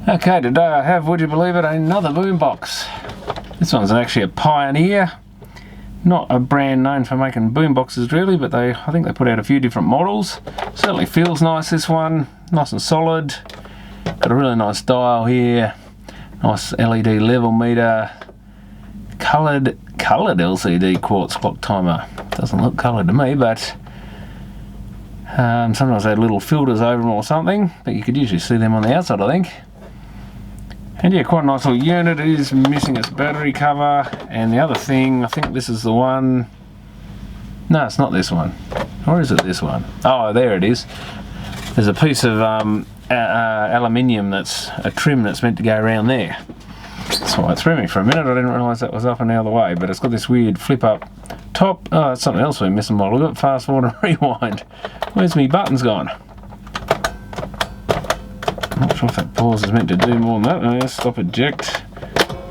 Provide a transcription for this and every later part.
Okay, today I have, would you believe it, another boombox. This one's actually a Pioneer. Not a brand known for making boomboxes really, but I think they put out a few different models. Certainly feels nice, this one. Nice and solid. Got a really nice dial here. Nice LED level meter. Coloured LCD quartz clock timer. Doesn't look coloured to me, but sometimes they had little filters over them or something, but you could usually see them on the outside, I think. And yeah, quite a nice little unit. It is missing its battery cover, and the other thing, I think this is the one. No, it's not this one. Or is it this one? Oh, there it is. There's a piece of aluminium that's a trim that's meant to go around there. That's why it threw me for a minute. I didn't realise that was up and the other way, but it's got this weird flip up top. Oh, that's something else we're missing. Look at fast forward and rewind. Where's me buttons gone? Not sure if that pause is meant to do more than that. Stop eject.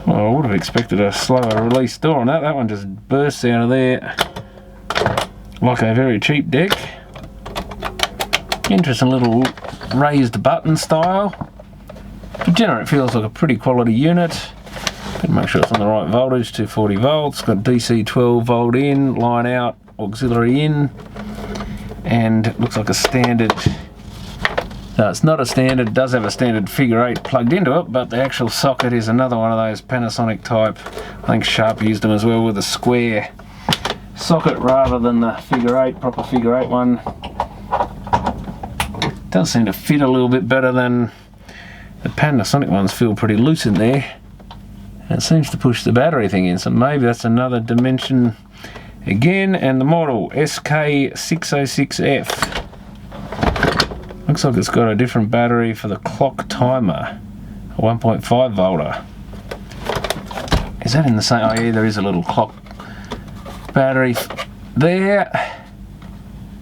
Well, I would have expected a slower release door on that. That one just bursts out of there like a very cheap deck. Interesting little raised button style. But generally it feels like a pretty quality unit. Gotta make sure it's on the right voltage, 240 volts. Got DC 12 volt in, line out, auxiliary in. And it looks like a standard. No, it's not a standard. It does have a standard figure 8 plugged into it, but the actual socket is another one of those Panasonic type. I think Sharp used them as well, with a square socket rather than the figure 8, proper figure 8 one. It does seem to fit a little bit better than the Panasonic ones. Feel pretty loose in there. And it seems to push the battery thing in, so maybe that's another dimension again. And the model, SK606F. Looks like it's got a different battery for the clock timer, a 1.5 volter. Is that in the same? Oh yeah, there is a little clock battery there.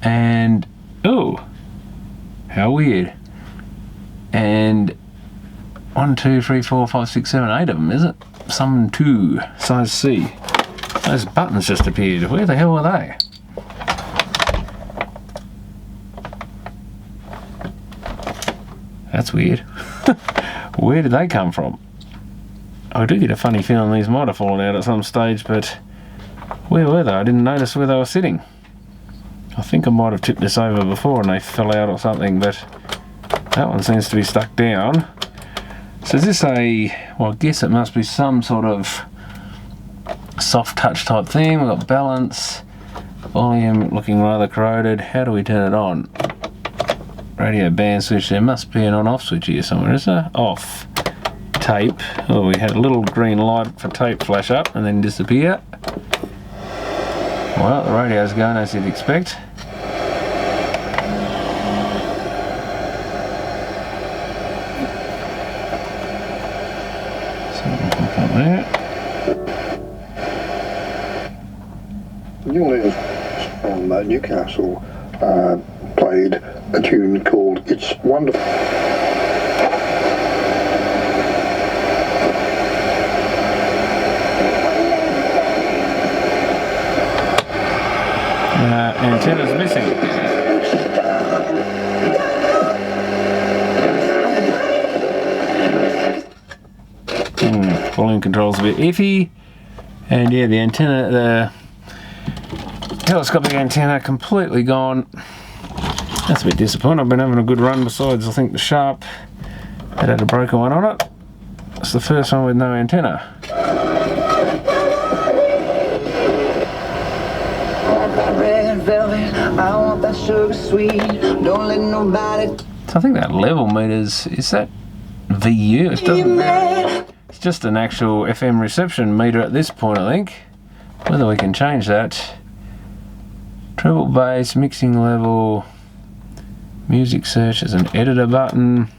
And, oh, how weird. And 1, 2, 3, 4, 5, 6, 7, 8 of them, is it? Some 2, size C. Those buttons just appeared. Where the hell were they? That's weird. Where did they come from? I do get a funny feeling these might have fallen out at some stage, but where were they? I didn't notice where they were sitting. I think I might have tipped this over before and they fell out or something, but that one seems to be stuck down. So is this a, well, I guess it must be some sort of soft touch type thing. We've got balance, volume looking rather corroded. How do we turn it on? Radio band switch. There must be an on-off switch here somewhere, is there? Off. Tape. Oh, we had a little green light for tape flash up and then disappear. Well, the radio's going as you'd expect. There. Neil Ayers from Newcastle played a tune called It's Wonderful. Antenna's missing. Volume control's a bit iffy, and yeah, the antenna, the telescopic antenna, completely gone. That's a bit disappointing. I've been having a good run. Besides, I think the Sharp had a broken one on it. It's the first one with no antenna. So I think that level meters, is that VU? It doesn't. It's just an actual FM reception meter at this point, I think. Whether we can change that. Treble bass, mixing level, music search, there's an editor button.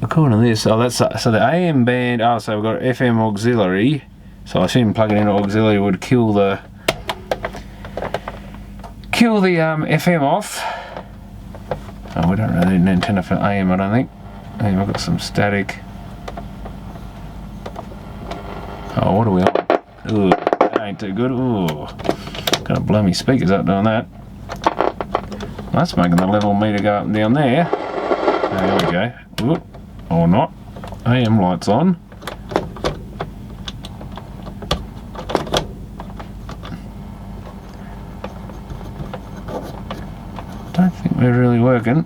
According to this, oh, that's so the AM band. Oh, so we've got FM auxiliary. So I assume plugging in auxiliary would kill the FM off. Oh, we don't really need an antenna for AM, I don't think. And we've got some static. Oh, what are we on? Ooh, that ain't too good. Ooh, gonna blow me speakers up doing that. That's making the level meter go up and down there. There we go. Oop, or not. AM lights on. Don't think we're really working.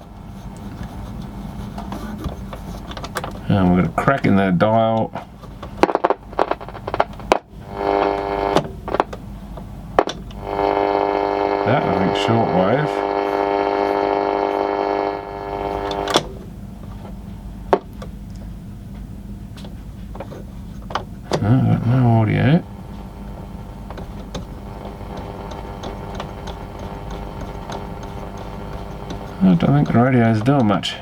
And we've got a crack in that dial. That, I think, shortwave. No, got no audio. I don't think the radio's doing much.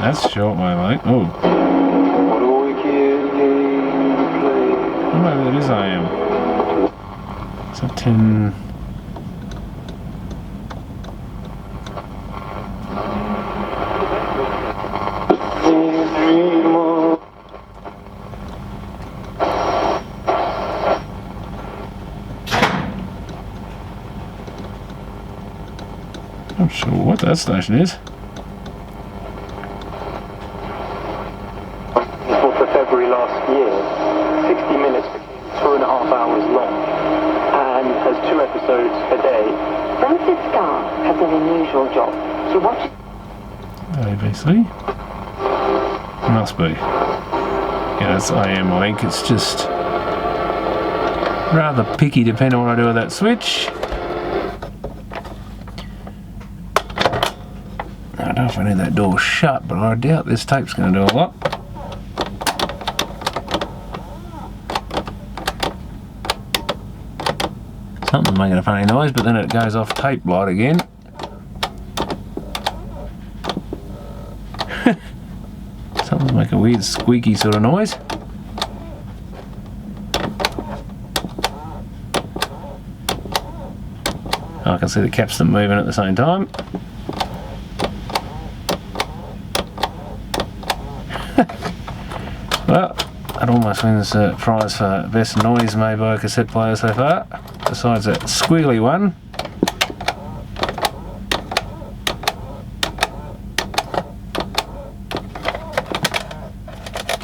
That's shortwave, I think. Oh. Oh, maybe that is AM. It's a 10. I'm not sure what that station is. February last year, 60 minutes, 2.5 hours long, and has 2 episodes a day. Francis Scar has an unusual job. She watches ABC? Must be. Yeah, it's AM, I think. It's just rather picky depending on what I do with that switch. I don't know if I need that door shut, but I doubt this tape's going to do a lot. Something's making a funny noise, but then it goes off tape light again. Something's making a weird squeaky sort of noise. I can see the capstan moving at the same time. Well, that almost wins a prize for best noise made by a cassette player so far, besides that squiggly one.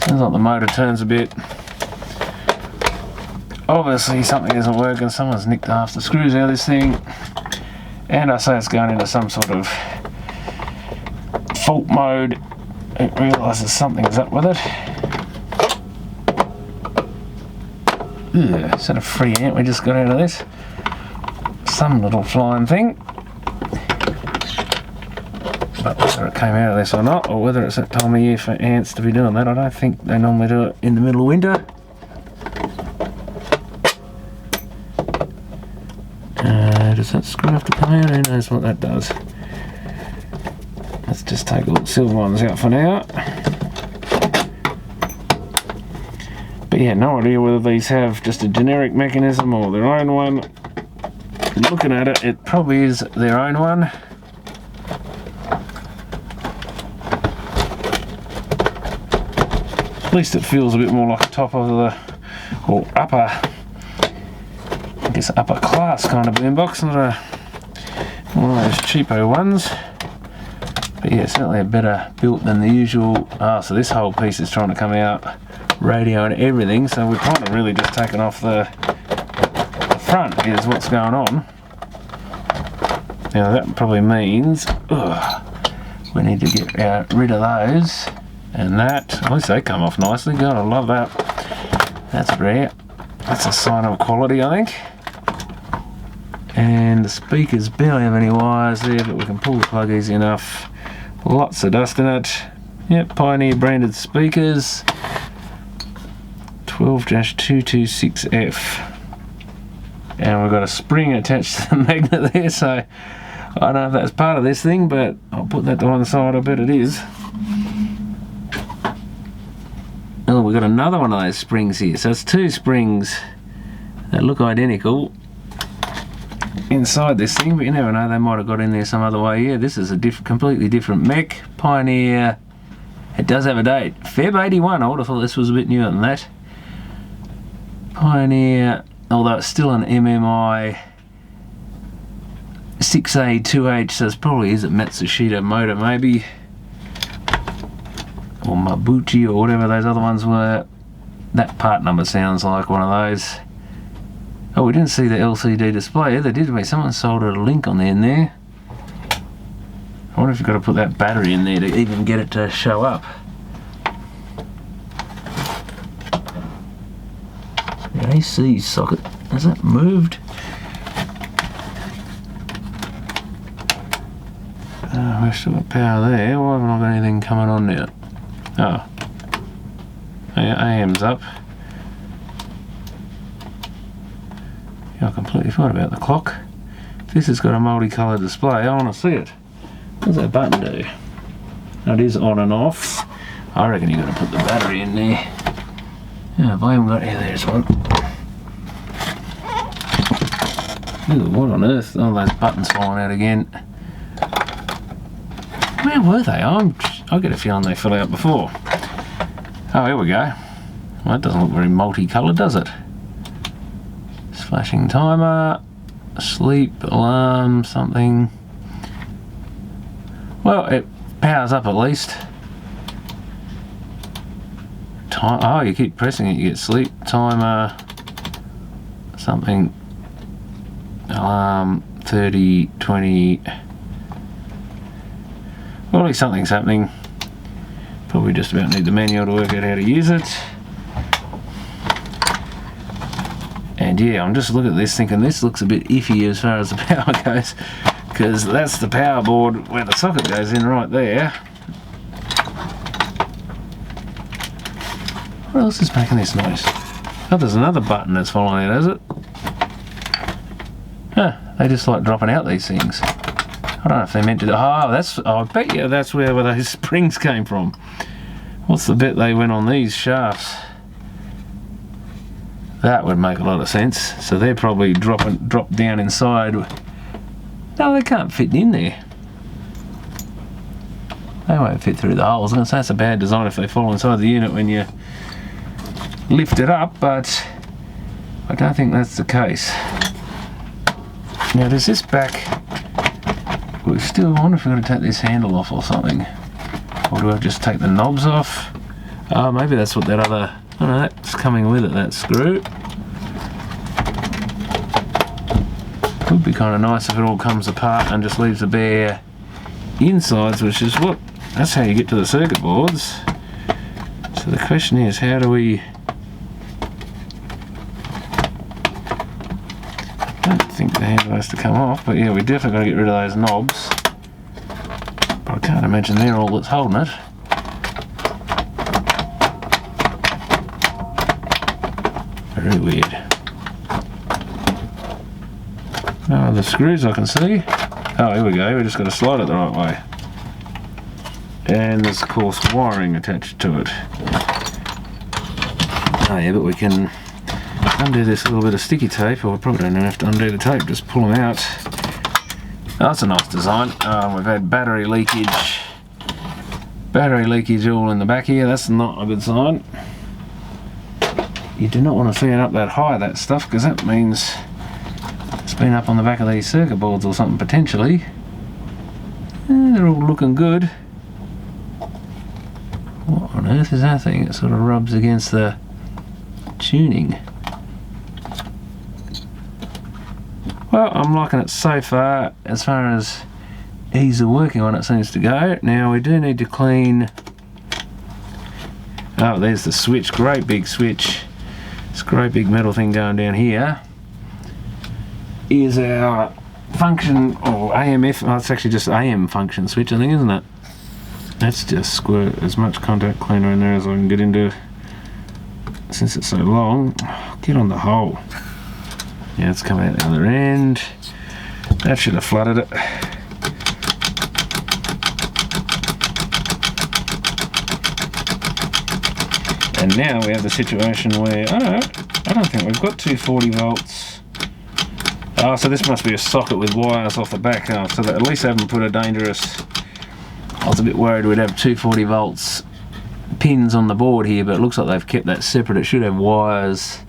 Sounds like the motor turns a bit. Obviously something isn't working, someone's nicked half the screws out of this thing, and I say it's going into some sort of fault mode. It realises something's up with it. Ugh, is that a free amp we just got out of this? Some little flying thing. But whether it came out of this or not, or whether it's that time of year for ants to be doing that, I don't think they normally do it in the middle of winter. Does that screw have to come out? Who knows what that does? Let's just take all the silver ones out for now. But yeah, no idea whether these have just a generic mechanism or their own one. Looking at it, it probably is their own one. At least it feels a bit more like the top of the, or upper, I guess upper class kind of boombox, not one of those cheapo ones. But yeah, certainly a better built than the usual. So this whole piece is trying to come out, radio and everything, so we've kind of really just taken off the front is what's going on. Now that probably means we need to get rid of those, and that, at least they come off nicely. God, I love that. That's rare. That's a sign of quality, I think. And the speakers barely have any wires there, but we can pull the plug easy enough. Lots of dust in it. Yep, Pioneer branded speakers. 12-226F. And we've got a spring attached to the magnet there, so I don't know if that's part of this thing, but I'll put that to one side. I bet it is. Oh, we've got another one of those springs here. So it's 2 springs that look identical inside this thing, but you never know, they might have got in there some other way. Yeah, this is a completely different mech. Pioneer. It does have a date. Feb 81. I would have thought this was a bit newer than that. Pioneer although it's still an MMI 6A2H, so it probably is a Matsushita motor maybe, or Mabuchi or whatever those other ones were. That part number sounds like one of those. Oh, we didn't see the LCD display either, did we? Someone soldered a link on the end there. I wonder if you've got to put that battery in there to even get it to show up. The AC socket, has that moved? We've still got power there. Why haven't I got anything coming on now? Oh. AM's up. Yeah, I completely forgot about the clock. This has got a multicoloured display. I want to see it. What does that button do? It is on and off. I reckon you've got to put the battery in there. Yeah, if I haven't got here, there's one. Ooh, what on earth? Oh, those buttons falling out again. Where were they? I get a feeling they fell out before. Oh, here we go. Well, that doesn't look very multicoloured, does it? Flashing timer, sleep, alarm, something. Well, it powers up at least. Time. Oh, you keep pressing it, you get sleep, timer, something. Alarm, 30, 20. Well, at least something's happening. Probably just about need the manual to work out how to use it. And yeah, I'm just looking at this thinking this looks a bit iffy as far as the power goes, because that's the power board where the socket goes in right there. What else is making this noise? Oh, there's another button that's falling out, is it? Huh, they just like dropping out these things. I don't know if they meant to do. Oh, that's. Oh, I bet you that's where those springs came from. What's the bit they went on these shafts? That would make a lot of sense. So they're probably drop down inside. No, they can't fit in there. They won't fit through the holes. I was going to say it's a bad design if they fall inside the unit when you lift it up, but I don't think that's the case. Now does this back... We still wonder if we're going to take this handle off or something. Or do I just take the knobs off? Oh, maybe that's what that other... Oh no, that's coming with it, that screw. Would be kind of nice if it all comes apart and just leaves the bare insides, which is what... That's how you get to the circuit boards. So the question is, how do we... I don't think the handle has to come off, but yeah, we definitely got to get rid of those knobs. But I can't imagine they're all that's holding it. Very weird. No other screws I can see. Oh, here we go. We just got to slide it the right way. And there's of course wiring attached to it. Oh yeah, but we can undo this little bit of sticky tape, or we probably don't even have to undo the tape, just pull them out. Oh, that's a nice design. We've had battery leakage all in the back here. That's not a good sign. You do not want to see it up that high, that stuff, because that means it's been up on the back of these circuit boards or something potentially. They're all looking good. What on earth is that thing? It sort of rubs against the tuning. Well, I'm liking it so far as ease of working on it seems to go. Now we do need to clean... Oh, there's the switch, great big switch. This great big metal thing going down here is our function, or AMF, oh, it's actually just AM function switch, I think, isn't it? Let's just squirt as much contact cleaner in there as I can get into, since it's so long. Get on the hole. Yeah, it's coming out the other end. That should have flooded it. And now we have the situation where, I don't think we've got 240 volts. Oh, so this must be a socket with wires off the back. Oh, so that at least they haven't put a dangerous... I was a bit worried we'd have 240 volts pins on the board here, but it looks like they've kept that separate. It should have wires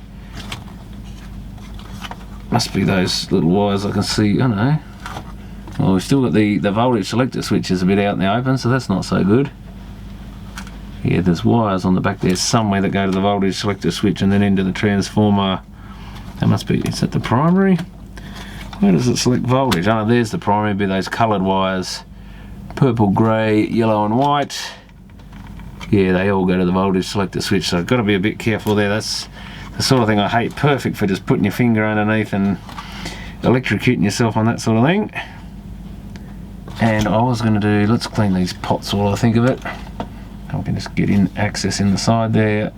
Must be those little wires I can see. I don't know. Well, we've still got the voltage selector switch is a bit out in the open, so that's not so good. Yeah, there's wires on the back there somewhere that go to the voltage selector switch and then into the transformer. That must be, is that the primary? Where does it select voltage? Oh, there's the primary, be those coloured wires. Purple, grey, yellow and white. Yeah, they all go to the voltage selector switch, so I've got to be a bit careful there. That's the sort of thing I hate. Perfect for just putting your finger underneath and electrocuting yourself on that sort of thing. And I was going to do, let's clean these pots while I think of it. I can just get in, access in the side there.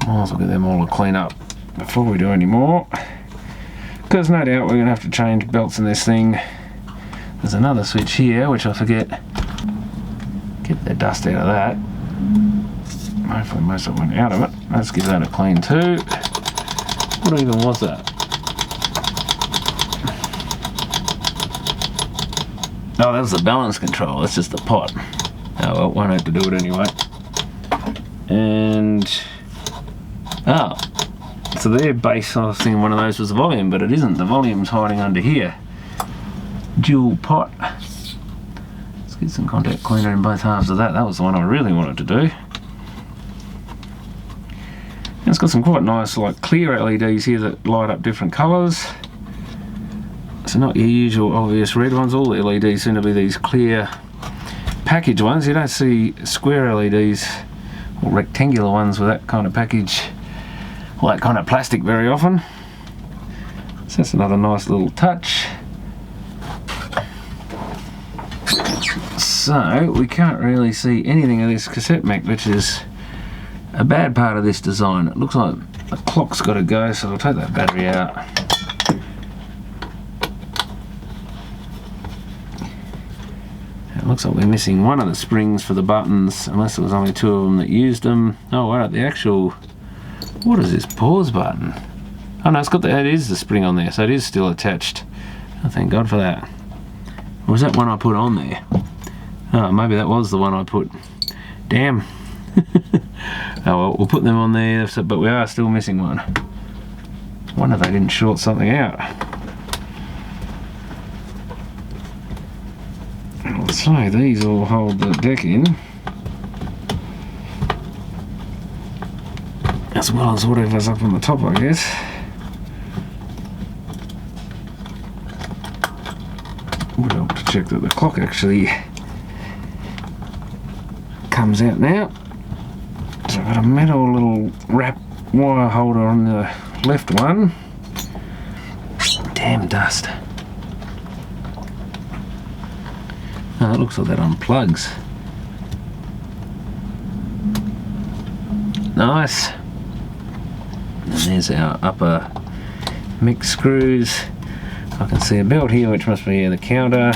Might as well get them all to clean up before we do any more. Because no doubt we're going to have to change belts in this thing. There's another switch here, which I forget. Get the dust out of that. Hopefully most of it went out of it. Let's give that a clean too. What even was that? Oh, that was the balance control. That's just the pot. Oh well, won't have to do it anyway. And oh, so their base, I was thinking one of those was the volume, but it isn't. The volume's hiding under here. Dual pot. Let's get some contact cleaner in both halves of that. That was the one I really wanted to do. And it's got some quite nice, like, clear LEDs here that light up different colours. So not your usual obvious red ones. All the LEDs seem to be these clear package ones. You don't see square LEDs or rectangular ones with that kind of package, or that kind of plastic very often. So that's another nice little touch. So we can't really see anything of this cassette mech, which is a bad part of this design. It looks like the clock's got to go, so I'll take that battery out. It looks like we're missing one of the springs for the buttons, unless there was only two of them that used them. Oh wow, the actual, what is this pause button? Oh no, it's got the, it is the spring on there, so it is still attached. Oh, thank God for that. Or was that one I put on there? Oh, maybe that was the one I put. Damn. Oh well, we'll put them on there, but we are still missing one. Wonder if they didn't short something out. So these all hold the deck in, as well as whatever's up on the top, I guess. Would help to check that the clock actually comes out now. So I've got a metal little wrap wire holder on the left one. Damn dust. Oh, it looks like that unplugs. Nice. And there's our upper mech screws. I can see a belt here, which must be the counter.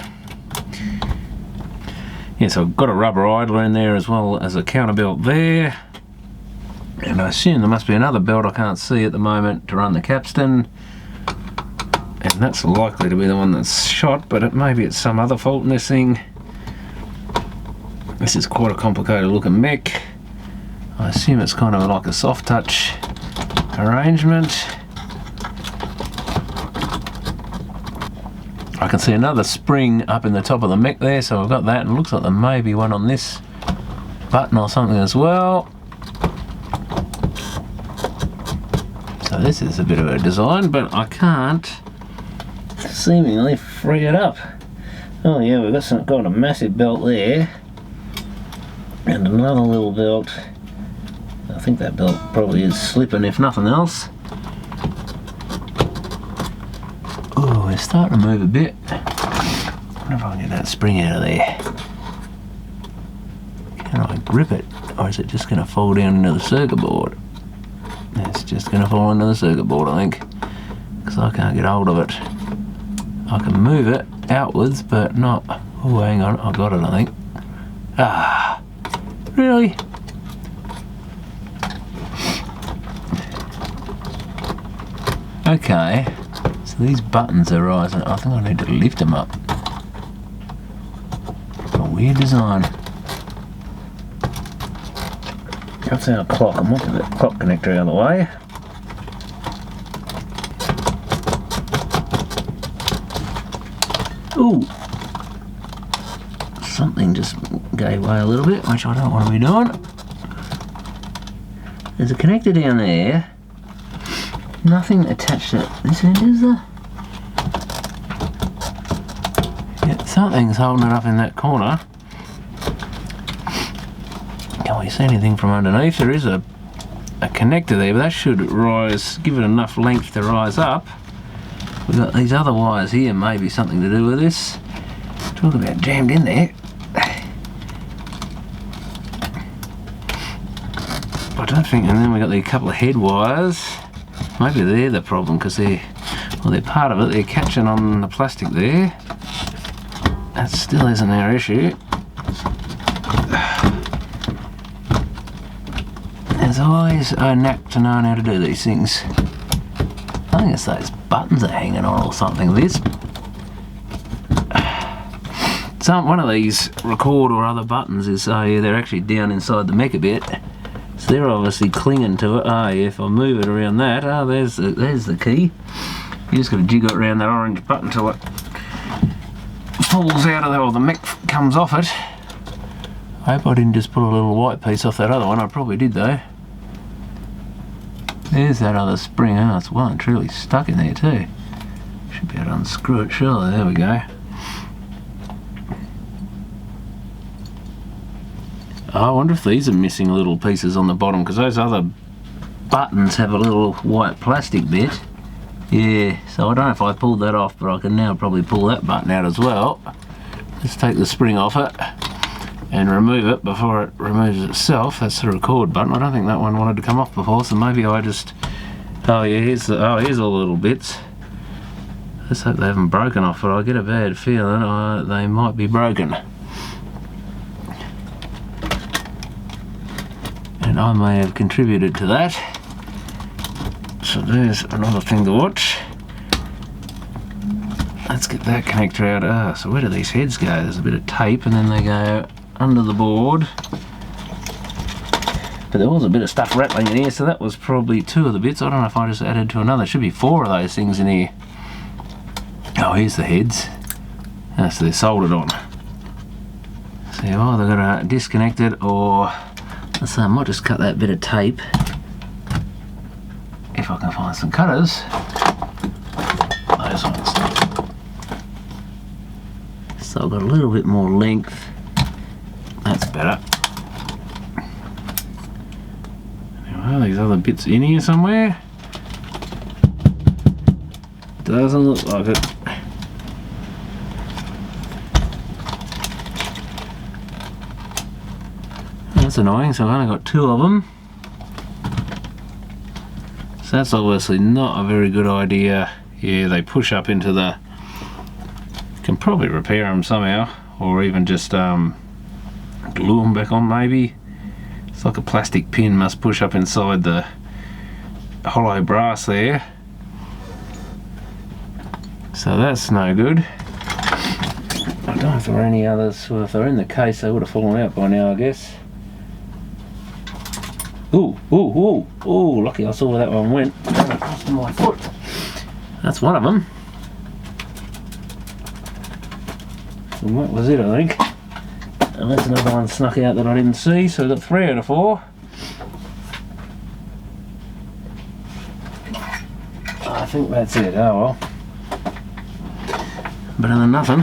Yeah, so I've got a rubber idler in there as well as a counter belt there. And I assume there must be another belt I can't see at the moment to run the capstan. And that's likely to be the one that's shot, but maybe it's some other fault in this thing. This is quite a complicated looking mech. I assume it's kind of like a soft touch arrangement. I can see another spring up in the top of the mech there, so I've got that, and it looks like there may be one on this button or something as well. So this is a bit of a design, but I can't seemingly free it up. Oh yeah, we've got a massive belt there, and another little belt. I think that belt probably is slipping if nothing else. Oh, we're starting to move a bit. I wonder if I can get that spring out of there. Can I grip it, or is it just going to fall down into the circuit board? It's just going to fall into the circuit board, I think, because I can't get hold of it. I can move it outwards, but not... Oh, hang on, I got it, I think. Ah, really? Okay, so these buttons are rising. I think I need to lift them up. A weird design. That's our clock. I'm looking at the clock connector out of the way. Ooh! Something just gave way a little bit, which I don't want to be doing. There's a connector down there. Nothing attached to this end, is there? Yeah, something's holding it up in that corner. Can we see anything from underneath? There is a connector there, but that should rise, give it enough length to rise up. We've got these other wires here, maybe something to do with this. Talk about jammed in there. I don't think, and then we've got the couple of head wires. Maybe they're the problem because they're part of it. They're catching on the plastic there. That still isn't our issue. There's always a knack to knowing how to do these things. I think it's those buttons are hanging on or something. One of these record or other buttons is, oh yeah, they're actually down inside the mech a bit. So they're obviously clinging to it. Oh yeah, if I move it around that, oh there's the key. You just got to jiggle it around that orange button till it falls out of there, or the mech comes off it. I hope I didn't just pull a little white piece off that other one. I probably did though. There's that other spring. Oh, it's well and truly stuck in there too. Should be able to unscrew it, surely. There we go. I wonder if these are missing little pieces on the bottom, because those other buttons have a little white plastic bit. Yeah, so I don't know if I pulled that off, but I can now probably pull that button out as well. Let's take the spring off it and remove it before it removes itself. That's the record button. I don't think that one wanted to come off before, so maybe I just... Oh yeah, here's all the little bits. Let's hope they haven't broken off, but I get a bad feeling they might be broken. And I may have contributed to that. So there's another thing to watch. Let's get that connector out. Ah, so where do these heads go? There's a bit of tape and then they go under the board. But there was a bit of stuff rattling in here, so that was probably two of the bits. I don't know if I just added to another. There should be four of those things in here. Oh, here's the heads. Oh, so they're soldered on. So you've either got to disconnect it or... So I might just cut that bit of tape if I can find some cutters. Those ones. So I've got a little bit more length. That's better. Are these other bits in here somewhere? Doesn't look like it. That's annoying, so I've only got two of them. So that's obviously not a very good idea. Yeah, they push up into the... Can probably repair them somehow, or even just glue them back on maybe. It's like a plastic pin must push up inside the hollow brass there. So that's no good. I don't know if there were any others. Well, if they're in the case they would have fallen out by now, I guess. Ooh, ooh, ooh, ooh, lucky I saw where that one went. Across my foot. That's one of them. And that was it, I think. Unless another one snuck out that I didn't see, so we've got 3 out of 4. I think that's it, oh well. Better than nothing.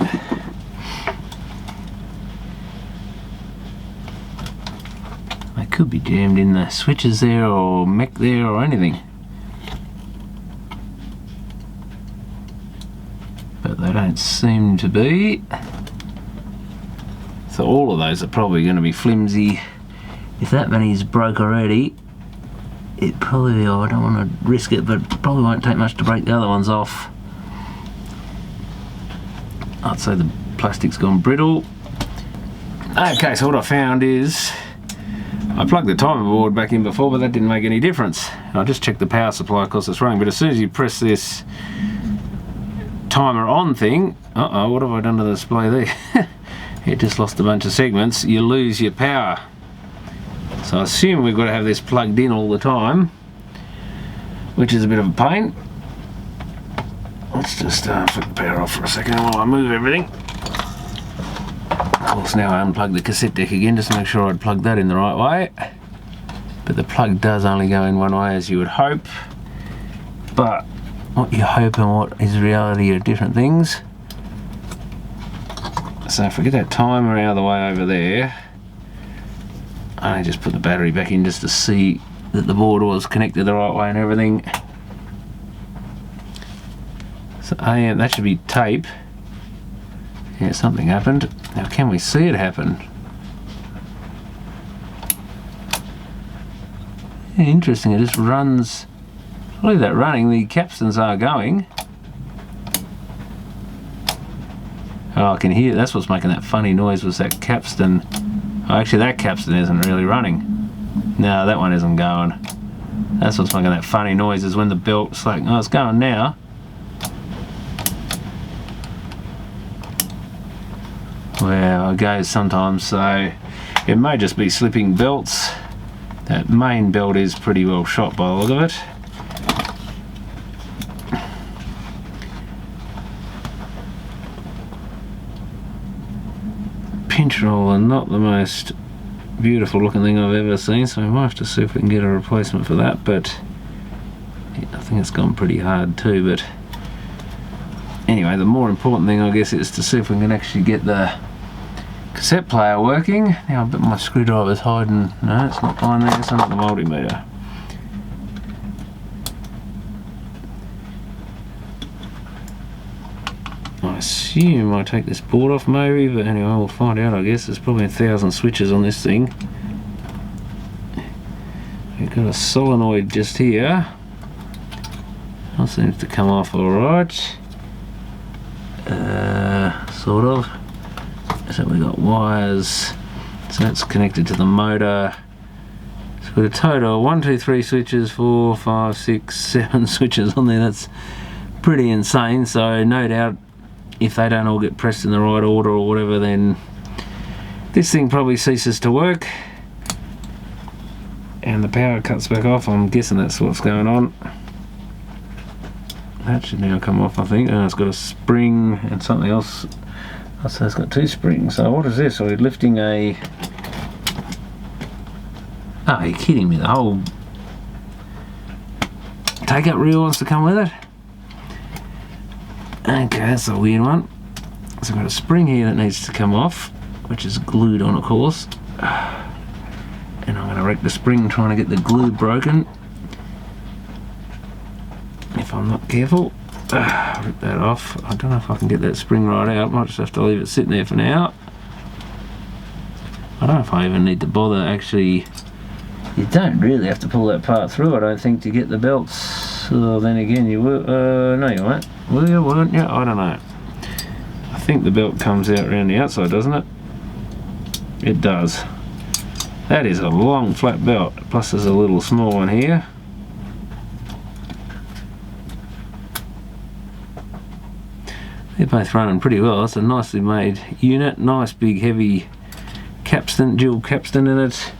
They could be jammed in the switches there or mech there or anything. But they don't seem to be. So all of those are probably going to be flimsy. If that many's broke already, it probably, I don't want to risk it, but it probably won't take much to break the other ones off. I'd say the plastic's gone brittle. Okay, so what I found is, I plugged the timer board back in before, but that didn't make any difference. I just checked the power supply because it's running, but as soon as you press this timer on thing, uh-oh, what have I done to the display there? It just lost a bunch of segments. You lose your power. So I assume we've got to have this plugged in all the time, which is a bit of a pain. Let's just flick the power off for a second while I move everything. Of course, now I unplug the cassette deck again just to make sure I'd plug that in the right way. But the plug does only go in one way, as you would hope. But what you hope and what is reality are different things. So if we get that timer out of the way over there, I just put the battery back in just to see that the board was connected the right way and everything. So AM, that should be tape. Yeah, something happened. Now can we see it happen? Yeah, interesting, it just runs. I'll leave that running, the capstans are going. Oh, I can hear, that's what's making that funny noise, was that capstan. Oh, actually that capstan isn't really running. No, that one isn't going. That's what's making that funny noise, is when the belt's like, oh, it's going now. Well, it goes sometimes, so it may just be slipping belts. That main belt is pretty well shot by the look of it. Pinch roller, not the most beautiful looking thing I've ever seen, so we might have to see if we can get a replacement for that, but yeah, I think it's gone pretty hard too. But anyway, the more important thing I guess is to see if we can actually get the cassette player working. Now I bet my screwdriver's hiding. No, it's not behind there, it's not the multimeter. I assume I take this board off maybe, but anyway we'll find out. I guess there's probably 1,000 switches on this thing. We've got a solenoid just here. That seems to come off alright. Sort of. So we've got wires, so that's connected to the motor. So we've got a total of 1, 2, 3 switches, 4, 5, 6, 7 switches on there. That's pretty insane, so no doubt if they don't all get pressed in the right order or whatever, then this thing probably ceases to work and the power cuts back off. I'm guessing that's what's going on. That should now come off, I think. It's got a spring and something else. So it's got 2 springs. So what is this? Are we lifting a... Oh, you're kidding me. The whole take-up reel wants to come with it? Okay, that's a weird one. So I've got a spring here that needs to come off, which is glued on, of course. And I'm going to wreck the spring trying to get the glue broken. If I'm not careful. Rip that off. I don't know if I can get that spring right out. Might just have to leave it sitting there for now. I don't know if I even need to bother actually. You don't really have to pull that part through, I don't think, to get the belts. So then again, you will. No, you won't. Will you? Won't you? I don't know. I think the belt comes out around the outside, doesn't it? It does. That is a long flat belt. Plus, there's a little small one here. They're both running pretty well. It's a nicely made unit. Nice big heavy capstan, dual capstan in it.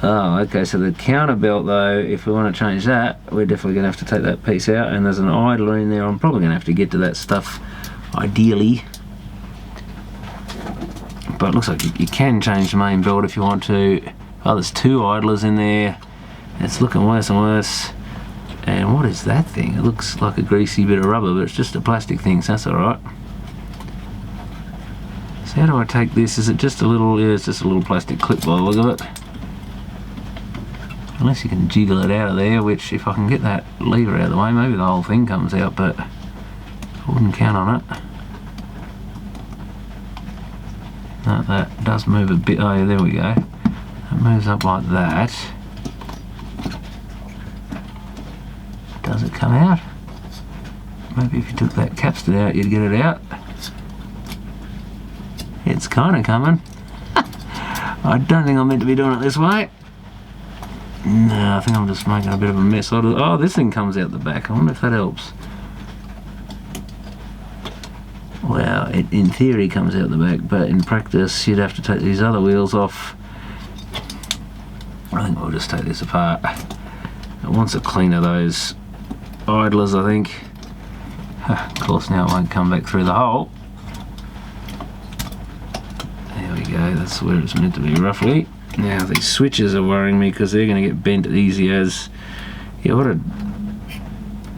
Oh, okay, so the counter belt though, if we want to change that, we're definitely going to have to take that piece out, and there's an idler in there. I'm probably going to have to get to that stuff ideally. But it looks like you can change the main belt if you want to. Oh, there's 2 idlers in there. It's looking worse and worse. And what is that thing? It looks like a greasy bit of rubber, but it's just a plastic thing, so that's alright. So how do I take this? Is it just a little, yeah, it's just a little plastic clip by the look of it. Unless you can jiggle it out of there, which if I can get that lever out of the way, maybe the whole thing comes out, but I wouldn't count on it. No, that does move a bit. Oh yeah, there we go. It moves up like that. Does it come out? Maybe if you took that capstan out, you'd get it out. It's kind of coming. I don't think I'm meant to be doing it this way. No, I think I'm just making a bit of a mess. Oh, this thing comes out the back. I wonder if that helps. Well, it in theory comes out the back, but in practice you'd have to take these other wheels off. I think we'll just take this apart. It wants to clean of those idlers, I think. Of course, now it won't come back through the hole. There we go, that's where it's meant to be roughly. Now these switches are worrying me because they're going to get bent easy as... Yeah, what a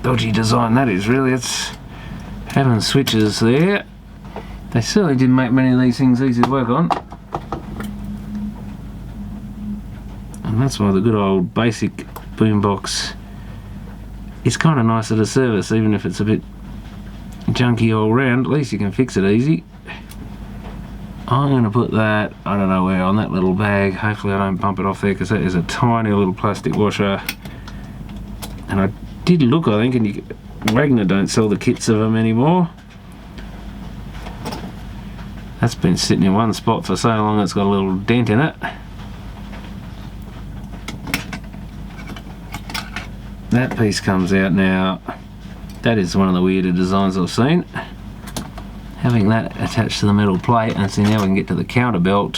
dodgy design that is, really. It's having switches there. They certainly didn't make many of these things easy to work on. And that's why the good old basic Boombox is kind of nicer to service, even if it's a bit junky all round. At least you can fix it easy. I'm going to put that, I don't know where, on that little bag. Hopefully I don't bump it off there, because that is a tiny little plastic washer. And I did look, I think, and Wagner don't sell the kits of them anymore. That's been sitting in one spot for so long it's got a little dent in it. That piece comes out now. That is one of the weirder designs I've seen. Having that attached to the metal plate, and so now we can get to the counter belt,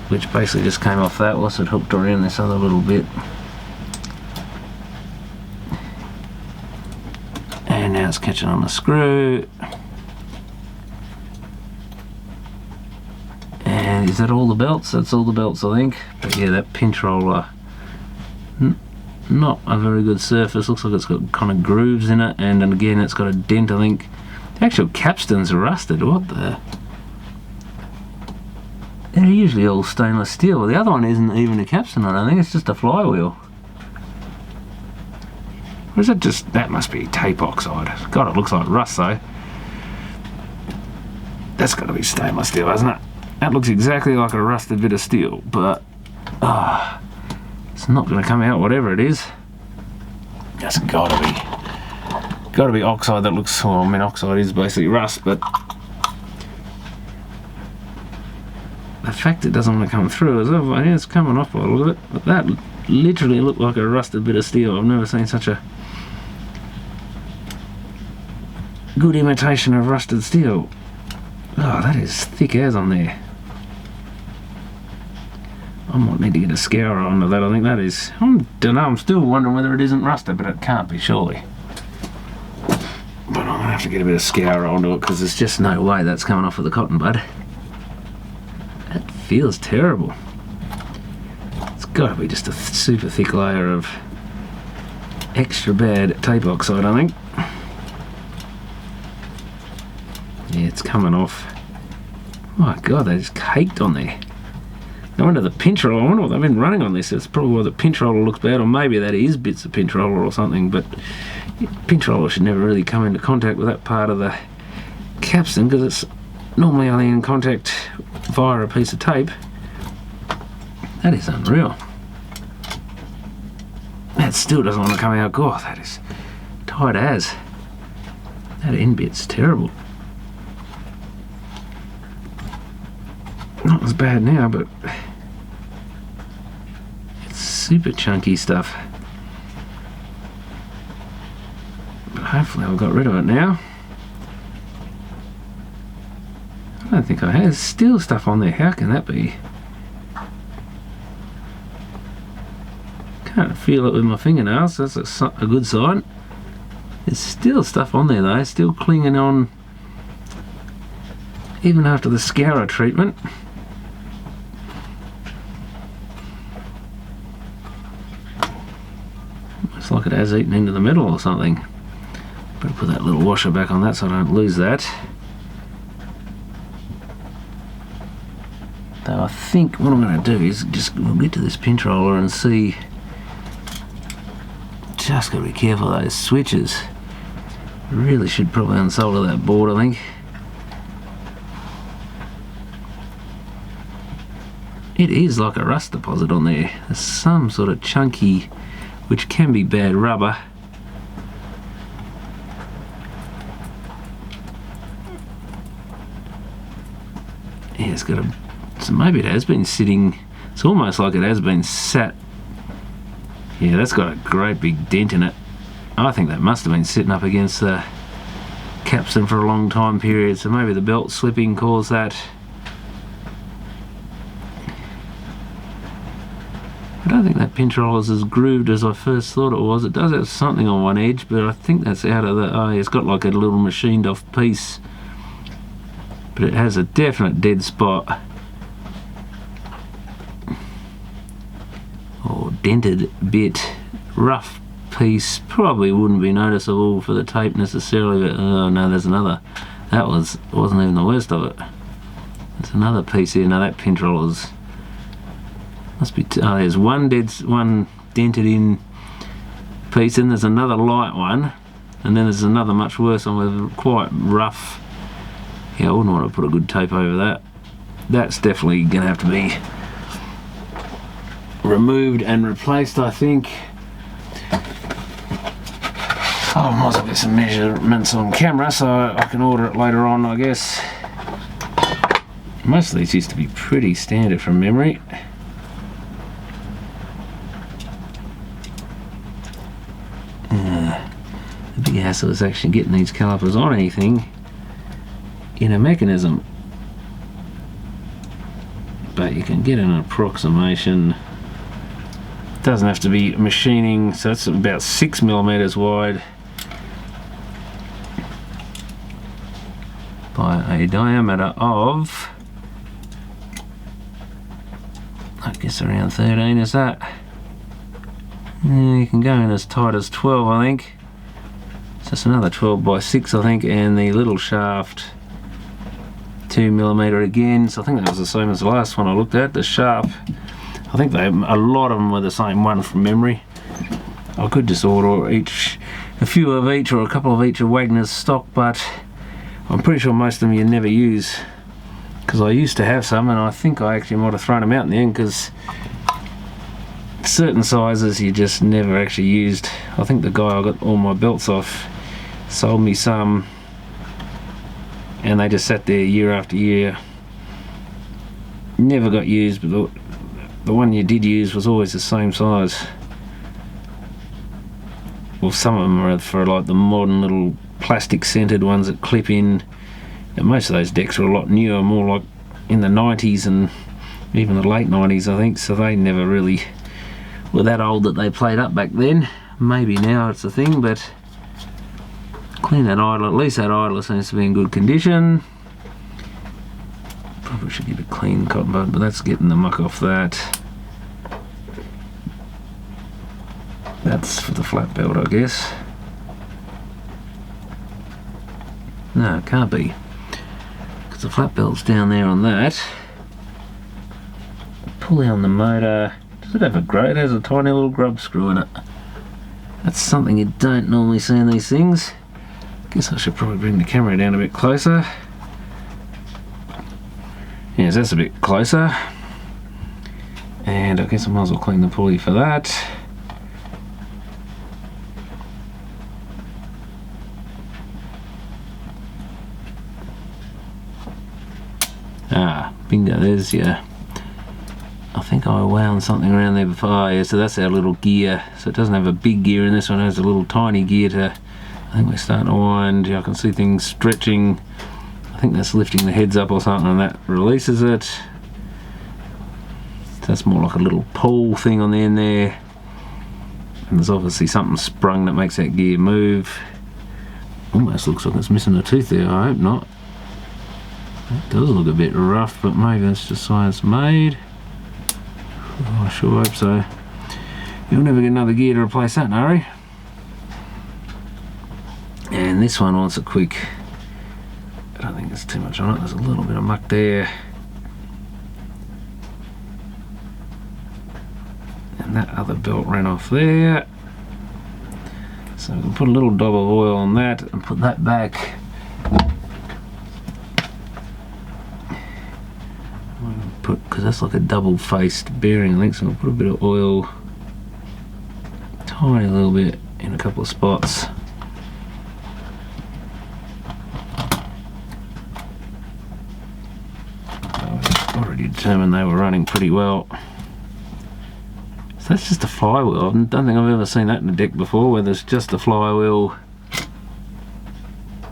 which basically just came off that whilst it hooked around this other little bit. And now it's catching on the screw. And is that all the belts? That's all the belts, I think. But yeah, that pinch roller, not a very good surface. Looks like it's got kind of grooves in it, and then again it's got a dent, I think. The actual capstans are rusted. What the? They're usually all stainless steel. The other one isn't even a capstan, I don't think. It's just a flywheel. Or is it just... that must be tape oxide. God, it looks like rust though. That's got to be stainless steel, hasn't it? That looks exactly like a rusted bit of steel, but it's not going to come out whatever it is. That's got to be oxide that looks... well, I mean, oxide is basically rust, but the fact it doesn't want to come through is... oh, yeah, it's coming off by a little bit, but that literally looked like a rusted bit of steel. I've never seen such a good imitation of rusted steel. Oh, that is thick as on there. I might need to get a scourer onto that. I think that is... I don't know, I'm still wondering whether it isn't rusted, but it can't be, surely. But I'm going to have to get a bit of scourer onto it, because there's just no way that's coming off with the cotton bud. That feels terrible. It's got to be just a super thick layer of extra bad tape oxide, I think. Yeah, it's coming off. My God, they just caked on there. No wonder the pinch roller... I wonder what they've been running on this. It's probably why the pinch roller looks bad, or maybe that is bits of pinch roller or something, but pinch roller should never really come into contact with that part of the capstan, because it's normally only in contact via a piece of tape. That is unreal. That still doesn't want to come out. God, that is tight as. That end bit's terrible. Not as bad now, but it's super chunky stuff. But hopefully I've got rid of it now. I don't think I have. Steel stuff on there. How can that be? Can't feel it with my fingernails. That's a good sign. There's still stuff on there though. Still clinging on even after the scourer treatment. Looks like it has eaten into the metal or something. Better put that little washer back on that so I don't lose that. Though I think what I'm going to do is just we'll get to this pinch roller and see. Just got to be careful of those switches. Really should probably unsolder that board, I think. It is like a rust deposit on there. There's some sort of chunky, which can be bad rubber. Yeah, it's got a... so maybe it has been sitting... it's almost like it has been sat... yeah, that's got a great big dent in it. I think that must have been sitting up against the capstan for a long time period, so maybe the belt slipping caused that. I don't think that pinch roller is as grooved as I first thought it was. It does have something on one edge, but I think that's out of the... Oh, it's got like a little machined off piece. But it has a definite dead spot. Or dented bit. Rough piece. Probably wouldn't be noticeable for the tape necessarily, but oh no, there's another. That wasn't even the worst of it. There's another piece here. Now that pinch roller's... Must be... Oh, there's one dented in piece, and there's another light one, and then there's another much worse one with quite rough. Yeah, I wouldn't want to put a good tape over that. That's definitely going to have to be removed and replaced, I think. Oh, I might as well get some measurements on camera so I can order it later on, I guess. Most of these used to be pretty standard from memory. The big hassle is actually getting these calipers on anything in a mechanism. But you can get an approximation. It doesn't have to be machining, so it's about 6mm wide by a diameter of, I guess around 13, is that? You can go in as tight as 12, I think. So it's another 12 by 6, I think, and the little shaft 2mm again. So I think that was the same as the last one I looked at. The sharp, I think a lot of them were the same one from memory. I could just order a few of each or a couple of each of Wagner's stock, but I'm pretty sure most of them you never use, because I used to have some and I think I actually might have thrown them out in the end, because certain sizes you just never actually used. I think the guy I got all my belts off sold me some, and they just sat there year after year. Never got used, but the one you did use was always the same size. Well, some of them are for like the modern little plastic scented ones that clip in. And most of those decks are a lot newer, more like in the 90s and even the late 90s, I think, so they never really were that old that they played up back then. Maybe now it's a thing, but clean that idler. At least that idler seems to be in good condition. Probably should give it a clean cotton bud, but that's getting the muck off that. That's for the flat belt, I guess. No, it can't be, because the flat belt's down there on that. Pull down the motor. Does it have a grate? It has a tiny little grub screw in it. That's something you don't normally see in these things. Guess I should probably bring the camera down a bit closer. Yes, that's a bit closer. And I guess I might as well clean the pulley for that. Ah, bingo, there's your... I think I wound something around there before. Oh, yeah, so that's our little gear. So it doesn't have a big gear in this one, it has a little tiny gear to... I think we're starting to wind. Yeah, I can see things stretching. I think that's lifting the heads up or something, and that releases it. So that's more like a little pull thing on the end there. And there's obviously something sprung that makes that gear move. Almost looks like it's missing a tooth there, I hope not. It does look a bit rough, but maybe that's just science made. Oh, I sure hope so. You'll never get another gear to replace that, Nari. And this one wants a quick... I don't think there's too much on it. There's a little bit of muck there. And that other belt ran off there. So we can put a little dab of oil on that and put that back. Because that's like a double-faced bearing link, so I'll put a bit of oil, tiny little bit in a couple of spots. I've already determined they were running pretty well. So that's just a flywheel. I don't think I've ever seen that in a deck before, where there's just a flywheel.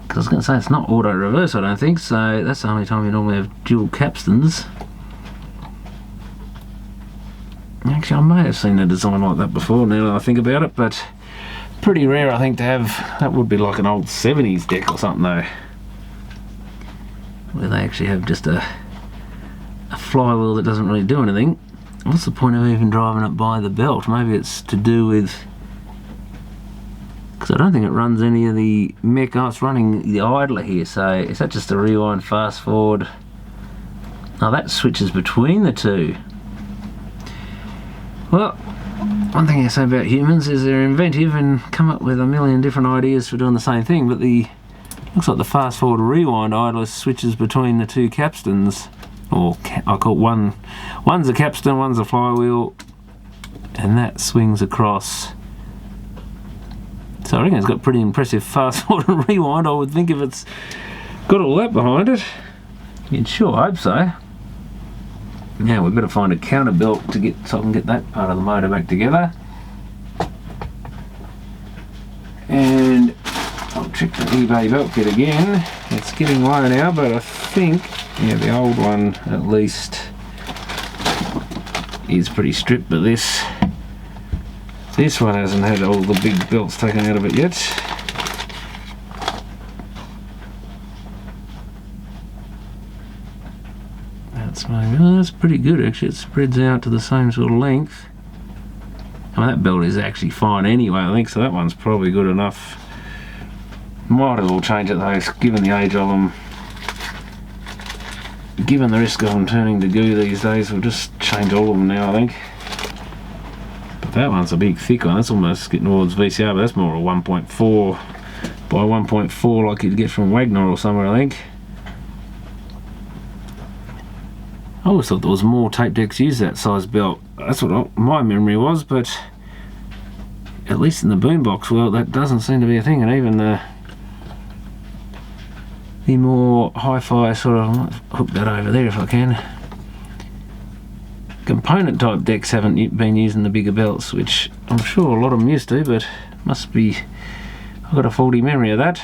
Because I was going to say it's not auto reverse, I don't think, so that's the only time you normally have dual capstans. Actually, I may have seen a design like that before now that I think about it, but pretty rare, I think, to have. That would be like an old 70s deck or something, though, where they actually have just a flywheel that doesn't really do anything. What's the point of even driving it by the belt? Maybe it's to do with, because I don't think it runs any of the mech. Oh, it's running the idler here, so is that just a rewind, fast forward? Oh, that switches between the two. Well, one thing I say about humans is they're inventive and come up with a million different ideas for doing the same thing, but looks like the fast forward rewind idler switches between the two capstans. Or I call it one's a capstan, one's a flywheel, and that swings across. So I reckon it's got pretty impressive fast forward and rewind, I would think, if it's got all that behind it. You'd sure hope so. Now we've got to find a counter belt so I can get that part of the motor back together. And I'll check the eBay belt kit again. It's getting low now, but I think, yeah, the old one at least is pretty stripped, but this one hasn't had all the big belts taken out of it yet. That's pretty good, actually. It spreads out to the same sort of length. I mean, that belt is actually fine anyway, I think, so that one's probably good enough. Might as well change it though, given the age of them. Given the risk of them turning to goo these days, we'll just change all of them now, I think. But that one's a big thick one. That's almost getting towards VCR, but that's more a 1.4 by 1.4 like you'd get from Wagner or somewhere, I think. I always thought there was more tape decks use that size belt. That's what my memory was, but at least in the Boombox world that doesn't seem to be a thing, and even the more hi-fi sort of, I might hook that over there if I can. Component type decks haven't been using the bigger belts, which I'm sure a lot of them used to, but must be, I've got a faulty memory of that.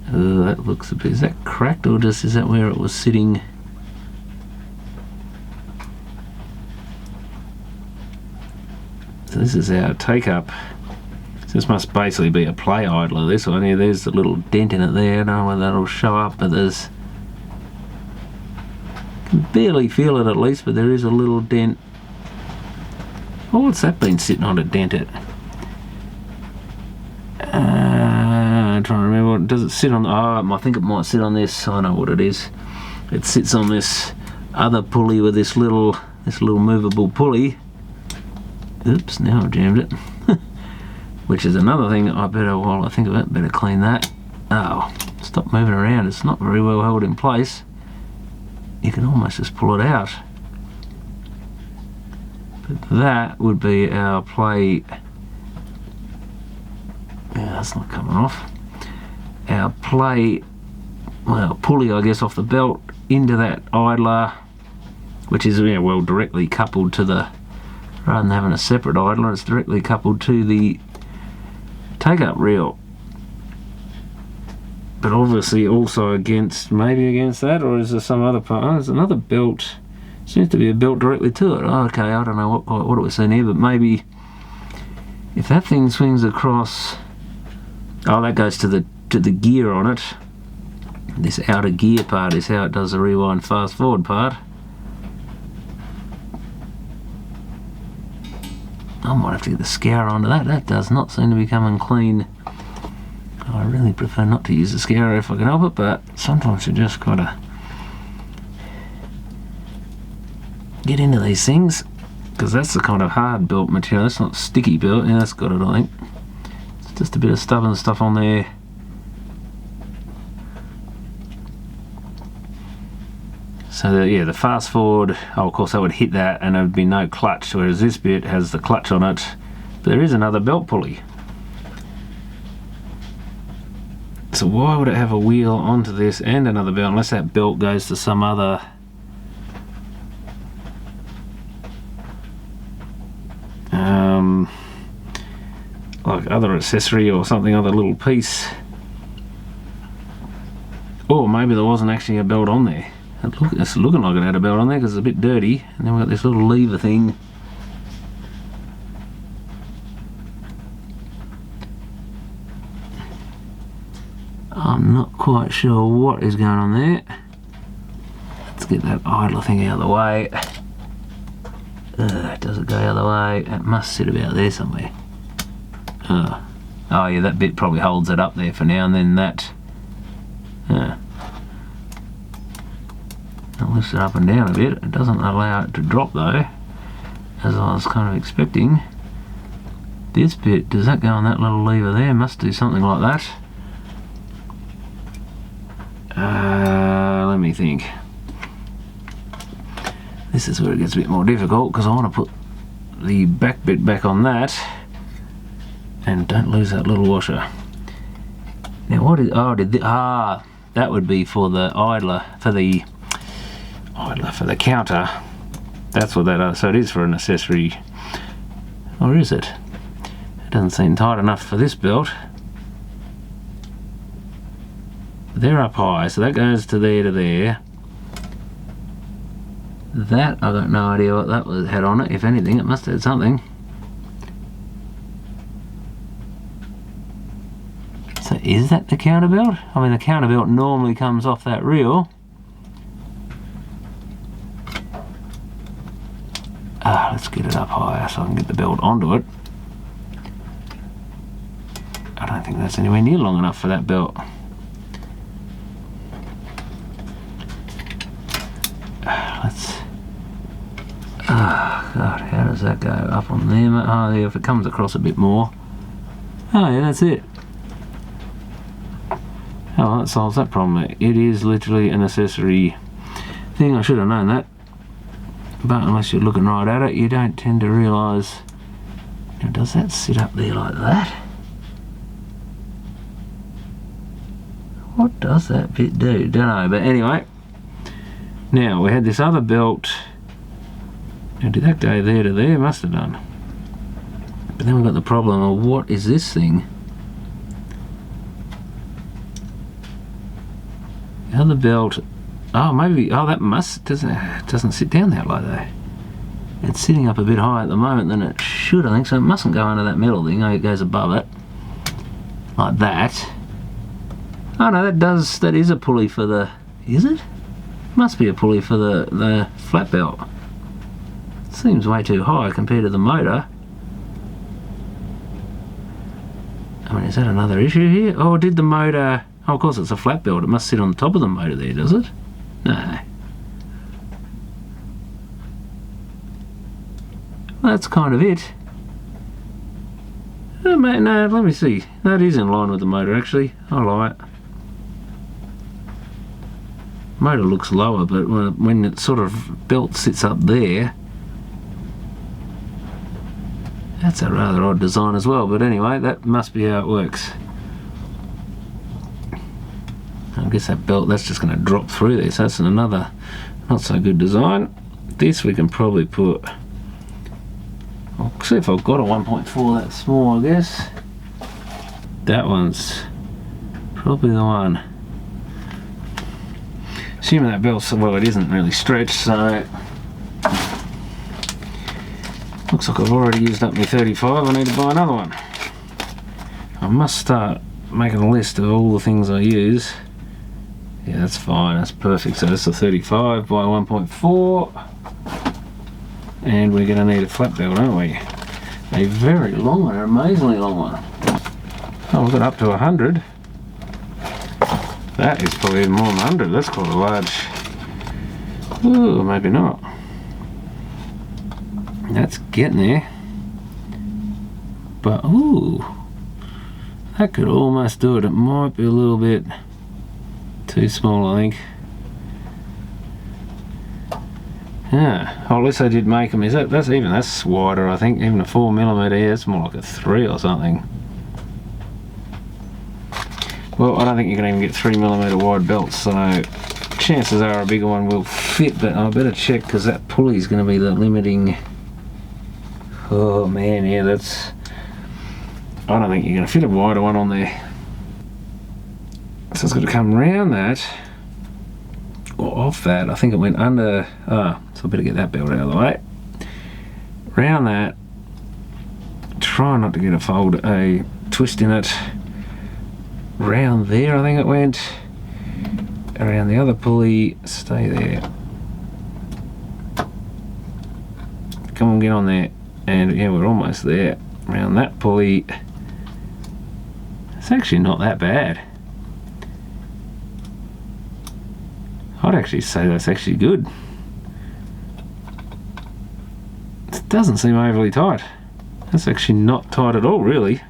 That looks a bit, is that cracked, or just is that where it was sitting? So this is our take-up. This must basically be a play idler, this one here. There's a little dent in it there. I don't know whether that'll show up, but there's, you can barely feel it at least, but there is a little dent. Oh, what's that been sitting on to dent it? I'm trying to remember. Does it sit on? Oh, I think it might sit on this. I know what it is. It sits on this other pulley with this little movable pulley. Oops, now I've jammed it. Which is another thing I better, while I think of it, better clean that. Oh, stop moving around. It's not very well held in place. You can almost just pull it out. But that would be our play. Yeah, that's not coming off. Our play, well, pulley, I guess, off the belt into that idler, which is, yeah, well, directly coupled to the, rather than having a separate idler, it's directly coupled to the take-up reel. But obviously also maybe against that, or is there some other part? Oh, there's another belt. Seems to be a belt directly to it. Oh, okay, I don't know what it was saying here, but maybe if that thing swings across, oh, that goes to the gear on it. This outer gear part is how it does the rewind fast forward part. I might have to get the scourer onto that. That does not seem to be coming clean. I really prefer not to use the scourer if I can help it, but sometimes you just gotta get into these things, because that's the kind of hard built material. That's not sticky built. Yeah, that's got it, I think. It's just a bit of stubborn stuff on there. So yeah, the fast forward, oh, of course that would hit that and there would be no clutch, whereas this bit has the clutch on it. But there is another belt pulley. So why would it have a wheel onto this and another belt, unless that belt goes to some other like other accessory or something, other little piece. Or maybe there wasn't actually a belt on there. It's looking like it had a belt on there because it's a bit dirty. And then we've got this little lever thing. I'm not quite sure what is going on there. Let's get that idler thing out of the way. Does it go the other way? It must sit about there somewhere. Oh yeah, that bit probably holds it up there for now, and then that it lifts it up and down a bit. It doesn't allow it to drop though, as I was kind of expecting. This bit, does that go on that little lever there? Must do something like that. Let me think. This is where it gets a bit more difficult because I want to put the back bit back on that and don't lose that little washer. Now what is, that would be for the idler, for the counter. That's what that is. So it is for an accessory, or is it? It doesn't seem tight enough for this belt. They're up high, so that goes to there. That, I've got no idea what that had on it. If anything, it must have had something. So is that the counter belt? I mean, the counter belt normally comes off that reel. Let's get it up higher so I can get the belt onto it. I don't think that's anywhere near long enough for that belt. God, how does that go? Up on there? Oh yeah, if it comes across a bit more. Oh yeah, that's it. Oh, well, that solves that problem. It is literally an accessory thing. I should have known that. But unless you're looking right at it, you don't tend to realise. Now, does that sit up there like that? What does that bit do? Don't know, but anyway. Now, we had this other belt. Now, did that go there to there? Must have done. But then we've got the problem of what is this thing? The other belt. Oh, maybe. Oh, that doesn't sit down that low though. It's sitting up a bit higher at the moment than it should, I think. So it mustn't go under that metal thing. Oh, it goes above it, like that. Oh no, that is a pulley for the. Is it? Must be a pulley for the flat belt. Seems way too high compared to the motor. I mean, is that another issue here? Oh, did the motor... Oh, of course it's a flat belt. It must sit on top of the motor there, does it? No. Well, that's kind of it. Oh, mate, no, let me see. That is in line with the motor, actually. I lie. Motor looks lower, but when it sort of belt sits up there, that's a rather odd design as well. But anyway, that must be how it works. I guess that belt, that's just going to drop through there, so that's another not so good design. This we can probably put, I'll see if I've got a 1.4 that small, I guess. That one's probably the one. Assuming that belt's, well, it isn't really stretched, so looks like I've already used up my 35. I need to buy another one. I must start making a list of all the things I use. Yeah, that's fine, that's perfect. So that's a 35 by 1.4. And we're going to need a flat belt, aren't we? A very long one, an amazingly long one. Oh, we've got up to 100. That is probably even more than 100. That's quite a large. Ooh, maybe not. That's getting there. But, ooh, that could almost do it. It might be a little bit too small, I think. Yeah, oh, at least I did make them. Is that's wider, I think. Even a 4mm here, it's more like a 3 or something. Well, I don't think you can even get 3mm wide belts, so chances are a bigger one will fit, but I better check because that pulley is going to be the limiting. Oh man, yeah, that's. I don't think you're going to fit a wider one on there. So it's got to come around that. off that. I think it went under. So I better get that belt out of the way. Round that. Try not to get a twist in it. Round there, I think it went. Around the other pulley. Stay there. Come on, get on there. And yeah, we're almost there. Around that pulley. It's actually not that bad. I'd actually say that's actually good. It doesn't seem overly tight. That's actually not tight at all, really.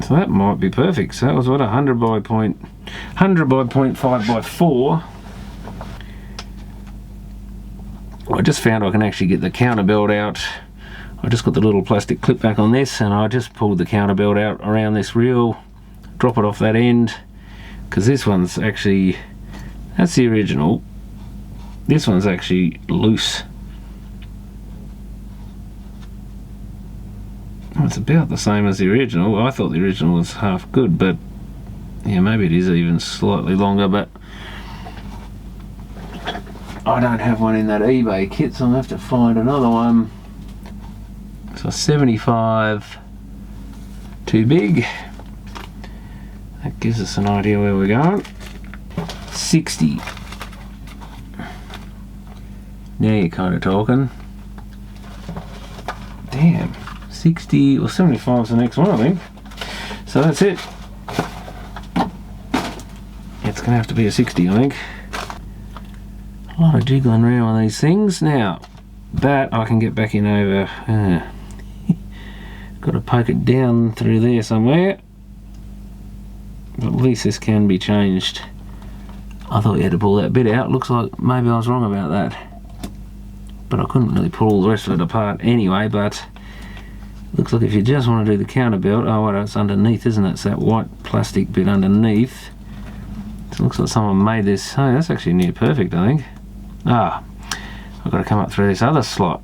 So that might be perfect. So that was what, 100 by 0.5 by 4. I just found I can actually get the counter belt out. I just got the little plastic clip back on this, and I just pulled the counter belt out around this reel, drop it off that end, because this one's actually, that's the original. This one's actually loose. It's about the same as the original. I thought the original was half good, but yeah, maybe it is even slightly longer, but I don't have one in that eBay kit, so I'll have to find another one. So 75 too big. That gives us an idea where we're going. 60. Now you're kind of talking. Damn. 60 or 75 is the next one, I think. So that's it. It's going to have to be a 60, I think. A lot of jiggling around on these things. Now, that I can get back in over. Got to poke it down through there somewhere. But at least this can be changed. I thought you had to pull that bit out. Looks like maybe I was wrong about that. But I couldn't really pull all the rest of it apart anyway, but looks like if you just want to do the counter belt, oh well, it's underneath, isn't it? It's that white plastic bit underneath. So it looks like someone made this. Oh, that's actually near perfect, I think. Ah, I've got to come up through this other slot.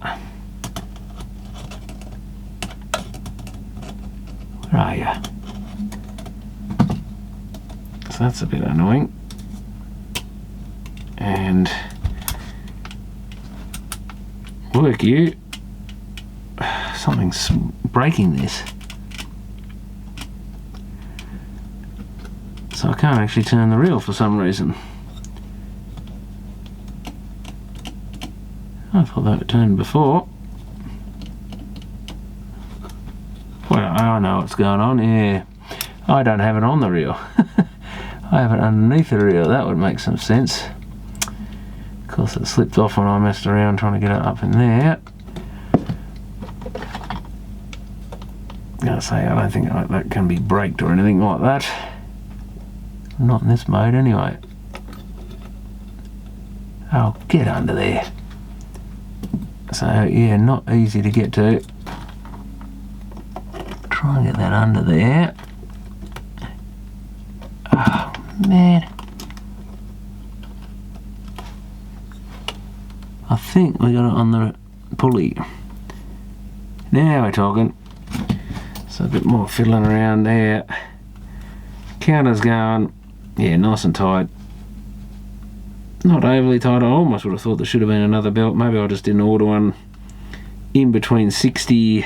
Where are you? So that's a bit annoying. And work you. Something's breaking this. So I can't actually turn the reel for some reason. I thought that turned before. Well, I know what's going on. Yeah, I don't have it on the reel. I have it underneath the reel. That would make some sense. Of course, it slipped off when I messed around trying to get it up in there. Gotta say, I don't think that can be braked or anything like that. Not in this mode, anyway. Oh, get under there. So, yeah, not easy to get to. Try and get that under there. Oh, man. I think we got it on the pulley. Now we're talking. So a bit more fiddling around there. Counter's going, yeah, nice and tight. Not overly tight. I almost would have thought there should have been another belt. Maybe I just didn't order one in between 60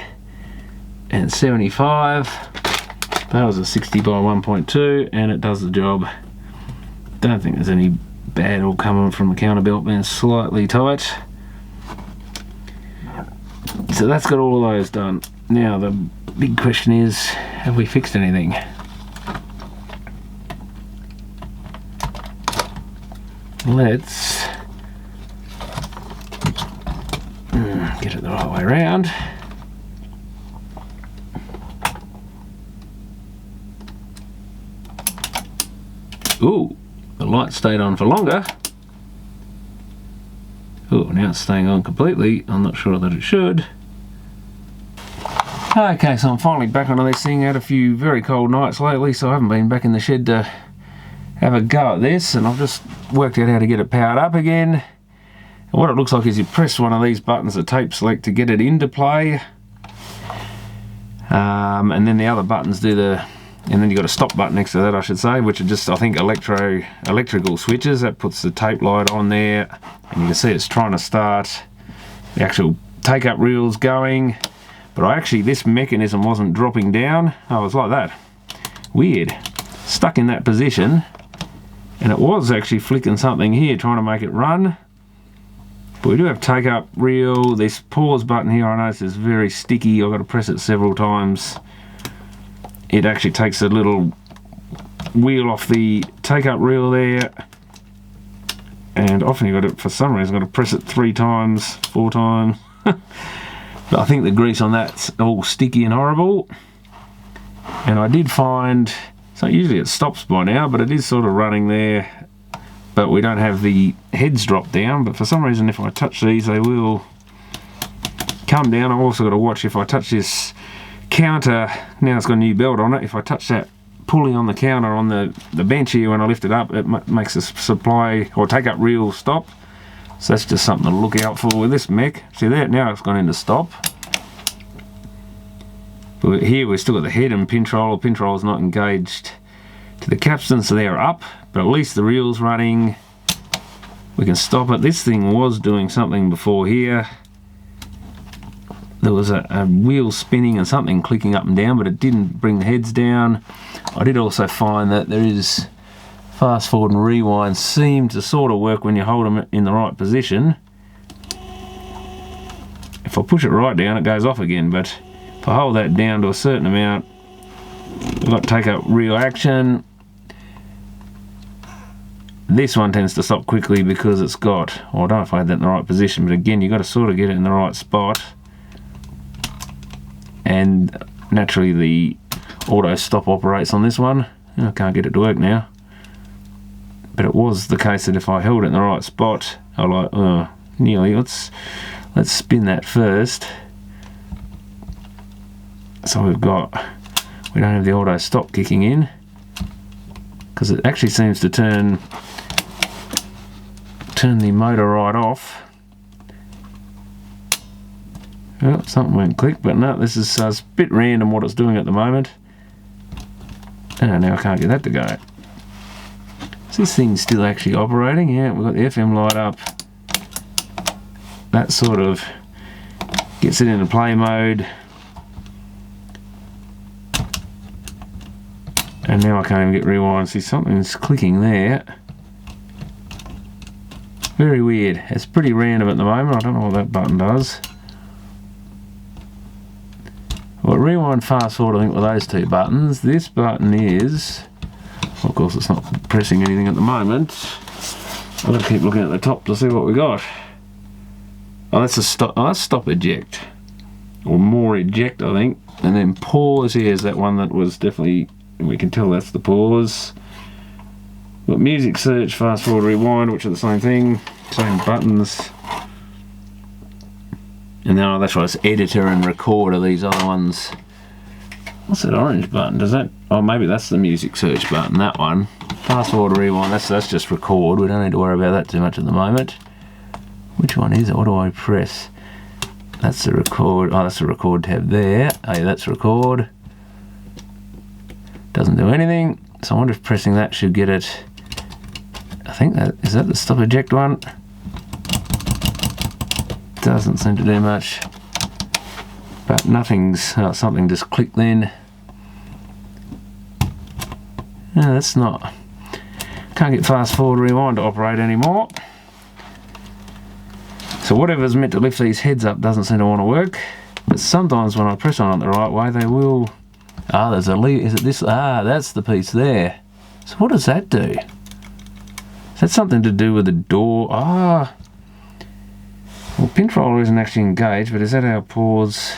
and 75. That was a 60 by 1.2 and it does the job. Don't think there's any bad all coming from the counter belt being slightly tight. So that's got all of those done. Now the big question is, have we fixed anything? Let's get it the right way around. Ooh, the light stayed on for longer. Oh, now it's staying on completely. I'm not sure that it should. Okay, so I'm finally back onto this thing. Had a few very cold nights lately, so I haven't been back in the shed to have a go at this, and I've just worked out how to get it powered up again. And what it looks like is you press one of these buttons, the tape select, to get it into play, and then the other buttons do the And then you've got a stop button next to that, I should say, which are just, I think, electrical switches. That puts the tape light on there, and you can see it's trying to start the actual take-up reels going. But this mechanism wasn't dropping down. Oh, it was like that. Weird. Stuck in that position, and it was actually flicking something here, trying to make it run. But we do have take-up reel. This pause button here, I notice, is very sticky. I've got to press it several times. It actually takes a little wheel off the take-up reel there, and often you've got to, for some reason, got to press it 3 times, 4 times. But I think the grease on that's all sticky and horrible. And I did find, so usually it stops by now, but it is sort of running there. But we don't have the heads drop down, but for some reason if I touch these they will come down. I've also got to watch if I touch this counter, now it's got a new belt on it, if I touch that pulley on the counter on the bench here when I lift it up, it makes the supply or take up reel stop. So that's just something to look out for with this mech. See there, now it's gone into stop. But here we've still got the head and pinroll. The pinroll is not engaged to the capstan, so they're up, but at least the reel's running. We can stop it. This thing was doing something before here. There was a wheel spinning and something clicking up and down, but it didn't bring the heads down. I did also find that there is fast forward and rewind seem to sort of work when you hold them in the right position. If I push it right down, it goes off again, but if I hold that down to a certain amount, we've got to take up reel action. This one tends to stop quickly because it's got, well, I don't know if I had that in the right position, but again, you've got to sort of get it in the right spot. And naturally the auto stop operates on this one. I can't get it to work now. But it was the case that if I held it in the right spot, I like, nearly, let's spin that first. So we don't have the auto stop kicking in, because it actually seems to turn the motor right off. Oh, something went click, but no, this is a bit random what it's doing at the moment. And now I can't get that to go. Is this thing still actually operating? Yeah, we've got the FM light up. That sort of gets it into play mode. And now I can't even get rewind. See, something's clicking there. Very weird. It's pretty random at the moment. I don't know what that button does. Well, rewind, fast forward, I think, with those 2 buttons. This button is, well, of course it's not pressing anything at the moment. I've got to keep looking at the top to see what we got. Oh, that's a stop. Oh, that's stop eject, or more eject, I think. And then pause here is that one that was definitely, we can tell that's the pause. Got music search, fast forward, rewind, which are the same thing, same buttons. And then that's right, it's editor and recorder, these other ones. What's that orange button? Does that, oh, maybe that's the music search button, that one. Fast forward, rewind, that's just record. We don't need to worry about that too much at the moment. Which one is it? What do I press? That's the record. Oh, that's the record tab there. Oh, yeah, that's record. Doesn't do anything. So I wonder if pressing that should get it. I think that, is that the stop eject one? Doesn't seem to do much. But nothing's, something just clicked then. No, that's not. Can't get fast forward rewind to operate anymore. So whatever's meant to lift these heads up doesn't seem to want to work. But sometimes when I press on it the right way, they will. Ah, there's a lead. Is it this? Ah, that's the piece there. So what does that do? Is that something to do with the door? Ah. Well, pinroller isn't actually engaged, but is that our pause?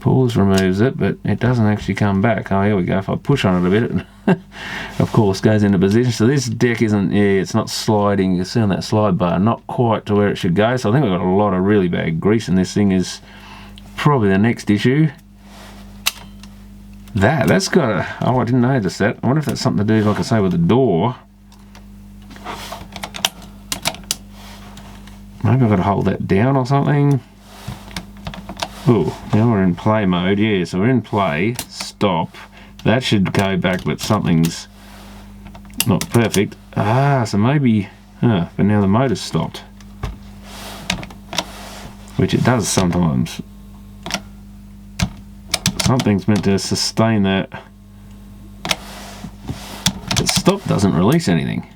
Pause removes it, but it doesn't actually come back. Oh, here we go. If I push on it a bit, it of course goes into position. So this deck isn't, yeah, it's not sliding. You can see on that slide bar, not quite to where it should go. So I think we've got a lot of really bad grease, and this thing is probably the next issue. That's got a, oh, I didn't notice that. I wonder if that's something to do, like I say, with the door. Maybe I've got to hold that down or something. Oh, now we're in play mode. Yeah, so we're in play. stop. That should go back, but something's not perfect. So maybe, but now the motor's stopped. Which it does sometimes. Something's meant to sustain that. But stop doesn't release anything.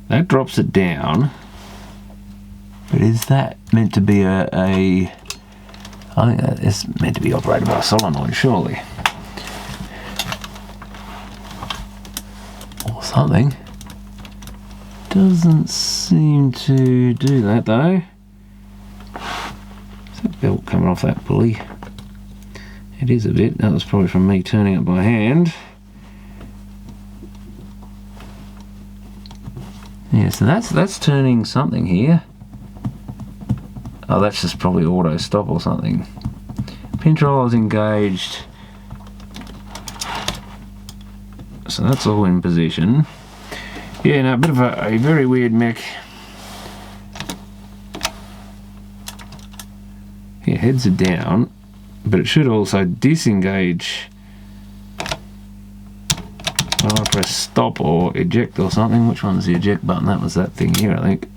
That drops it down. But is that meant to be I think that is meant to be operated by a solenoid, surely. Or something. Doesn't seem to do that though. Is that belt coming off that pulley? It is a bit. That was probably from me turning it by hand. Yeah, so that's turning something here. Oh, that's just probably auto stop or something. Pinch roll is engaged. So that's all in position. Yeah, no, a bit of a very weird mech. Yeah, heads are down, but it should also disengage when I press stop or eject or something. Which one's the eject button? That was that thing here, I think.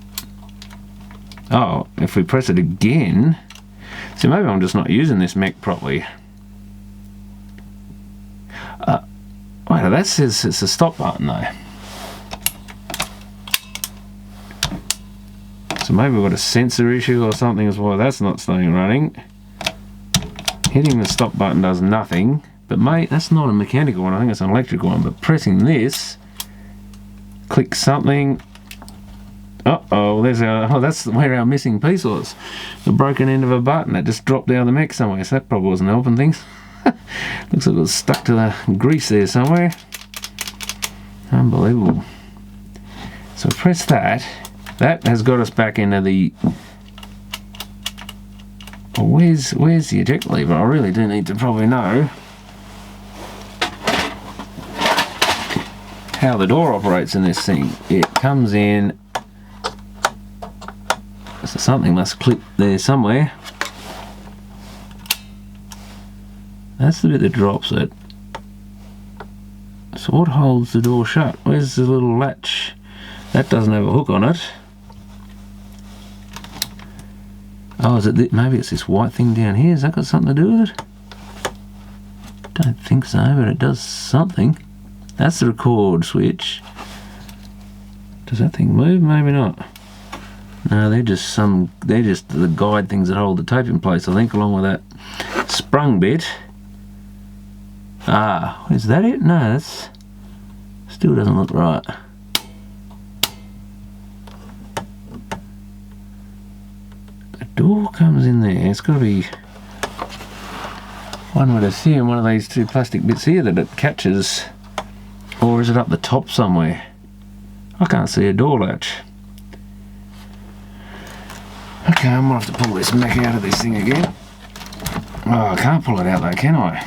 Oh, if we press it again, see, maybe I'm just not using this mech properly. Wait, that says it's a stop button though. So maybe we've got a sensor issue or something as well. That's not staying running. Hitting the stop button does nothing. But mate, that's not a mechanical one. I think it's an electrical one. But pressing this, click something. Uh-oh, that's where our missing piece was. The broken end of a button that just dropped out of the mech somewhere. So that probably wasn't helping things. Looks like it was stuck to the grease there somewhere. Unbelievable. So press that. That has got us back into the... Well, where's the eject lever? I really do need to probably know how the door operates in this thing. It comes in... So something must clip there somewhere. That's the bit that drops it. So what holds the door shut? Where's the little latch? That doesn't have a hook on it. Oh, is it maybe it's this white thing down here? Has that got something to do with it? Don't think so, but it does something. That's the record switch. Does that thing move? Maybe not. No, they're just the guide things that hold the tape in place, I think, along with that sprung bit. Ah, is that it? No, that's still doesn't look right. The door comes in there. It's got to be, one would assume, one of these two plastic bits here that it catches. Or is it up the top somewhere? I can't see a door latch. Okay, I might have to pull this mech out of this thing again. Oh, I can't pull it out though, can I?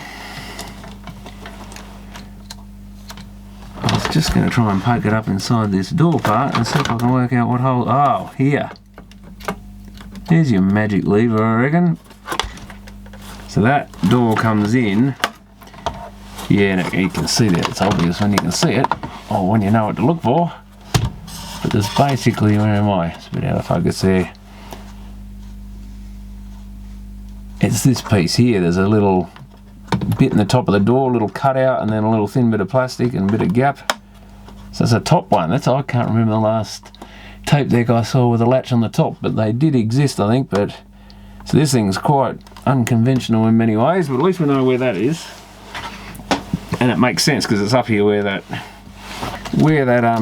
I was just going to try and poke it up inside this door part and see if I can work out what hole... Oh, here. There's your magic lever, I reckon. So that door comes in. Yeah, no, you can see that. It's obvious when you can see it, or when you know what to look for. But there's basically, where am I? It's a bit out of focus there. It's this piece here. There's a little bit in the top of the door, a little cutout, and then a little thin bit of plastic and a bit of gap. So it's a top one. I can't remember the last tape deck I saw with a latch on the top, but they did exist, I think. But so this thing's quite unconventional in many ways, but at least we know where that is, and it makes sense because it's up here where that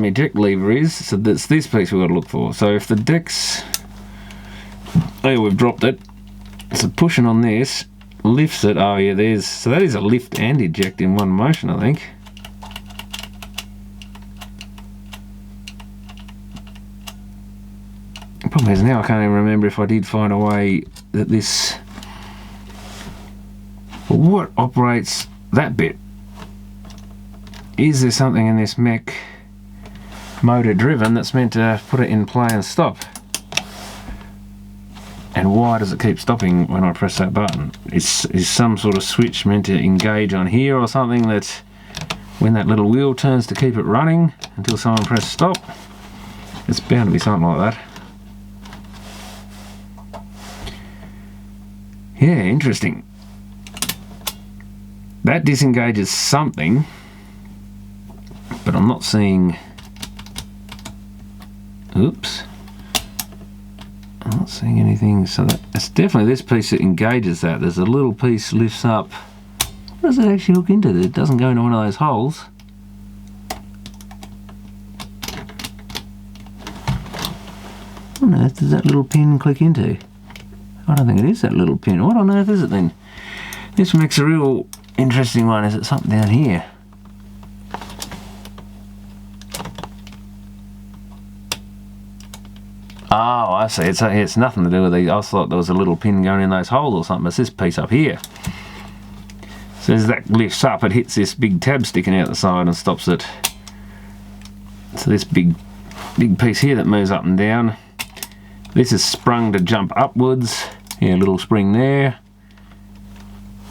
eject lever is. So that's this piece we've got to look for. So if the deck's there, we've dropped it. So pushing on this lifts it. Oh yeah, so that is a lift and eject in one motion, I think. The problem is now I can't even remember if I did find a way that this... But what operates that bit? Is there something in this mech motor driven that's meant to put it in play and stop? And why does it keep stopping when I press that button? Is some sort of switch meant to engage on here or something, that when that little wheel turns to keep it running until someone presses stop? It's bound to be something like that. Yeah, interesting. That disengages something, but I'm not seeing... Oops. I'm not seeing anything, so it's definitely this piece that engages that. There's a little piece lifts up. What does it actually hook into? It doesn't go into one of those holes. What on earth does that little pin click into? I don't think it is that little pin. What on earth is it then? This makes a real interesting one. Is it something down here? Oh, I see. It's nothing to do with the... I thought there was a little pin going in those holes or something. It's this piece up here. So as that lifts up, it hits this big tab sticking out the side and stops it. So this big piece here that moves up and down. This is sprung to jump upwards. Yeah, a little spring there.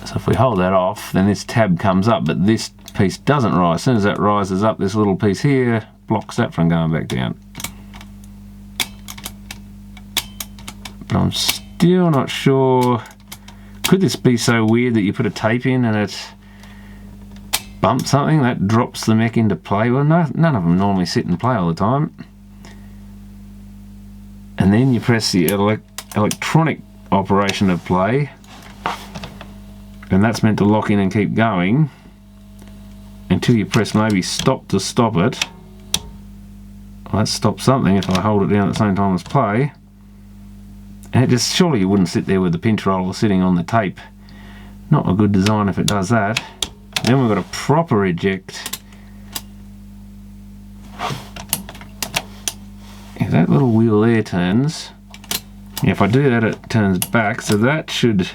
So if we hold that off, then this tab comes up, but this piece doesn't rise. As soon as that rises up, this little piece here blocks that from going back down. But I'm still not sure. Could this be so weird that you put a tape in and it bumps something that drops the mech into play? Well, none of them normally sit and play all the time. And then you press the electronic operation of play, and that's meant to lock in and keep going until you press maybe stop to stop it. Well, that stops something if I hold it down at the same time as play. And it just, surely you wouldn't sit there with the pinch roller sitting on the tape. Not a good design if it does that. Then we've got a proper eject. If that little wheel there turns, yeah, if I do that it turns back, so that should...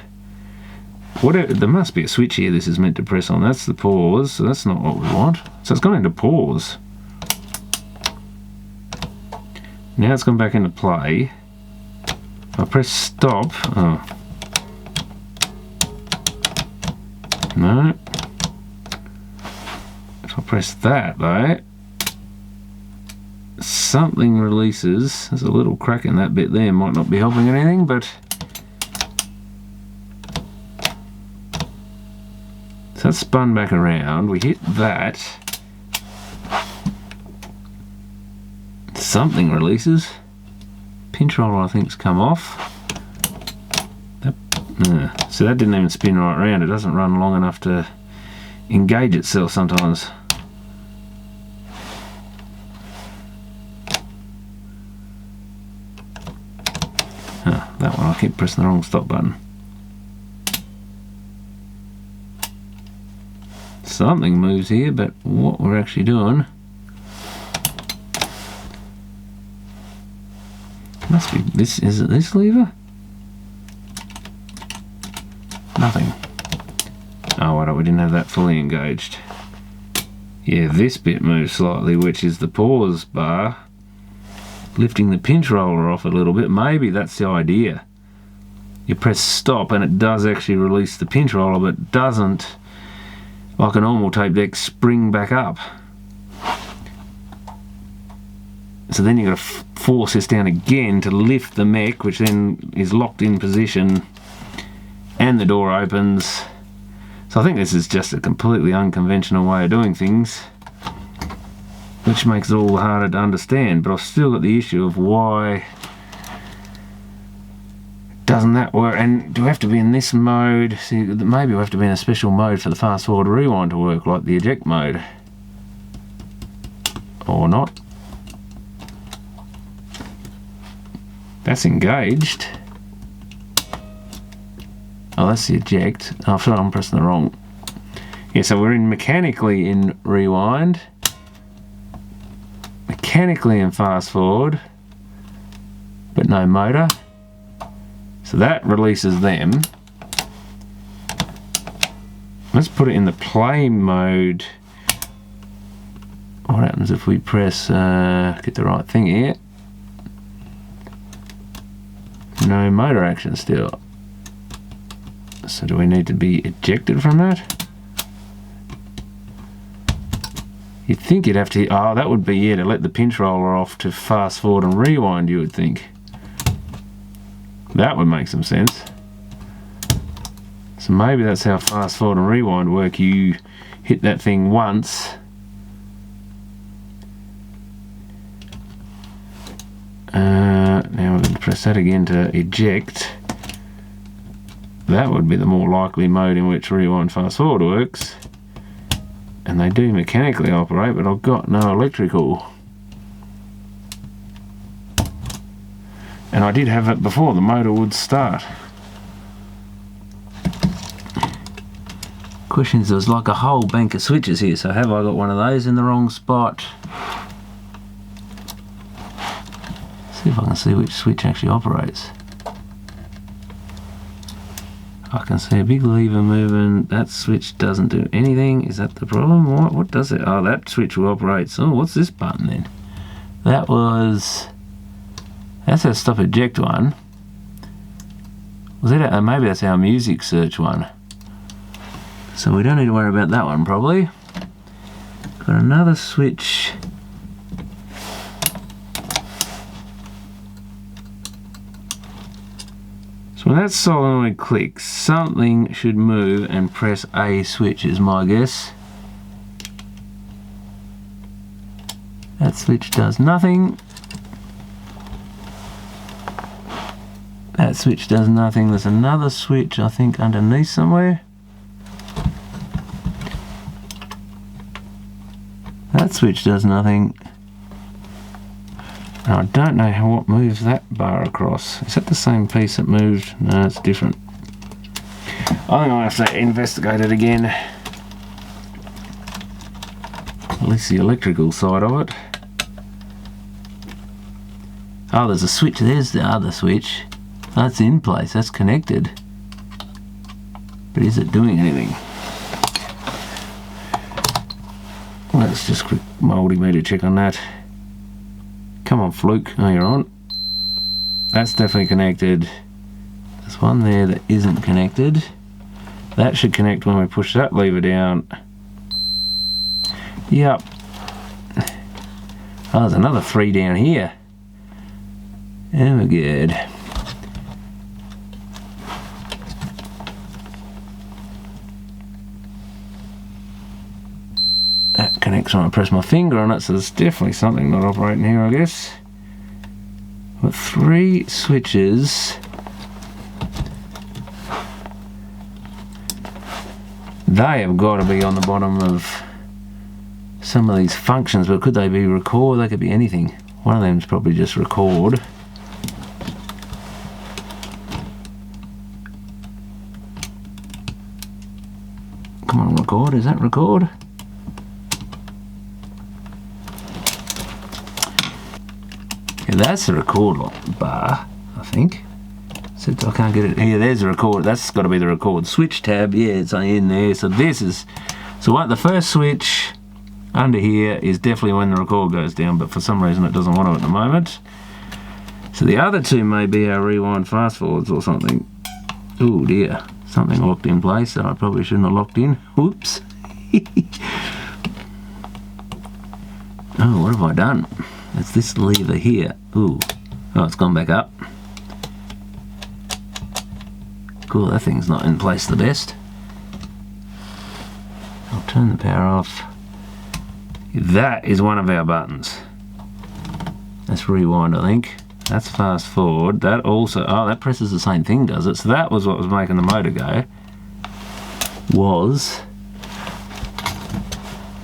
there must be a switch here this is meant to press on. That's the pause, so that's not what we want. So it's gone into pause. Now it's gone back into play. If I press stop, oh. No. If I press that though, something releases. There's a little crack in that bit there, might not be helping anything, but so that's spun back around. We hit that, something releases. Pinch roller I think's come off. So that didn't even spin right around. It doesn't run long enough to engage itself sometimes. That one, I keep pressing the wrong stop button. Something moves here, but what we're actually doing must be this. Is it this lever? Nothing. Oh, why don't we didn't have that fully engaged? Yeah, this bit moves slightly, which is the pause bar, lifting the pinch roller off a little bit. Maybe that's the idea. You press stop and it does actually release the pinch roller, but it doesn't, like a normal tape deck, spring back up. So then you've got to force this down again to lift the mech, which then is locked in position and the door opens. So I think this is just a completely unconventional way of doing things, which makes it all the harder to understand. But I've still got the issue of why doesn't that work? And do we have to be in this mode? See, maybe we have to be in a special mode for the fast forward rewind to work, like the eject mode, or not. That's engaged. Oh, that's the eject. Oh, I feel like I'm pressing the wrong. Yeah, so we're in mechanically in rewind, mechanically in fast forward, but no motor. So that releases them. Let's put it in the play mode. What happens if we press, get the right thing here? No motor action still. So do we need to be ejected from that? You'd think you'd have to... Oh, that would be, yeah, to let the pinch roller off to fast forward and rewind, you would think. That would make some sense. So maybe that's how fast forward and rewind work. You hit that thing once. Now we're going to press that again to eject. That would be the more likely mode in which rewind fast forward works. And they do mechanically operate, but I've got no electrical. And I did have it before the motor would start. Question is, there's like a whole bank of switches here, so have I got one of those in the wrong spot? See if I can see which switch actually operates. I can see a big lever moving. That switch doesn't do anything. Is that the problem? What does it? Oh, that switch will operate. So what's this button then? That's our stop eject one. Was that? Maybe that's our music search one. So we don't need to worry about that one probably. Got another switch. So when that solenoid clicks, something should move and press a switch is my guess. That switch does nothing. That switch does nothing. There's another switch I think underneath somewhere. That switch does nothing. Now, I don't know what moves that bar across. Is that the same piece that moved? No, it's different. I think I'll have to investigate it again. At least the electrical side of it. Oh, there's a switch. There's the other switch. That's in place. That's connected. But is it doing anything? Let's just quick multimeter check on that. Come on, Fluke. Oh, you're on. That's definitely connected. There's one there that isn't connected. That should connect when we push that lever down. Yep. Oh, there's another 3 down here. Oh, good. That connects when I press my finger on it, so there's definitely something not operating here, I guess. But 3 switches. They have got to be on the bottom of some of these functions, but could they be record? They could be anything. One of them is probably just record. Come on, record. Is that record? Yeah, that's the record bar, I think. So I can't get it. Here, there's the record. That's got to be the record switch tab. Yeah, it's in there. So this is. So what the first switch under here is definitely when the record goes down, but for some reason it doesn't want to at the moment. So the other 2 may be our rewind fast forwards or something. Oh dear, something locked in place that I probably shouldn't have locked in. Whoops. Oh, what have I done? It's this lever here. Ooh. Oh, it's gone back up. Cool, that thing's not in place the best. I'll turn the power off. That is one of our buttons. That's rewind, I think. That's fast forward. That also, oh, that presses the same thing, does it? So that was what was making the motor go.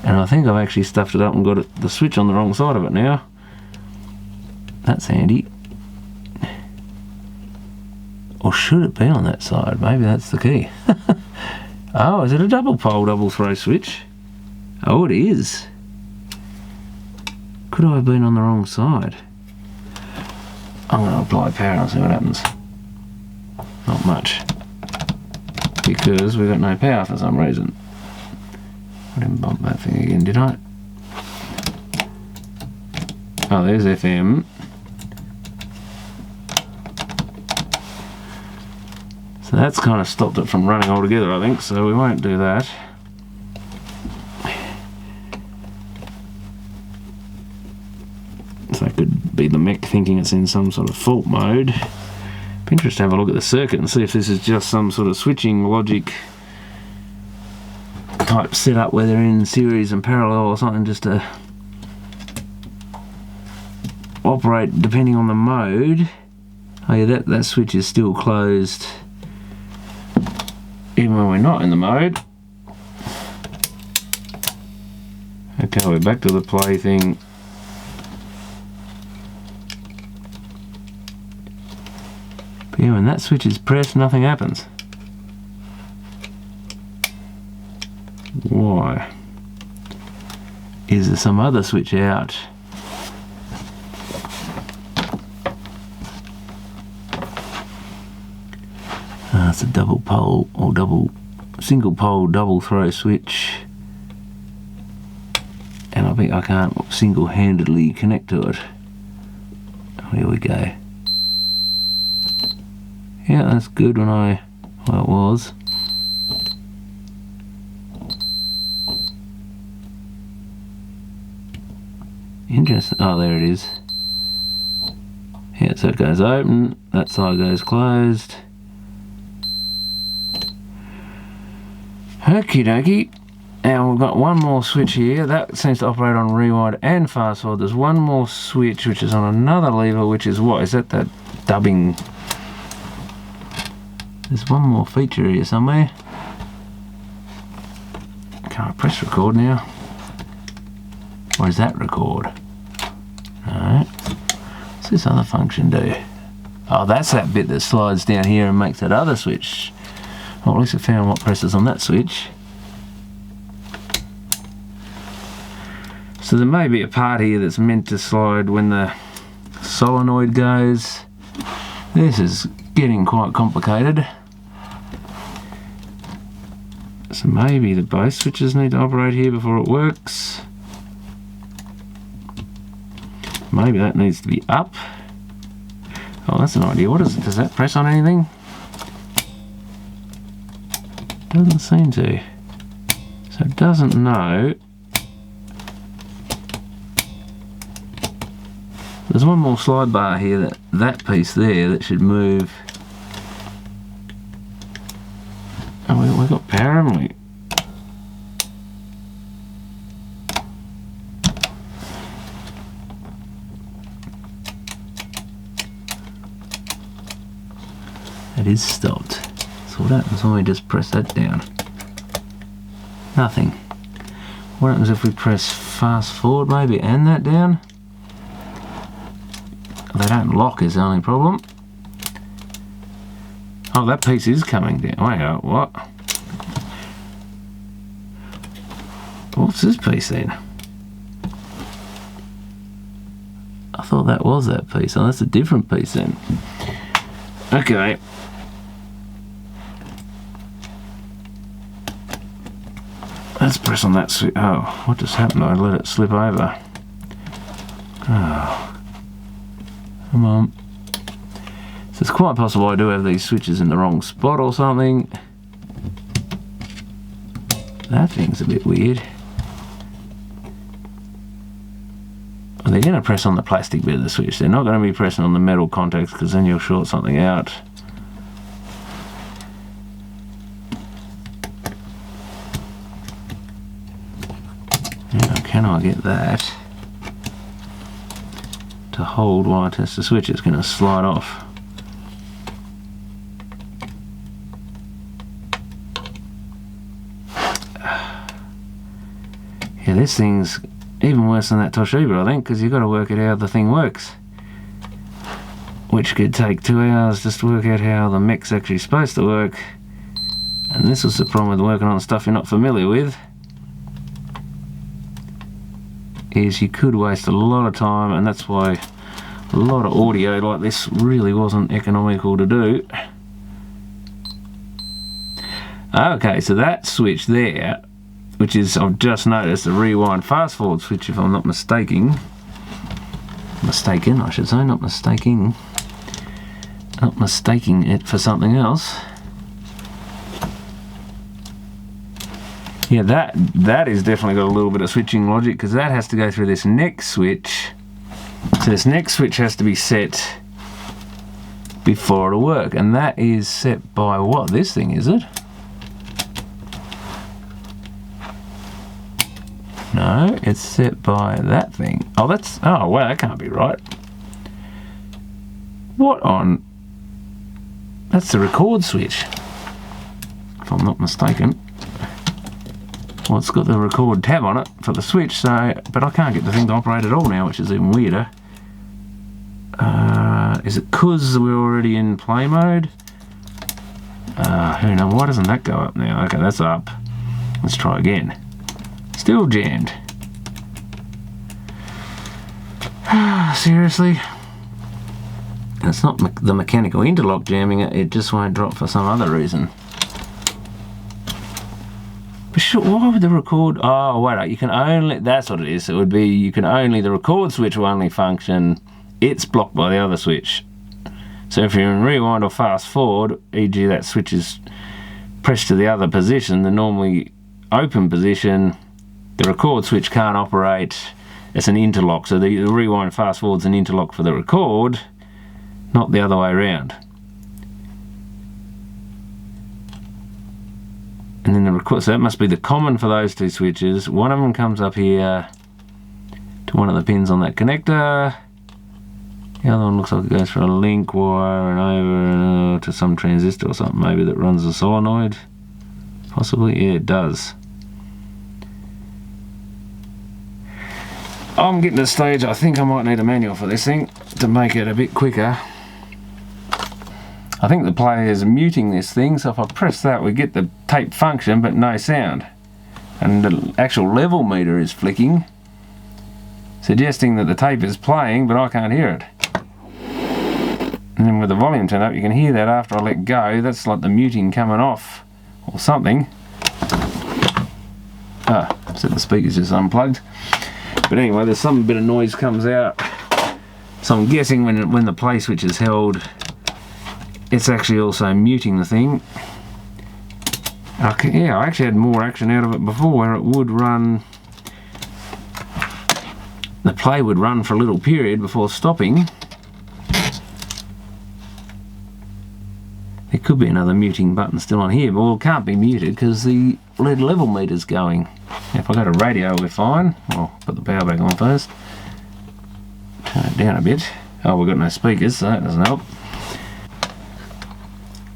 And I think I've actually stuffed it up and got the switch on the wrong side of it now. That's handy. Or should it be on that side? Maybe that's the key. Oh, is it a double pole, double throw switch? Oh, it is. Could I have been on the wrong side? I'm going to apply power and see what happens. Not much. Because we've got no power for some reason. I didn't bump that thing again, did I? Oh, there's FM. So that's kind of stopped it from running altogether, I think, so we won't do that. So that could be the mech thinking it's in some sort of fault mode. Be interesting to have a look at the circuit and see if this is just some sort of switching logic type setup where they're in series and parallel or something, just to operate depending on the mode. Oh yeah, that switch is still closed even when we're not in the mode. Okay, we're back to the play thing. But yeah, when that switch is pressed, nothing happens. Why? Is there some other switch out? It's a double pole or single pole double throw switch, and I think I can't single-handedly connect to it. Oh, here we go. Yeah, that's good well, it was. Interesting. Oh, there it is. Yeah, so it goes open, that side goes closed. Okie dokie. And we've got one more switch here. That seems to operate on rewind and fast forward. There's one more switch which is on another lever, which is what? Is that dubbing? There's one more feature here somewhere. Can I press record now? Or is that record? Alright. What's this other function do? Oh, that's that bit that slides down here and makes that other switch. Well, at least I found what presses on that switch. So there may be a part here that's meant to slide when the solenoid goes. This is getting quite complicated. So maybe the both switches need to operate here before it works. Maybe that needs to be up. Oh, that's an idea. What is it? Does that press on anything? Doesn't seem to. So it doesn't know. There's one more slide bar here, that piece there, that should move. Oh, we've got power, haven't we? It is stopped. So what happens when we just press that down? Nothing. What happens if we press fast forward maybe and that down? They don't lock is the only problem. Oh, that piece is coming down. Wait, what? What's this piece then? I thought that was that piece. Oh, that's a different piece then. Okay. Let's press on that switch. Oh, what just happened? I let it slip over. Oh. Come on. So it's quite possible I do have these switches in the wrong spot or something. That thing's a bit weird. Well, they're going to press on the plastic bit of the switch. They're not going to be pressing on the metal contacts because then you'll short something out. Now, can I get that to hold while I test the switch? It's going to slide off. Yeah, this thing's even worse than that Toshiba, I think, because you've got to work out how the thing works. Which could take 2 hours just to work out how the mech's actually supposed to work. And this is the problem with working on stuff you're not familiar with. Is you could waste a lot of time, and that's why a lot of audio like this really wasn't economical to do. Okay, so that switch there, which is, I've just noticed, the rewind fast forward switch, if I'm not mistaken, I should say, not mistaking it for something else. Yeah, that is definitely got a little bit of switching logic, because that has to go through this next switch. So this next switch has to be set before it'll work, and that is set by what? This thing, is it? No, it's set by that thing. Oh, that's... Oh, well, that can't be right. What on... That's the record switch, if I'm not mistaken. Well, it's got the record tab on it for the switch, so... But I can't get the thing to operate at all now, which is even weirder. Is it because we're already in play mode? Who knows? Why doesn't that go up now? Okay, that's up. Let's try again. Still jammed. Seriously? And it's not the mechanical interlock jamming it, it just won't drop for some other reason. But sure, why would the record... Oh, wait, you can only... That's what it is. It would be you can only... The record switch will only function... It's blocked by the other switch. So if you're in rewind or fast forward, e.g. that switch is pressed to the other position, the normally open position, the record switch can't operate. It's an interlock. So the rewind fast forward is an interlock for the record, not the other way around. And then the record, so that must be the common for those two switches. One of them comes up here to one of the pins on that connector. The other one looks like it goes for a link wire and over to some transistor or something maybe that runs a solenoid. Possibly, yeah, it does. I'm getting to the stage I think I might need a manual for this thing to make it a bit quicker. I think the player is muting this thing, so if I press that we get the tape function but no sound. And the actual level meter is flicking, suggesting that the tape is playing but I can't hear it. And then with the volume turned up you can hear that after I let go. That's like the muting coming off or something. So the speaker's just unplugged. But anyway, there's some bit of noise comes out. So I'm guessing when the play switch is held, it's actually also muting the thing. Yeah, I actually had more action out of it before, where it would run... The play would run for a little period before stopping. There could be another muting button still on here, but well, it can't be muted because the lead level meter's going. If I go to radio, we're fine. Well, put the power back on first. Turn it down a bit. Oh, we've got no speakers, so that doesn't help.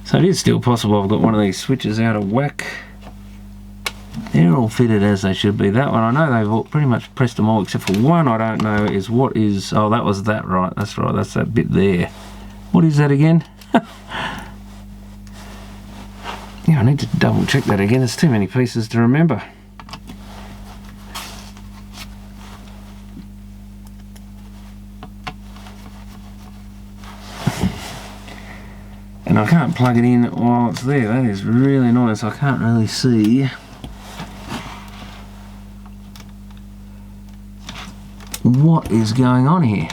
So it is still possible I've got one of these switches out of whack. They're all fitted as they should be. That one, I know they've all pretty much pressed them all except for one I don't know is what is... Oh, that was that, right. That's right, that's that bit there. What is that again? Yeah, I need to double check that again. There's too many pieces to remember. And I can't plug it in while it's there. That is really annoying, so I can't really see what is going on here.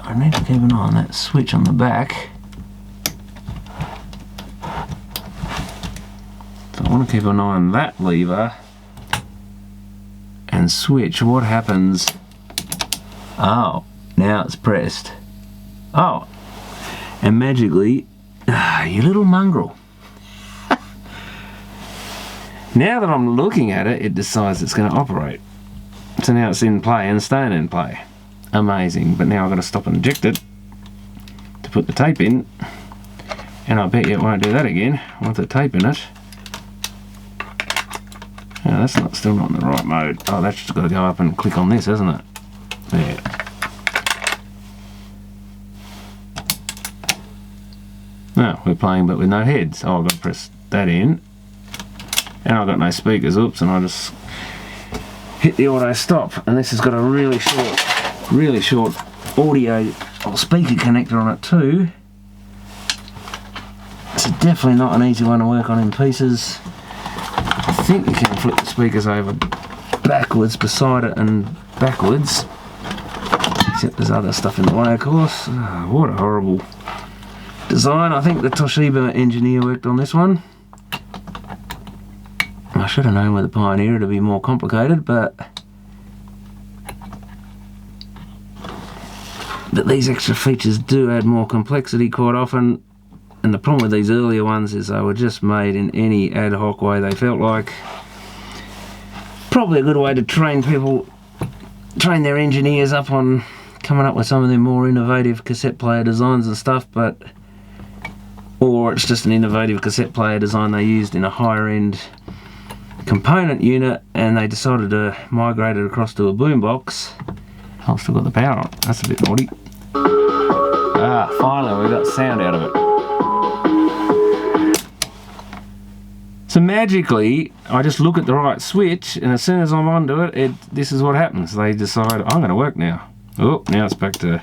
I need to keep an eye on that switch on the back. So I want to keep an eye on that lever and switch. What happens? Oh, now it's pressed. Oh, and magically, you little mongrel. Now that I'm looking at it, it decides it's going to operate. So now it's in play and staying in play. Amazing, but now I've got to stop and eject it to put the tape in, and I bet you it won't do that again with the tape in it. Oh, that's still not in the right mode. Oh, that's just got to go up and click on this, hasn't it? There. No, we're playing but with no heads. Oh, I've got to press that in, and I've got no speakers. Oops, and I just hit the auto stop, and this has got a really short audio or speaker connector on it too. It's definitely not an easy one to work on in pieces. I think you can flip the speakers over backwards beside it and backwards, except there's other stuff in the way, of course. Oh, what a horrible design. I think the Toshiba engineer worked on this one. I should have known with the Pioneer it'd be more complicated, but these extra features do add more complexity quite often. And the problem with these earlier ones is they were just made in any ad hoc way they felt like. Probably a good way to train their engineers up on coming up with some of their more innovative cassette player designs and stuff, or it's just an innovative cassette player design they used in a higher end component unit and they decided to migrate it across to a boombox. Oh, I've still got the power on. That's a bit naughty. Ah, finally we got sound out of it. So magically, I just look at the right switch, and as soon as I'm onto it, this is what happens. They decide, I'm going to work now. Oh, now it's back to...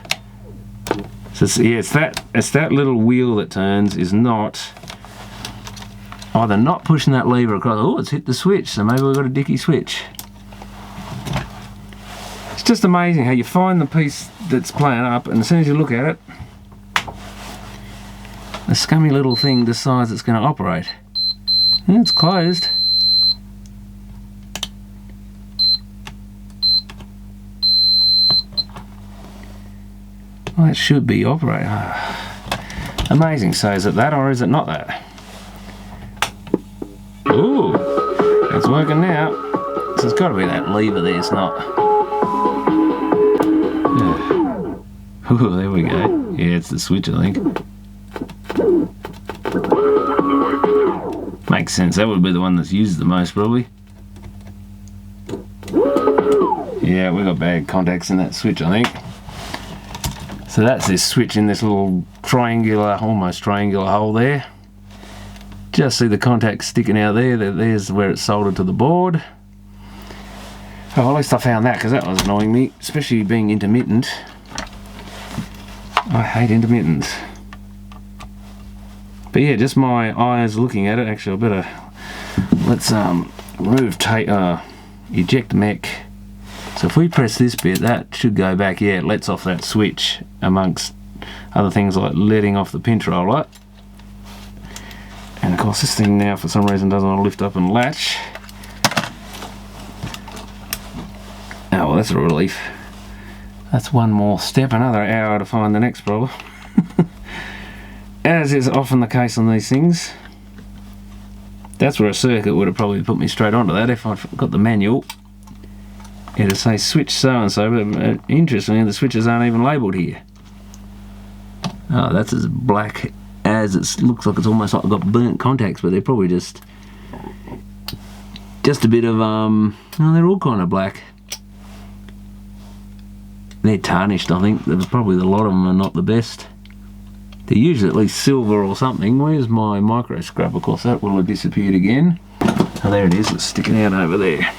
So it's that little wheel that turns is not... either not pushing that lever across... Oh, it's hit the switch, so maybe we've got a dicky switch. It's just amazing how you find the piece that's playing up, and as soon as you look at it, the scummy little thing decides it's going to operate. And it's closed. Well, it should be operating. Amazing. So is it that or is it not that? Ooh, it's working now. So it's got to be that lever there, it's not. Yeah. Ooh, there we go. Yeah, it's the switch, I think. Makes sense, that would be the one that's used the most probably. Yeah, we got bad contacts in that switch, I think. So that's this switch in this little triangular, almost triangular hole there. Just see the contacts sticking out there. There's where it's soldered to the board. Oh, at least I found that because that was annoying me, especially being intermittent. I hate intermittents. But yeah, just my eyes looking at it. Actually, I better let's remove eject mech. So if we press this bit, that should go back. Yeah, it lets off that switch, amongst other things like letting off the pinch roller. And of course, this thing now for some reason doesn't want to lift up and latch. Oh well, that's a relief. That's one more step, another hour to find the next problem. As is often the case on these things. That's where a circuit would have probably put me straight onto that if I'd got the manual. It'd say switch so and so, but interestingly the switches aren't even labelled here. Oh, that's as black as it looks like. It's almost like I've got burnt contacts, but they're probably just a bit of oh, they're all kind of black. They're tarnished, I think. There's probably a lot of them are not the best. They're usually at least silver or something. Where's my micro scrub? Of course, that will have disappeared again. Oh, there it is. It's sticking out over there.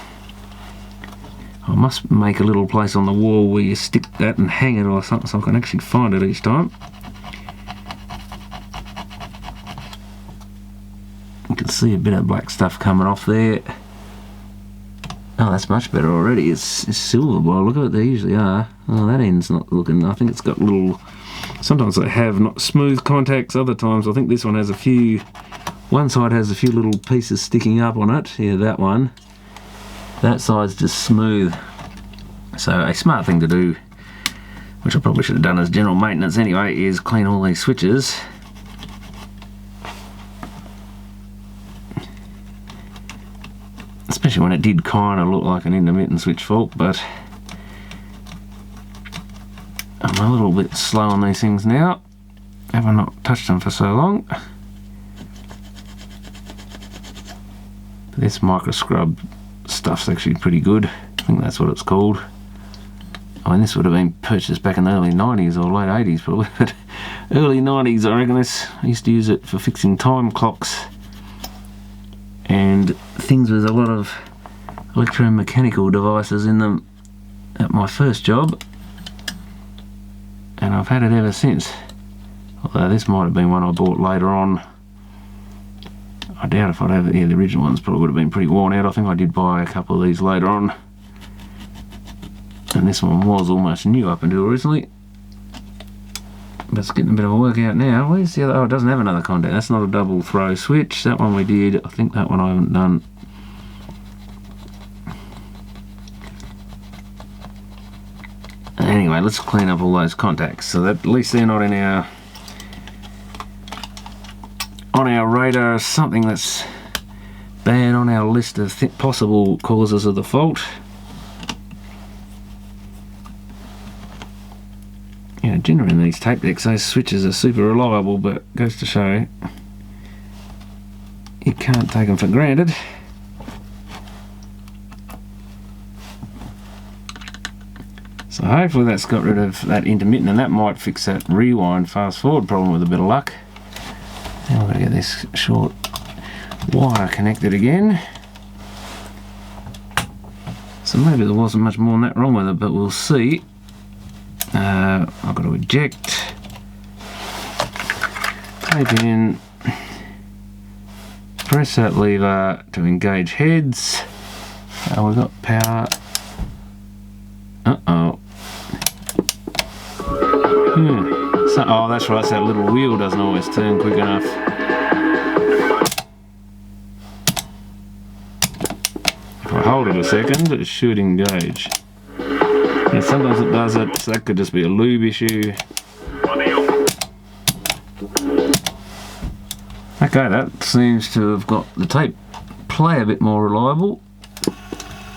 I must make a little place on the wall where you stick that and hang it or something so I can actually find it each time. You can see a bit of black stuff coming off there. Oh, that's much better already. It's silver by the look of it. They usually are. Oh, that end's not looking... I think it's got little... Sometimes they have not smooth contacts, other times I think this one has a few... One side has a few little pieces sticking up on it. Yeah, that one. That side's just smooth. So a smart thing to do, which I probably should have done as general maintenance anyway, is clean all these switches. Especially when it did kind of look like an intermittent switch fault, but I'm a little bit slow on these things now. Have I not touched them for so long? This micro scrub stuff's actually pretty good. I think that's what it's called. I mean, this would have been purchased back in the early 90s or late 80s probably, but early 90s I reckon this. I used to use it for fixing time clocks and things with a lot of electromechanical devices in them at my first job, and I've had it ever since. Although this might have been one I bought later on. I doubt if I'd have it. Yeah, the original ones probably would have been pretty worn out. I think I did buy a couple of these later on, and this one was almost new up until recently. But it's getting a bit of a workout now. Where's the other? Oh, it doesn't have another contact. That's not a double throw switch. That one we did. I think that one I haven't done. Anyway, let's clean up all those contacts so that at least they're not in our radar as something that's bad on our list of possible causes of the fault. You know, generally in these tape decks, those switches are super reliable, but goes to show you can't take them for granted. So hopefully that's got rid of that intermittent, and that might fix that rewind fast forward problem with a bit of luck. Now we're going to get this short wire connected again. So maybe there wasn't much more than that wrong with it, but we'll see. I've got to eject, tape in, press that lever to engage heads. We've got power. Uh-oh. So, oh, that's right, so that little wheel doesn't always turn quick enough. If I hold it a second, it should engage. Yeah, sometimes it does it, so that could just be a lube issue. Okay, that seems to have got the tape play a bit more reliable.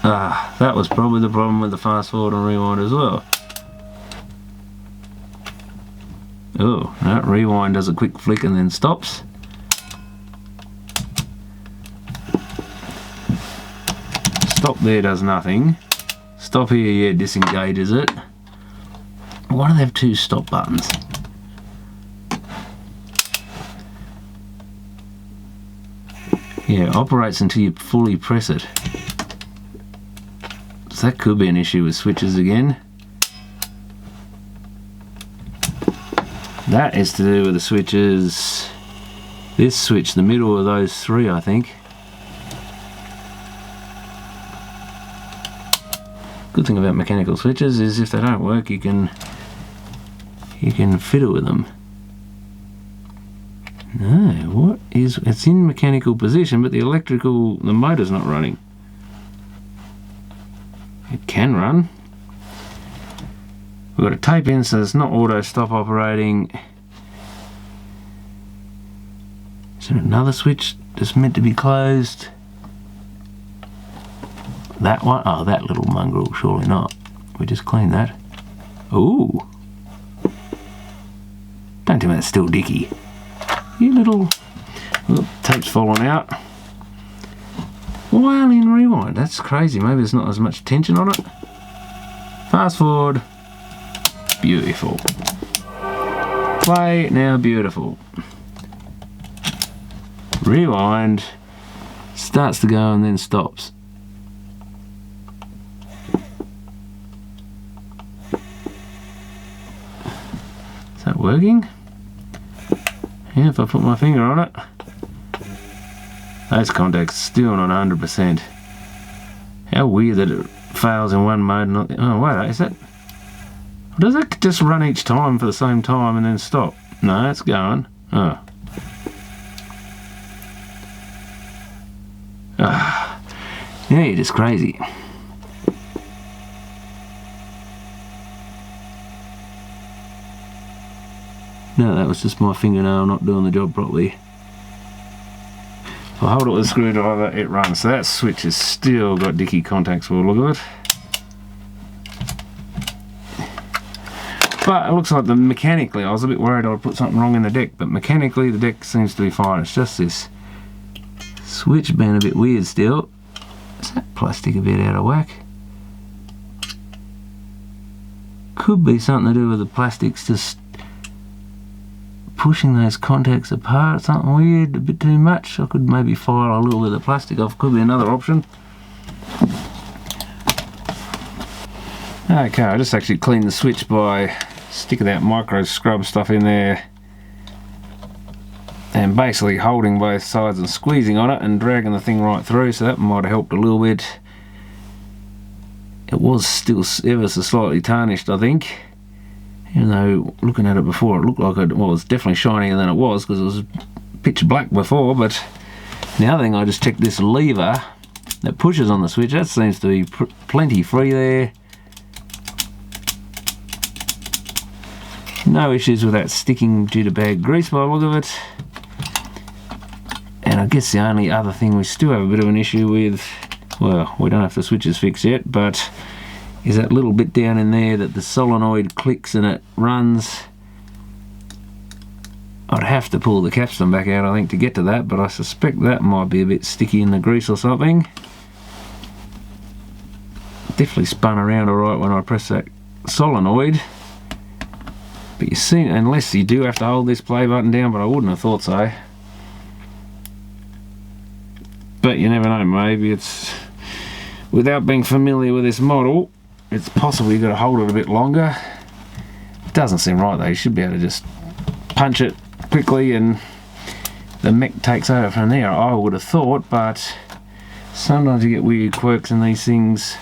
That was probably the problem with the fast forward and rewind as well. Oh, that rewind does a quick flick and then stops. Stop there does nothing. Stop here, yeah, disengages it. Why do they have two stop buttons? Yeah, operates until you fully press it. So that could be an issue with switches again. That is to do with the switches. This switch, the middle of those three, I think. Good thing about mechanical switches is if they don't work, you can fiddle with them. No, what is? It's in mechanical position, but the motor's not running. It can run. We've got a tape in, so it's not auto stop operating. Is there another switch that's meant to be closed? That one? Oh, that little mongrel, surely not. We just cleaned that. Ooh. Don't tell me that's still dicky. You little... Oh, tape's falling out. While in rewind, that's crazy. Maybe there's not as much tension on it. Fast forward. Beautiful. Play, now beautiful. Rewind. Starts to go and then stops. Is that working? Yeah, if I put my finger on it. Those contacts still not 100%. How weird that it fails in one mode and not the... Oh, wait, is that... Does it just run each time for the same time and then stop? No, it's going. Oh. Yeah, you're just crazy. No, that was just my fingernail not doing the job properly. If I hold it with a screwdriver, it runs. So that switch has still got dicky contacts for the look of it. But it looks like mechanically, I was a bit worried I'd put something wrong in the deck, but mechanically the deck seems to be fine. It's just this switch being a bit weird still. Is that plastic a bit out of whack? Could be something to do with the plastics just pushing those contacts apart, something weird, a bit too much. I could maybe file a little bit of plastic off, could be another option. Okay, I just actually cleaned the switch by sticking that micro scrub stuff in there and basically holding both sides and squeezing on it and dragging the thing right through, so that might have helped a little bit. It was still ever so slightly tarnished, I think, Even though looking at it before, it looked like it was definitely shinier than it was because it was pitch black before. But the other thing, I just checked this lever that pushes on the switch. That seems to be plenty free there. No issues with that sticking due to bad grease by the look of it. And I guess the only other thing we still have a bit of an issue with, well, we don't have the switches fixed yet, but is that little bit down in there that the solenoid clicks and it runs. I'd have to pull the capstan back out, I think, to get to that, but I suspect that might be a bit sticky in the grease or something. Definitely spun around alright when I pressed that solenoid. But you see, unless you do have to hold this play button down, but I wouldn't have thought so. But you never know, maybe it's, without being familiar with this model, it's possible you've got to hold it a bit longer. It doesn't seem right though, you should be able to just punch it quickly and the mech takes over from there, I would have thought, but sometimes you get weird quirks in these things.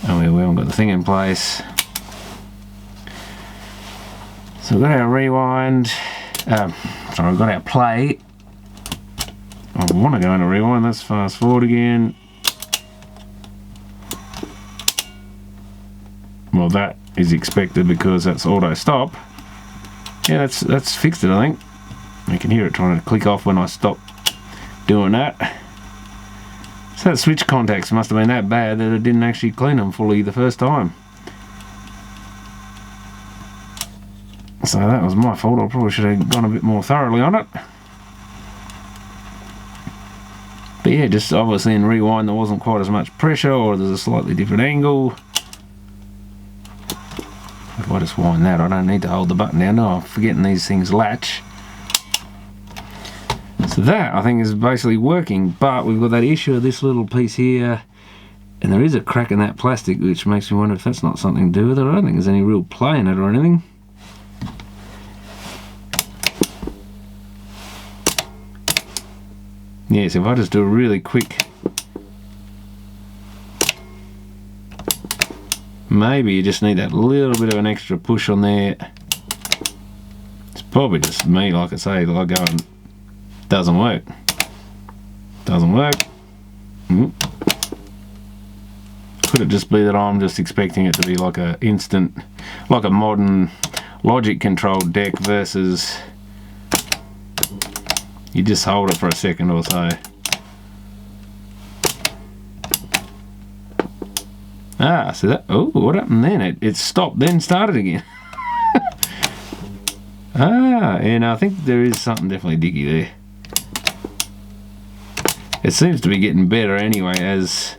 Oh, we haven't got the thing in place. So we've got our rewind, sorry, we've got our play. I want to go into rewind, let's fast forward again. Well, that is expected because that's auto stop. Yeah, that's fixed it, I think. You can hear it trying to click off when I stop doing that. So that switch contacts must have been that bad that it didn't actually clean them fully the first time. So that was my fault, I probably should have gone a bit more thoroughly on it. But yeah, just obviously in rewind there wasn't quite as much pressure, or there's a slightly different angle. If I just wind that, I don't need to hold the button down. No, I'm forgetting these things latch. So that, I think, is basically working, but we've got that issue of this little piece here, and there is a crack in that plastic, which makes me wonder if that's not something to do with it. I don't think there's any real play in it or anything. Yes, if I just do a really quick, maybe you just need that little bit of an extra push on there. It's probably just me, like I say, like going, doesn't work. Doesn't work. Could it just be that I'm just expecting it to be like a instant, like a modern logic controlled deck versus you just hold it for a second or so. Ah, so that, oh, what happened then? It stopped, then started again. Ah, and I think there is something definitely diggy there. It seems to be getting better anyway, as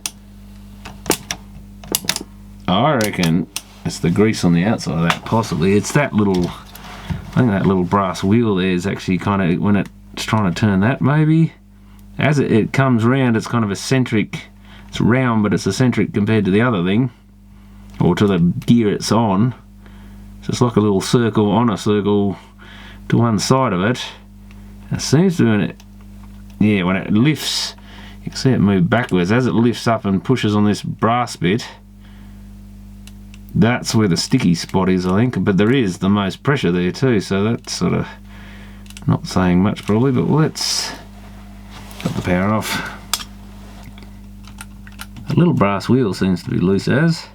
I reckon it's the grease on the outside of that, possibly. It's that little, I think that little brass wheel there is actually kind of, when it's trying to turn that, maybe. As it comes round, it's kind of eccentric. It's round, but it's eccentric compared to the other thing, or to the gear it's on. So it's like a little circle on a circle to one side of it. It seems to, when it, yeah, when it lifts, you can see it move backwards. As it lifts up and pushes on this brass bit, that's where the sticky spot is, I think. But there is the most pressure there too, so that's sort of not saying much probably, but let's cut the power off. A little brass wheel seems to be loose as.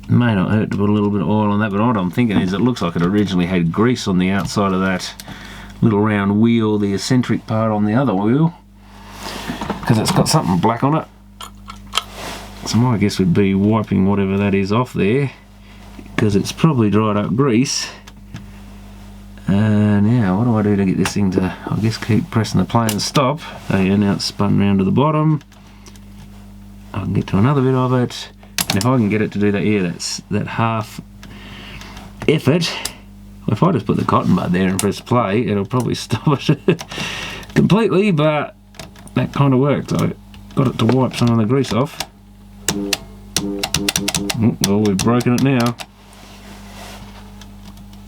May not hurt to put a little bit of oil on that, but what I'm thinking is it looks like it originally had grease on the outside of that little round wheel, the eccentric part on the other wheel, because it's got something black on it. So my guess would be wiping whatever that is off there, because it's probably dried up grease. Now what do I do to get this thing to, I guess, keep pressing the play and stop. Oh yeah, now it's spun round to the bottom. I can get to another bit of it, and if I can get it to do that, yeah, that's that half effort. If I just put the cotton bud there and press play, it'll probably stop it completely, but that kind of worked. I got it to wipe some of the grease off. Well, we've broken it now.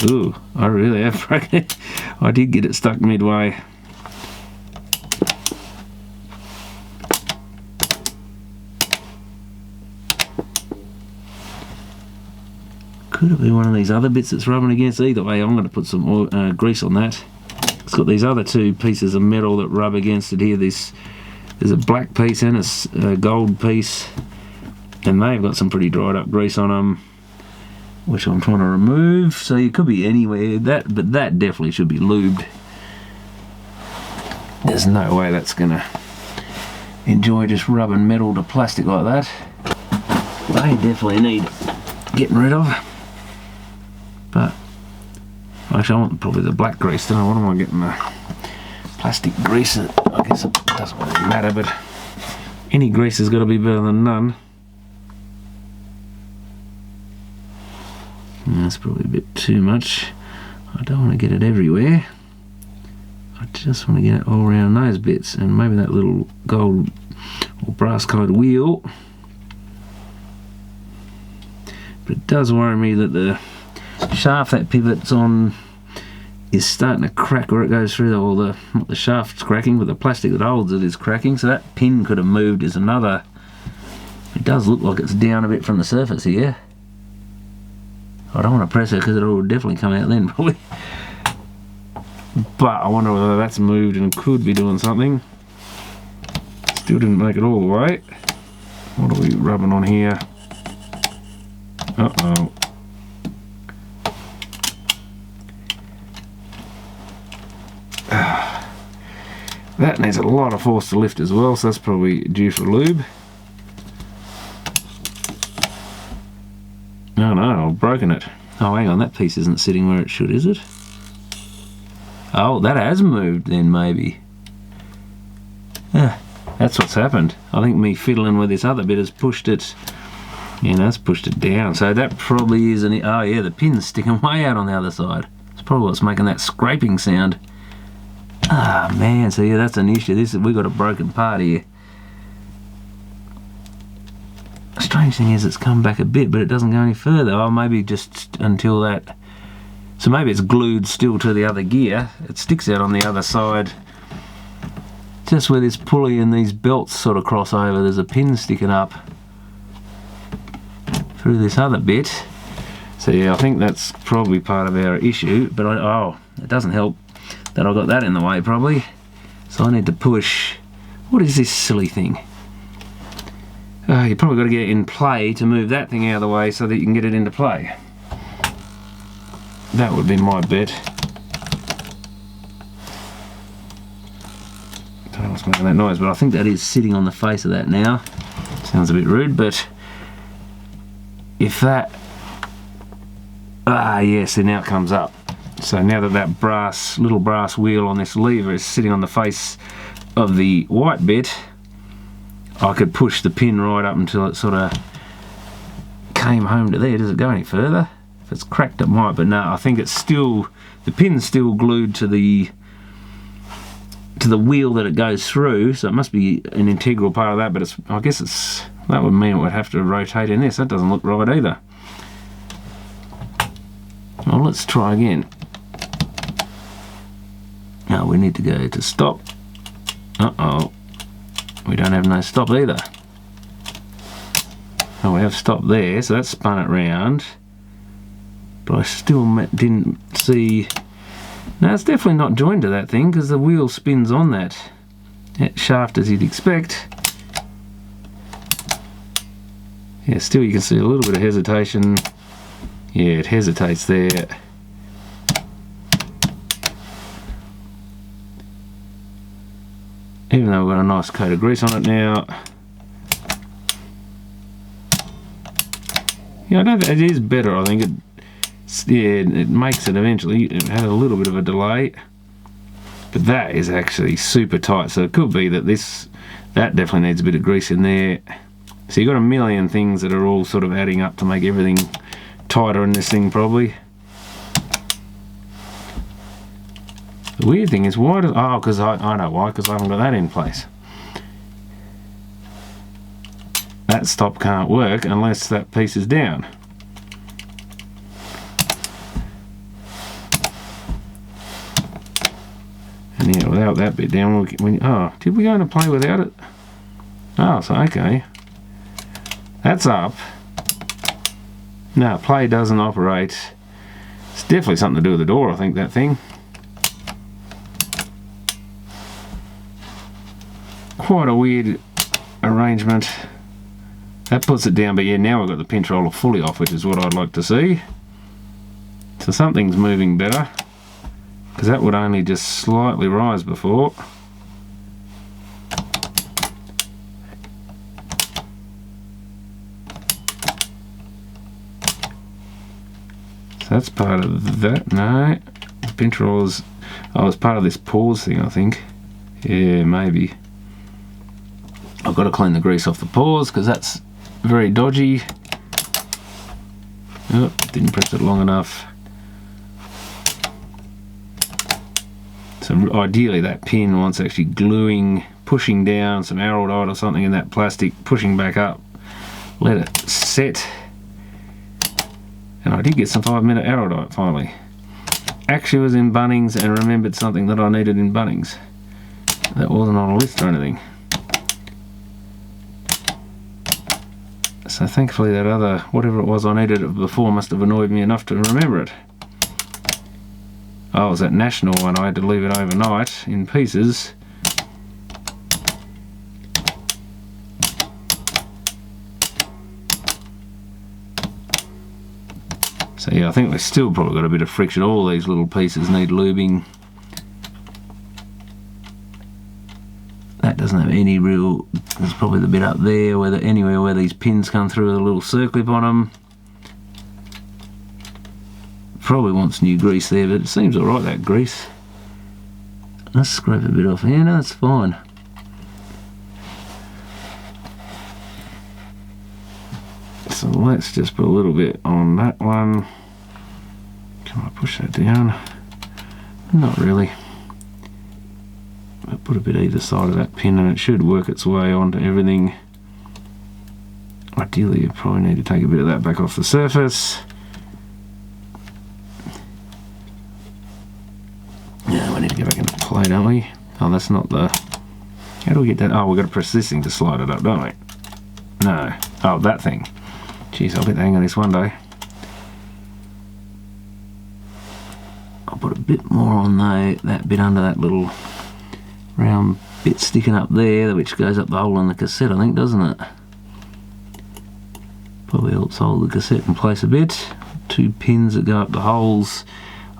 Ooh, I really have broken it. I did get it stuck midway. Could it be one of these other bits that's rubbing against? Either way, I'm going to put some oil, grease on that. It's got these other two pieces of metal that rub against it here. There's a black piece and a gold piece, and they've got some pretty dried up grease on them, which I'm trying to remove. So it could be anywhere, but that definitely should be lubed. There's no way that's going to enjoy just rubbing metal to plastic like that. They definitely need getting rid of. But actually, I want probably the black grease. Don't know, what am I getting? The plastic grease. I guess it doesn't really matter, but any grease has got to be better than none. And that's probably a bit too much. I don't want to get it everywhere. I just want to get it all around those bits, and maybe that little gold or brass coloured wheel. But it does worry me that the shaft that pivots on is starting to crack where it goes through, not the shaft's cracking, but the plastic that holds it is cracking, so that pin could have moved is another. It does look like it's down a bit from the surface here. I don't want to press it because it'll definitely come out then probably. But I wonder whether that's moved and could be doing something. Still didn't make it all the way. What are we rubbing on here? Uh-oh. That needs a lot of force to lift as well, so that's probably due for lube. No, I've broken it. Oh, hang on, that piece isn't sitting where it should, is it? Oh, that has moved then, maybe. That's what's happened. I think me fiddling with this other bit has pushed it. Yeah, that's pushed it down. So that probably is an... Oh yeah, the pin's sticking way out on the other side. It's probably what's making that scraping sound. Ah man, so yeah, that's an issue. We've got a broken part here. The strange thing is it's come back a bit, but it doesn't go any further. Oh, maybe just until that... So maybe it's glued still to the other gear. It sticks out on the other side. Just where this pulley and these belts sort of cross over, there's a pin sticking up through this other bit. So yeah, I think that's probably part of our issue, but it doesn't help that I got that in the way probably. So I need to push. What is this silly thing? You probably got to get it in play to move that thing out of the way so that you can get it into play. That would be my bet. Don't know what's making that noise, but I think that is sitting on the face of that now. Sounds a bit rude, but if that... yes, so now it comes up. So now that little brass wheel on this lever is sitting on the face of the white bit, I could push the pin right up until it sort of came home to there. Does it go any further? If it's cracked it might, but no, I think it's still, the pin's still glued to the wheel that it goes through, so it must be an integral part of that, but I guess that would mean it would have to rotate in this. That doesn't look right either. Well, let's try again. Now we need to go to stop. Uh-oh. We don't have no stop either. Oh, we have stop there, so that spun it round. But I still didn't see... No, it's definitely not joined to that thing because the wheel spins on that shaft as you'd expect. Yeah, still you can see a little bit of hesitation. Yeah, it hesitates there. Even though we've got a nice coat of grease on it now. Yeah, I don't think it is better. I think it makes it eventually. It had a little bit of a delay, but that is actually super tight. So it could be that that definitely needs a bit of grease in there. So you've got a million things that are all sort of adding up to make everything tighter in this thing probably. The weird thing is why does... Oh, because I know why, because I haven't got that in place. That stop can't work unless that piece is down. And yeah, without that bit down, oh, did we go into play without it? Oh, so okay. That's up. No, play doesn't operate. It's definitely something to do with the door, I think, that thing. Quite a weird arrangement. That puts it down, but yeah, now we've got the pinch roller fully off, which is what I'd like to see. So something's moving better, because that would only just slightly rise before. So that's part of that. No, the pinch rollers. Oh, it's part of this pause thing, I think. Yeah, maybe. I've got to clean the grease off the pause because that's very dodgy. Oh, didn't press it long enough. So ideally that pin wants actually gluing, pushing down some araldite or something in that plastic, pushing back up. Let it set. And I did get some 5-minute araldite finally. Actually was in Bunnings and remembered something that I needed in Bunnings. That wasn't on a list or anything. So thankfully that other, whatever it was I needed it before, must have annoyed me enough to remember it. Oh, it was that National one. I had to leave it overnight in pieces. So yeah, I think we've still probably got a bit of friction. All these little pieces need lubing. That doesn't have any real, there's probably the bit up there, where anywhere where these pins come through with a little circlip on them. Probably wants new grease there, but it seems alright, that grease. Let's scrape a bit off here. No, that's fine. So let's just put a little bit on that one. Can I push that down? Not really. I'll put a bit either side of that pin and it should work its way onto everything. Ideally you probably need to take a bit of that back off the surface. Yeah, we need to go back into play, don't we? Oh, that's not the... How do we get that? Oh, we've got to press this thing to slide it up, don't we? No. Oh, that thing. Jeez, I'll get the hang of this one day. I'll put a bit more on that bit under that little round bit sticking up there, which goes up the hole in the cassette, I think, doesn't it? Probably helps hold the cassette in place a bit. 2 pins that go up the holes.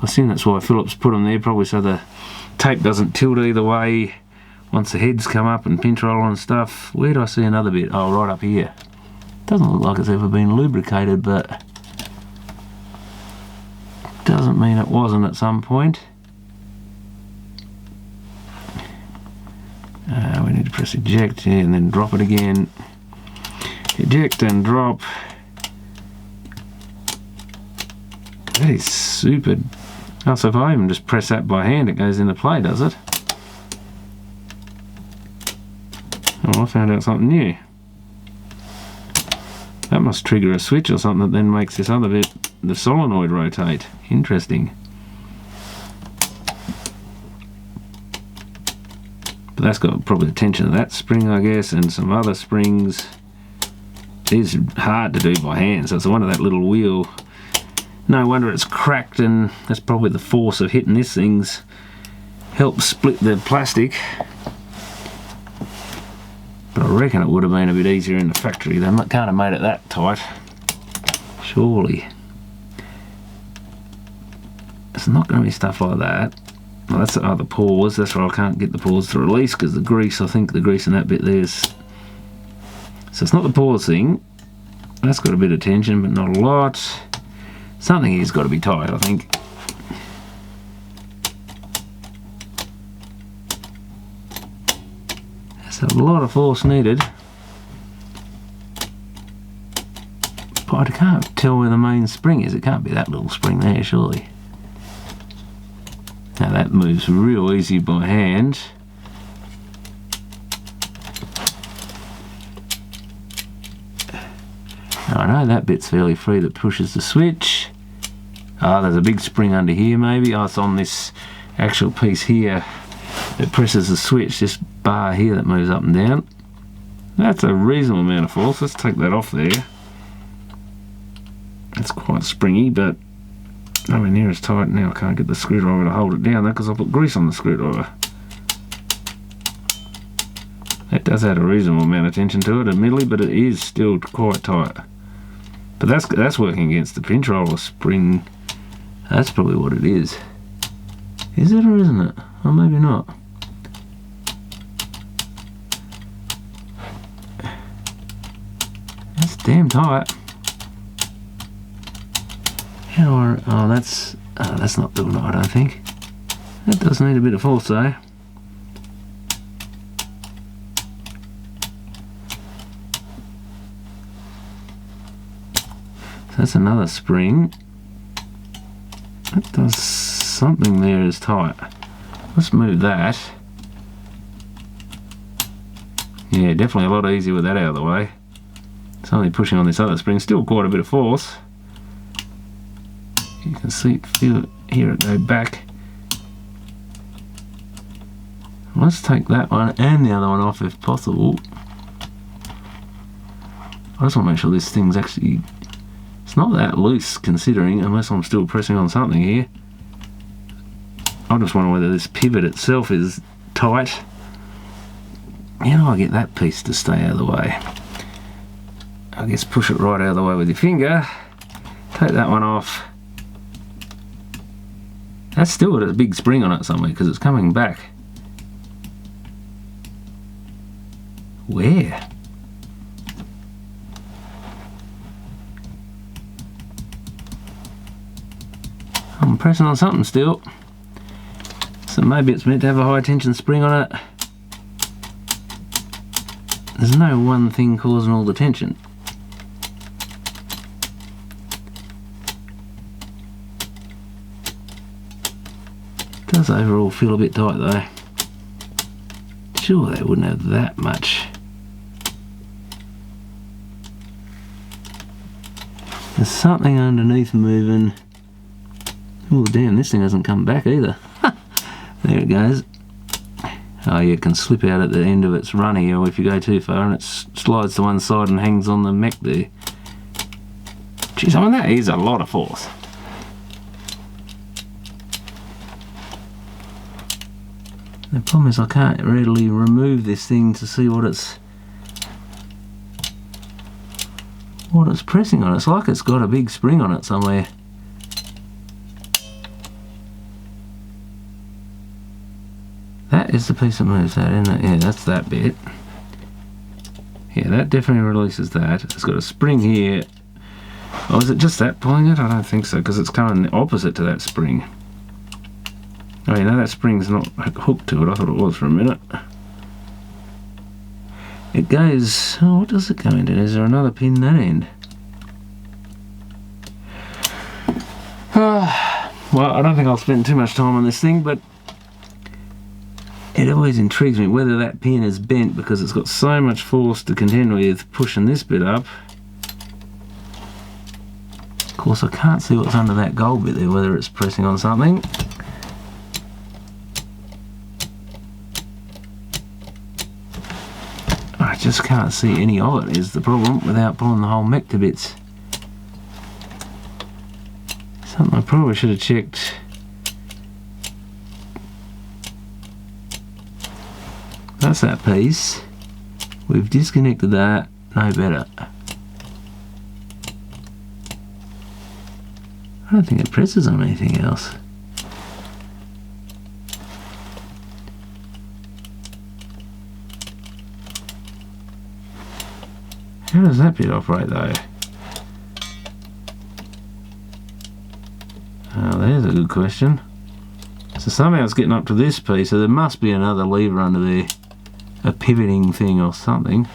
I assume that's why Phillips put them there, probably so the tape doesn't tilt either way once the heads come up and pinch roll and stuff. Where do I see another bit? Oh, right up here. Doesn't look like it's ever been lubricated, but doesn't mean it wasn't at some point. We need to press eject here and then drop it again. Eject and drop. That is super. Oh, so if I even just press that by hand, it goes into play, does it? Oh, I found out something new. That must trigger a switch or something that then makes this other bit, the solenoid, rotate. Interesting. But that's got probably the tension of that spring, I guess, and some other springs. It is hard to do by hand, so it's one of that little wheel. No wonder it's cracked, and that's probably the force of hitting this thing's helped split the plastic. But I reckon it would have been a bit easier in the factory. They can't have made it that tight. Surely. It's not going to be stuff like that. Well, that's the other pause. That's why I can't get the pause to release, because the grease, I think the grease in that bit there's... So it's not the pause thing. That's got a bit of tension, but not a lot. Something here's got to be tight, I think. There's a lot of force needed. But I can't tell where the main spring is. It can't be that little spring there, surely. Now that moves real easy by hand. Now I know that bit's fairly free that pushes the switch. Ah, there's a big spring under here maybe. Oh, it's on this actual piece here that presses the switch, this bar here that moves up and down. That's a reasonable amount of force. Let's take that off there. It's quite springy, but nowhere near as tight. Now I can't get the screwdriver to hold it down though, because I put grease on the screwdriver. That does add a reasonable amount of tension to it, admittedly, but it is still quite tight. But that's working against the pinch roller spring. That's probably what it is. Is it or isn't it? Or maybe not. That's damn tight. Oh, that's not doing it, I don't think. That does need a bit of force though. That's another spring. That does something there is tight. Let's move that. Yeah, definitely a lot easier with that out of the way. It's only pushing on this other spring. Still quite a bit of force. You can see it, feel it, hear it go back. Let's take that one and the other one off if possible. I just want to make sure this thing's actually... It's not that loose, considering, unless I'm still pressing on something here. I just wonder whether this pivot itself is tight. How do I get that piece to stay out of the way? I guess push it right out of the way with your finger. Take that one off. That's still got a big spring on it somewhere, because it's coming back. Where? I'm pressing on something still. So maybe it's meant to have a high tension spring on it. There's no one thing causing all the tension. It does overall feel a bit tight though. Sure, they wouldn't have that much. There's something underneath moving. Oh damn, this thing hasn't come back either. There it goes. Oh yeah, it can slip out at the end of its run here if you go too far, and it slides to one side and hangs on the mech there. Jeez, I mean that is a lot of force. The problem is I can't readily remove this thing to see what it's pressing on. It's like it's got a big spring on it somewhere. That is the piece that moves that, isn't it? Yeah, that's that bit. Yeah, that definitely releases that. It's got a spring here. Oh, is it just that pulling it? I don't think so, because it's coming opposite to that spring. Oh, you know, that spring's not hooked to it. I thought it was for a minute. It goes... Oh, what does it go into? Is there another pin that end? Well, I don't think I'll spend too much time on this thing, but it always intrigues me whether that pin is bent because it's got so much force to contend with pushing this bit up. Of course, I can't see what's under that gold bit there, whether it's pressing on something. I just can't see any of it is the problem without pulling the whole mech to bits. Something I probably should have checked. That's that piece. We've disconnected that. No better. I don't think it presses on anything else. How does that bit operate though? Oh, there's a good question. So somehow it's getting up to this piece, so there must be another lever under there. A pivoting thing or something.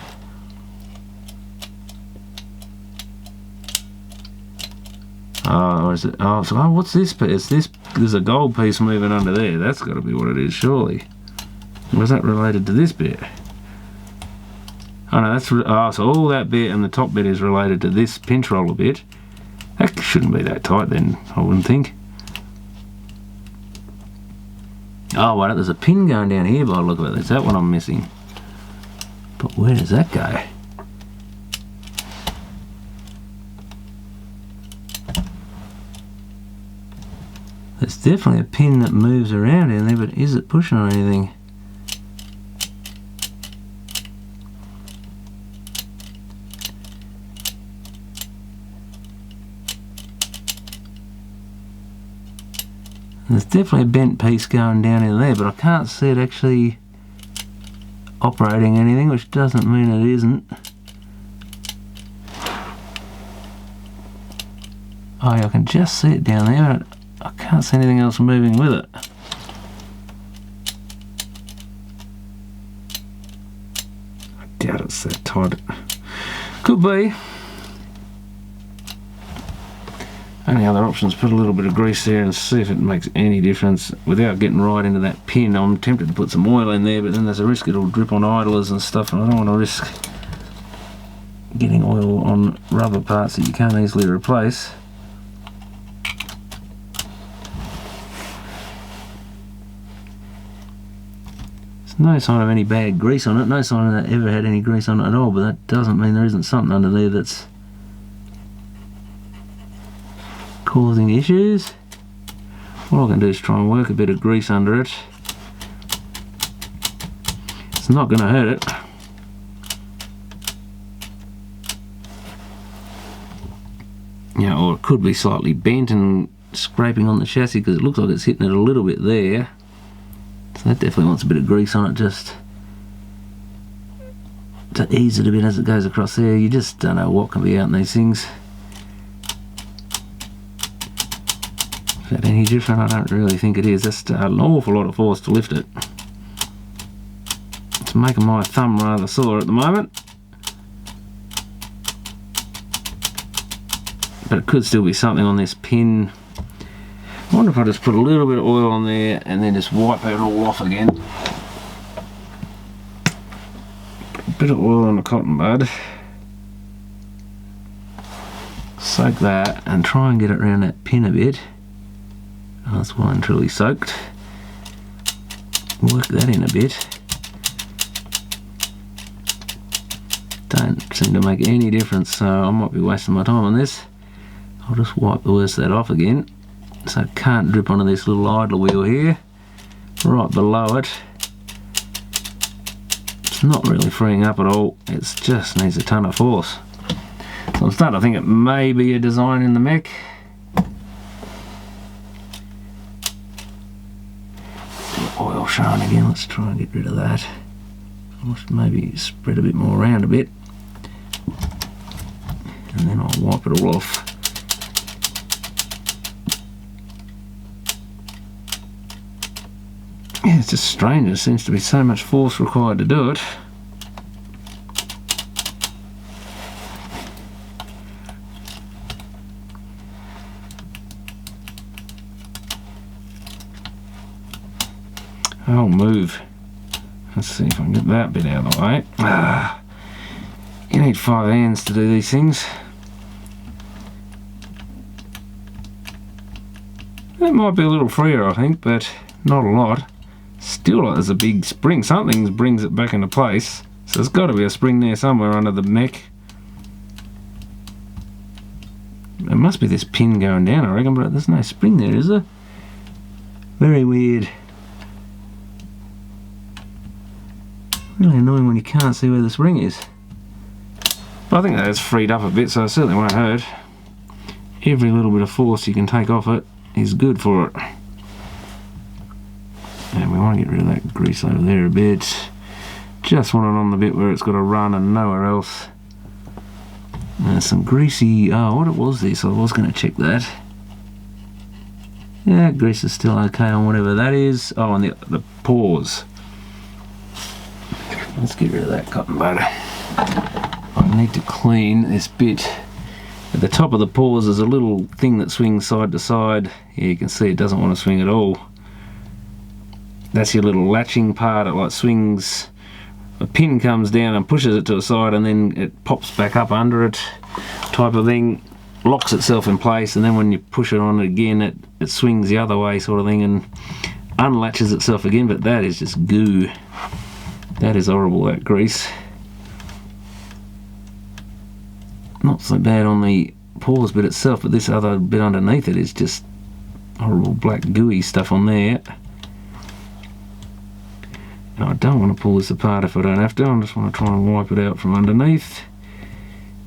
Oh, or is it? Oh, so what's this piece? There's a gold piece moving under there. That's got to be what it is, surely. Was that related to this bit? Oh no, that's so all that bit and the top bit is related to this pinch roller bit. That shouldn't be that tight then, I wouldn't think. Oh wait, there's a pin going down here by the look of it. Is that what I'm missing? But where does that go? There's definitely a pin that moves around in there, but is it pushing on anything? There's definitely a bent piece going down in there, but I can't see it actually operating anything, which doesn't mean it isn't. Oh yeah, I can just see it down there, but I can't see anything else moving with it. I doubt it's that tight. Could be. Only other option is put a little bit of grease there and see if it makes any difference without getting right into that pin. I'm tempted to put some oil in there, but then there's a risk it'll drip on idlers and stuff, and I don't want to risk getting oil on rubber parts that you can't easily replace. There's no sign of any bad grease on it, no sign that it ever had any grease on it at all, but that doesn't mean there isn't something under there that's causing issues. What I can do is try and work a bit of grease under it. It's not going to hurt it. Yeah, or it could be slightly bent and scraping on the chassis, because it looks like it's hitting it a little bit there. So that definitely wants a bit of grease on it, just to ease it a bit as it goes across there. You just don't know what can be out in these things. Is that any different? I don't really think it is. That's an awful lot of force to lift it. It's making my thumb rather sore at the moment. But it could still be something on this pin. I wonder if I just put a little bit of oil on there and then just wipe it all off again. Put a bit of oil on the cotton bud. Soak that and try and get it around that pin a bit. Oh, that's well and truly soaked. Work that in a bit. Don't seem to make any difference, so I might be wasting my time on this. I'll just wipe the worst of that off again, so it can't drip onto this little idler wheel here. Right below it. It's not really freeing up at all, it just needs a ton of force. So I'm starting to think it may be a design in the mech. Oil showing again, let's try and get rid of that. I should maybe spread a bit more around a bit, and then I'll wipe it all off. Yeah, it's just strange, there seems to be so much force required to do it. I'll move. Let's see if I can get that bit out of the way. You need 5 hands to do these things. It might be a little freer, I think, but not a lot. Still, there's a big spring. Something brings it back into place. So there's got to be a spring there somewhere under the mech. It must be this pin going down, I reckon, but there's no spring there, is there? Very weird. Really annoying when you can't see where the spring is. But I think that's freed up a bit, so it certainly won't hurt. Every little bit of force you can take off it is good for it. And we want to get rid of that grease over there a bit. Just want it on the bit where it's got to run and nowhere else. And there's some greasy... oh, what it was this? I was going to check that. Yeah, grease is still okay on whatever that is. Oh, and the pores. Let's get rid of that cotton bud. I need to clean this bit. At the top of the pores there's a little thing that swings side to side. Yeah, you can see it doesn't want to swing at all. That's your little latching part. It like swings, a pin comes down and pushes it to the side, and then it pops back up under it, type of thing. Locks itself in place, and then when you push it on it again, it swings the other way, sort of thing, and unlatches itself again. But that is just goo. That is horrible, that grease. Not so bad on the pores bit itself, but this other bit underneath it is just horrible black gooey stuff on there. And I don't want to pull this apart if I don't have to. I just want to try and wipe it out from underneath.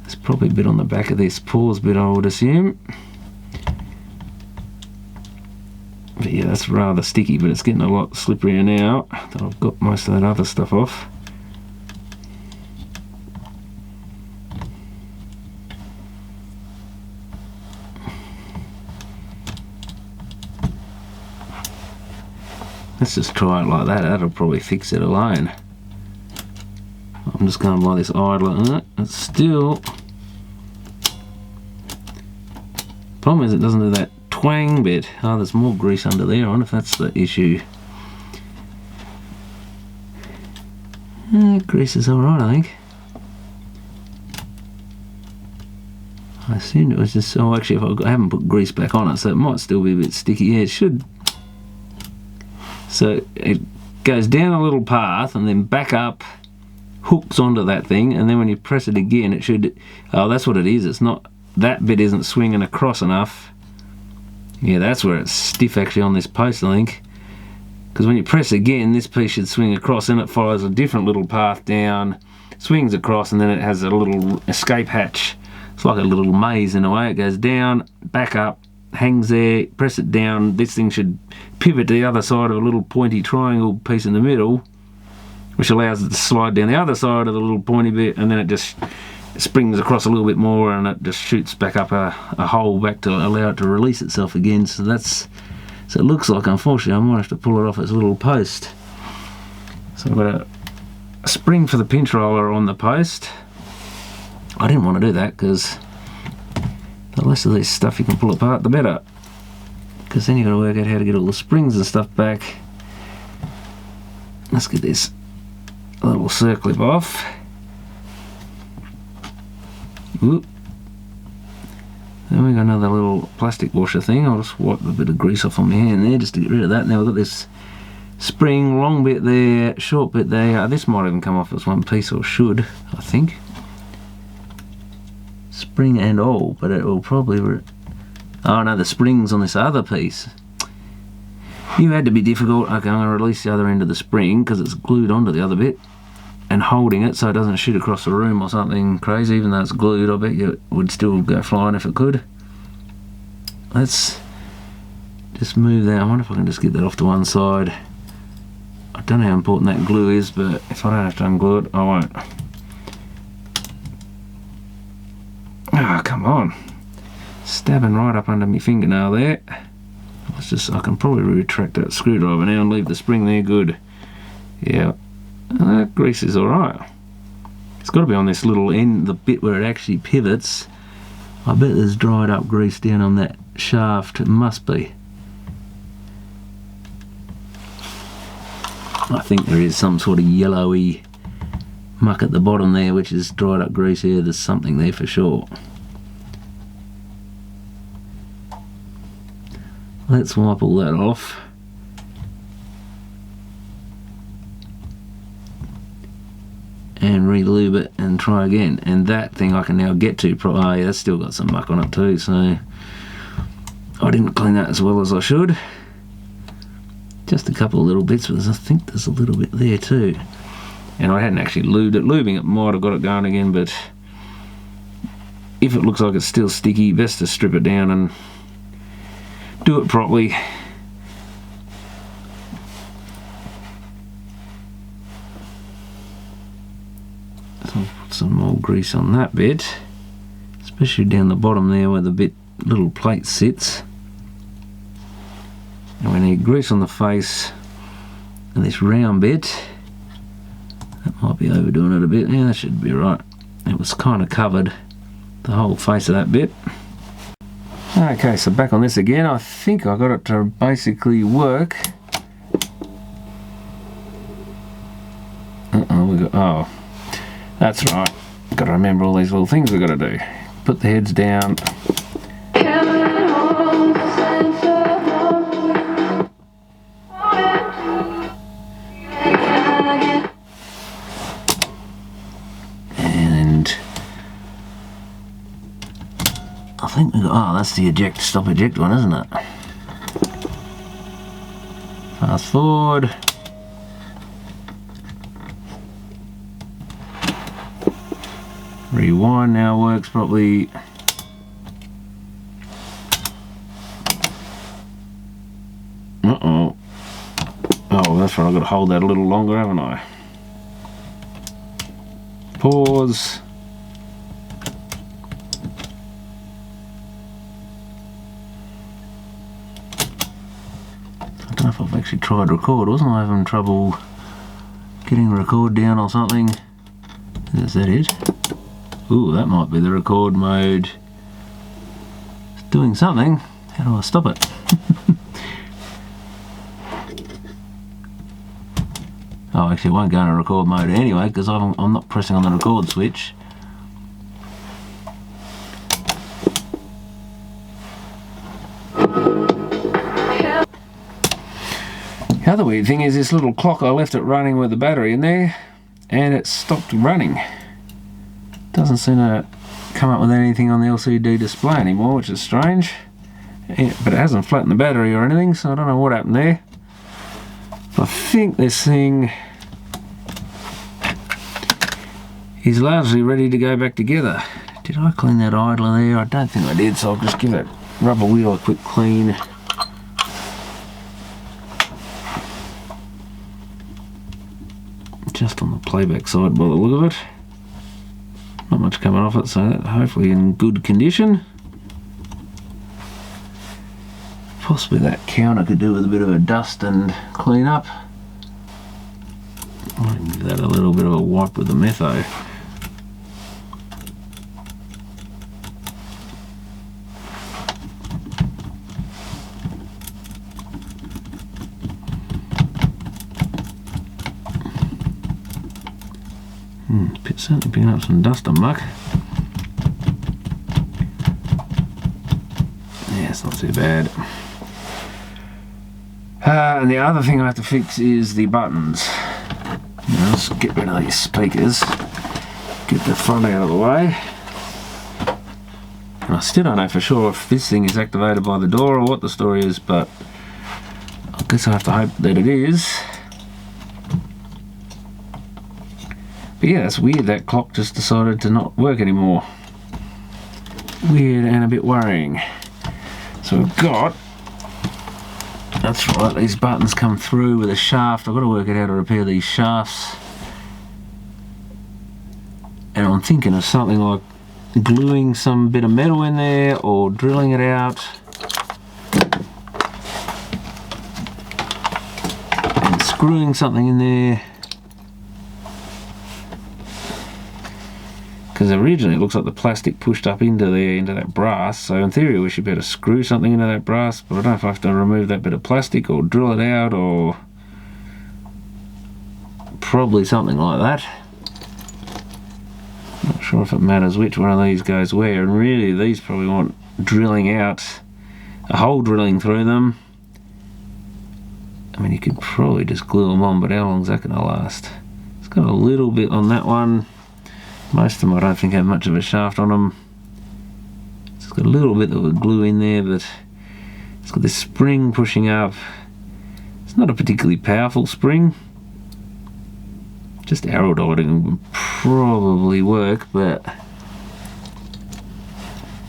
There's probably a bit on the back of this pause bit, I would assume. But yeah, that's rather sticky, but it's getting a lot slipperier now that I've got most of that other stuff off. Let's just try it like that. That'll probably fix it alone. I'm just going by this idler. It's still... Problem is it doesn't do that twang bit. Oh, there's more grease under there. I wonder if that's the issue. Grease is alright, I think. I assumed it was just... Oh, actually, I haven't put grease back on it, so it might still be a bit sticky. Yeah, it should... So it goes down a little path and then back up, hooks onto that thing, and then when you press it again, it should... Oh, that's what it is. It's not... That bit isn't swinging across enough. Yeah, that's where it's stiff actually on this post, I think. Because when you press again, this piece should swing across, and it follows a different little path down, swings across, and then it has a little escape hatch. It's like a little maze in a way. It goes down, back up, hangs there, press it down. This thing should pivot to the other side of a little pointy triangle piece in the middle, which allows it to slide down the other side of the little pointy bit, and then it just springs across a little bit more, and it just shoots back up a hole back to allow it to release itself again. So that's... So it looks like, unfortunately, I might have to pull it off its little post. So I've got a spring for the pinch roller on the post. I didn't want to do that because the less of this stuff you can pull apart, the better. Because then you've got to work out how to get all the springs and stuff back. Let's get this little circlip off. Whoop. Then we got another little plastic washer thing. I'll just wipe a bit of grease off on my hand there just to get rid of that. Now we've got this spring, long bit there, short bit there. This might even come off as one piece, or should, I think. Spring and all, but it will probably... Oh no, the spring's on this other piece. You had to be difficult. Okay, I'm going to release the other end of the spring because it's glued onto the other bit and holding it so it doesn't shoot across the room or something crazy. Even though it's glued, I bet you it would still go flying if it could. Let's just move that. I wonder if I can just get that off to one side. I don't know how important that glue is, but if I don't have to unglue it, I won't. Ah, oh, come on. Stabbing right up under my fingernail there. Let's just... I can probably retract that screwdriver now and leave the spring there good. Yeah. That grease is alright. It's got to be on this little end, the bit where it actually pivots. I bet there's dried up grease down on that shaft. It must be. I think there is some sort of yellowy muck at the bottom there, which is dried up grease here. There's something there for sure. Let's wipe all that off. And re-lube it and try again. And that thing I can now get to. Oh yeah, that's still got some muck on it too, so I didn't clean that as well as I should. Just a couple of little bits, but I think there's a little bit there too. And I hadn't actually lubed it. Lubing it might have got it going again, but if it looks like it's still sticky, best to strip it down and do it properly. So I'll put some more grease on that bit, especially down the bottom there where the little plate sits. And we need grease on the face and this round bit. That might be overdoing it a bit. Yeah, that should be right. It was kind of covered, the whole face of that bit. Okay, so back on this again. I think I got it to basically work. Oh, that's right. Got to remember all these little things we've got to do. Put the heads down. And I think we got, oh, that's the stop eject one, isn't it? Fast forward. Rewind now works properly. Uh-oh. Oh, that's right, I've got to hold that a little longer, haven't I? Pause. I don't know if I've actually tried record. Wasn't I having trouble getting the record down or something? Is that it? Ooh, that might be the record mode. It's doing something. How do I stop it? Oh, actually it won't go into record mode anyway because I'm not pressing on the record switch. The other weird thing is this little clock, I left it running with the battery in there and it stopped running. Doesn't seem to come up with anything on the LCD display anymore, which is strange. But it hasn't flattened the battery or anything, so I don't know what happened there. I think this thing is largely ready to go back together. Did I clean that idler there? I don't think I did, so I'll just give that rubber wheel a quick clean. Just on the playback side by the look of it. Not much coming off it, so that hopefully in good condition. Possibly that counter could do with a bit of a dust and clean up. I can give that a little bit of a wipe with the metho. Certainly picking up some dust and muck. Yeah, it's not too bad. And the other thing I have to fix is the buttons. Now, let's get rid of these speakers. Get the front out of the way. And I still don't know for sure if this thing is activated by the door or what the story is, but I guess I have to hope that it is. But yeah, that's weird, that clock just decided to not work anymore. Weird and a bit worrying. So we've got, that's right, these buttons come through with a shaft. I've got to work out how to repair these shafts. And I'm thinking of something like gluing some bit of metal in there or drilling it out. And screwing something in there. Because originally it looks like the plastic pushed up into there, into that brass, so in theory we should be able to screw something into that brass, but I don't know if I have to remove that bit of plastic or drill it out or probably something like that. Not sure if it matters which one of these goes where, and really these probably want drilling out, a hole drilling through them. I mean, you could probably just glue them on, but how long is that going to last? It's got a little bit on that one. Most of them I don't think have much of a shaft on them. It's got a little bit of glue in there, but it's got this spring pushing up. It's not a particularly powerful spring. Just aerodynamic would probably work, but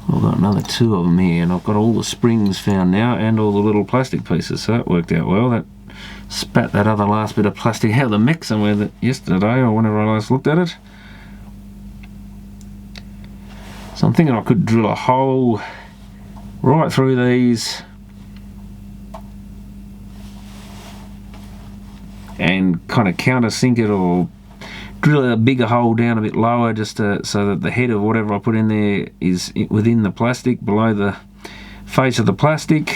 I've got another two of them here, and I've got all the springs found now and all the little plastic pieces, so that worked out well. That spat that other last bit of plastic out of the mech somewhere yesterday or whenever I last looked at it. So I'm thinking I could drill a hole right through these and kind of countersink it, or drill a bigger hole down a bit lower just so that the head of whatever I put in there is within the plastic, below the face of the plastic,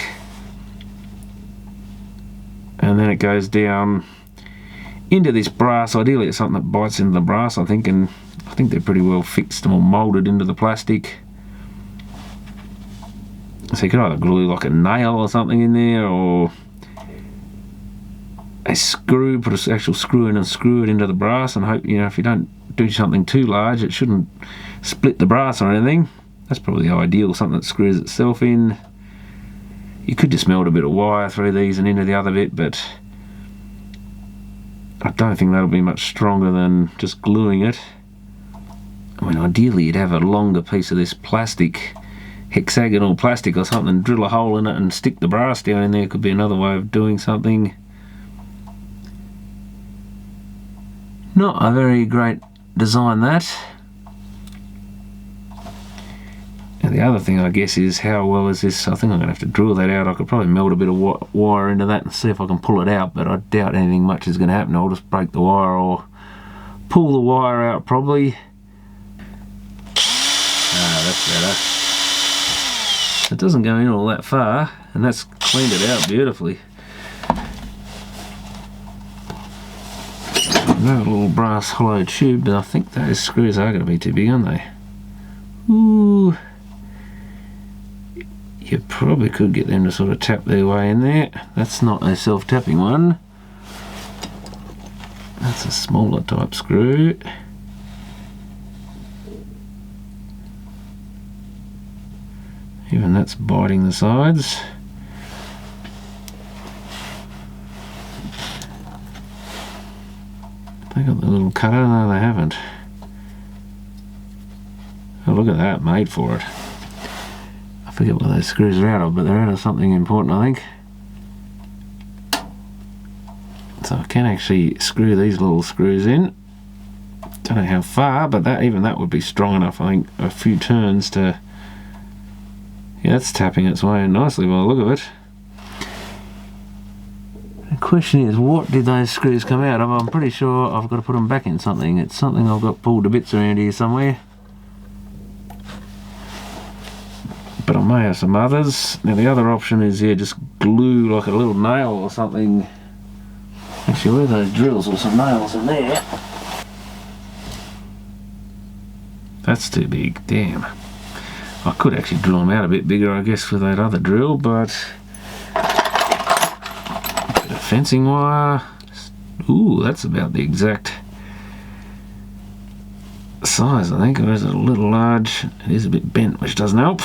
and then it goes down into this brass. Ideally it's something that bites into the brass, I think, and I think they're pretty well fixed or moulded into the plastic. So you could either glue like a nail or something in there, or a screw, put an actual screw in and screw it into the brass, and hope, you know, if you don't do something too large, it shouldn't split the brass or anything. That's probably the ideal, something that screws itself in. You could just melt a bit of wire through these and into the other bit, but I don't think that'll be much stronger than just gluing it. I mean, ideally you'd have a longer piece of this plastic, hexagonal plastic or something, drill a hole in it and stick the brass down in there. Could be another way of doing something. Not a very great design, that. And the other thing, I guess, is how well is this? I think I'm going to have to drill that out. I could probably melt a bit of wire into that and see if I can pull it out, but I doubt anything much is going to happen. I'll just break the wire or pull the wire out, probably. Ah, that's better. It doesn't go in all that far, and that's cleaned it out beautifully. Another little brass hollow tube, but I think those screws are going to be too big, aren't they? Ooh. You probably could get them to sort of tap their way in there. That's not a self-tapping one. That's a smaller type screw. Even that's biting the sides. They got the little cutter? No, they haven't. Oh, look at that, made for it. I forget what those screws are out of, but they're out of something important, I think. So I can actually screw these little screws in. Don't know how far, but even that would be strong enough, I think, a few turns to... Yeah, that's tapping its way in nicely by the look of it. The question is, what did those screws come out of? I'm pretty sure I've got to put them back in something. It's something I've got pulled to bits around here somewhere. But I may have some others. Now the other option is, yeah, just glue like a little nail or something. Actually, where are those drills or some nails in there? That's too big, damn. I could actually drill them out a bit bigger, I guess, with that other drill, but... A bit of fencing wire. Ooh, that's about the exact size, I think. Or is it a little large? It is a bit bent, which doesn't help.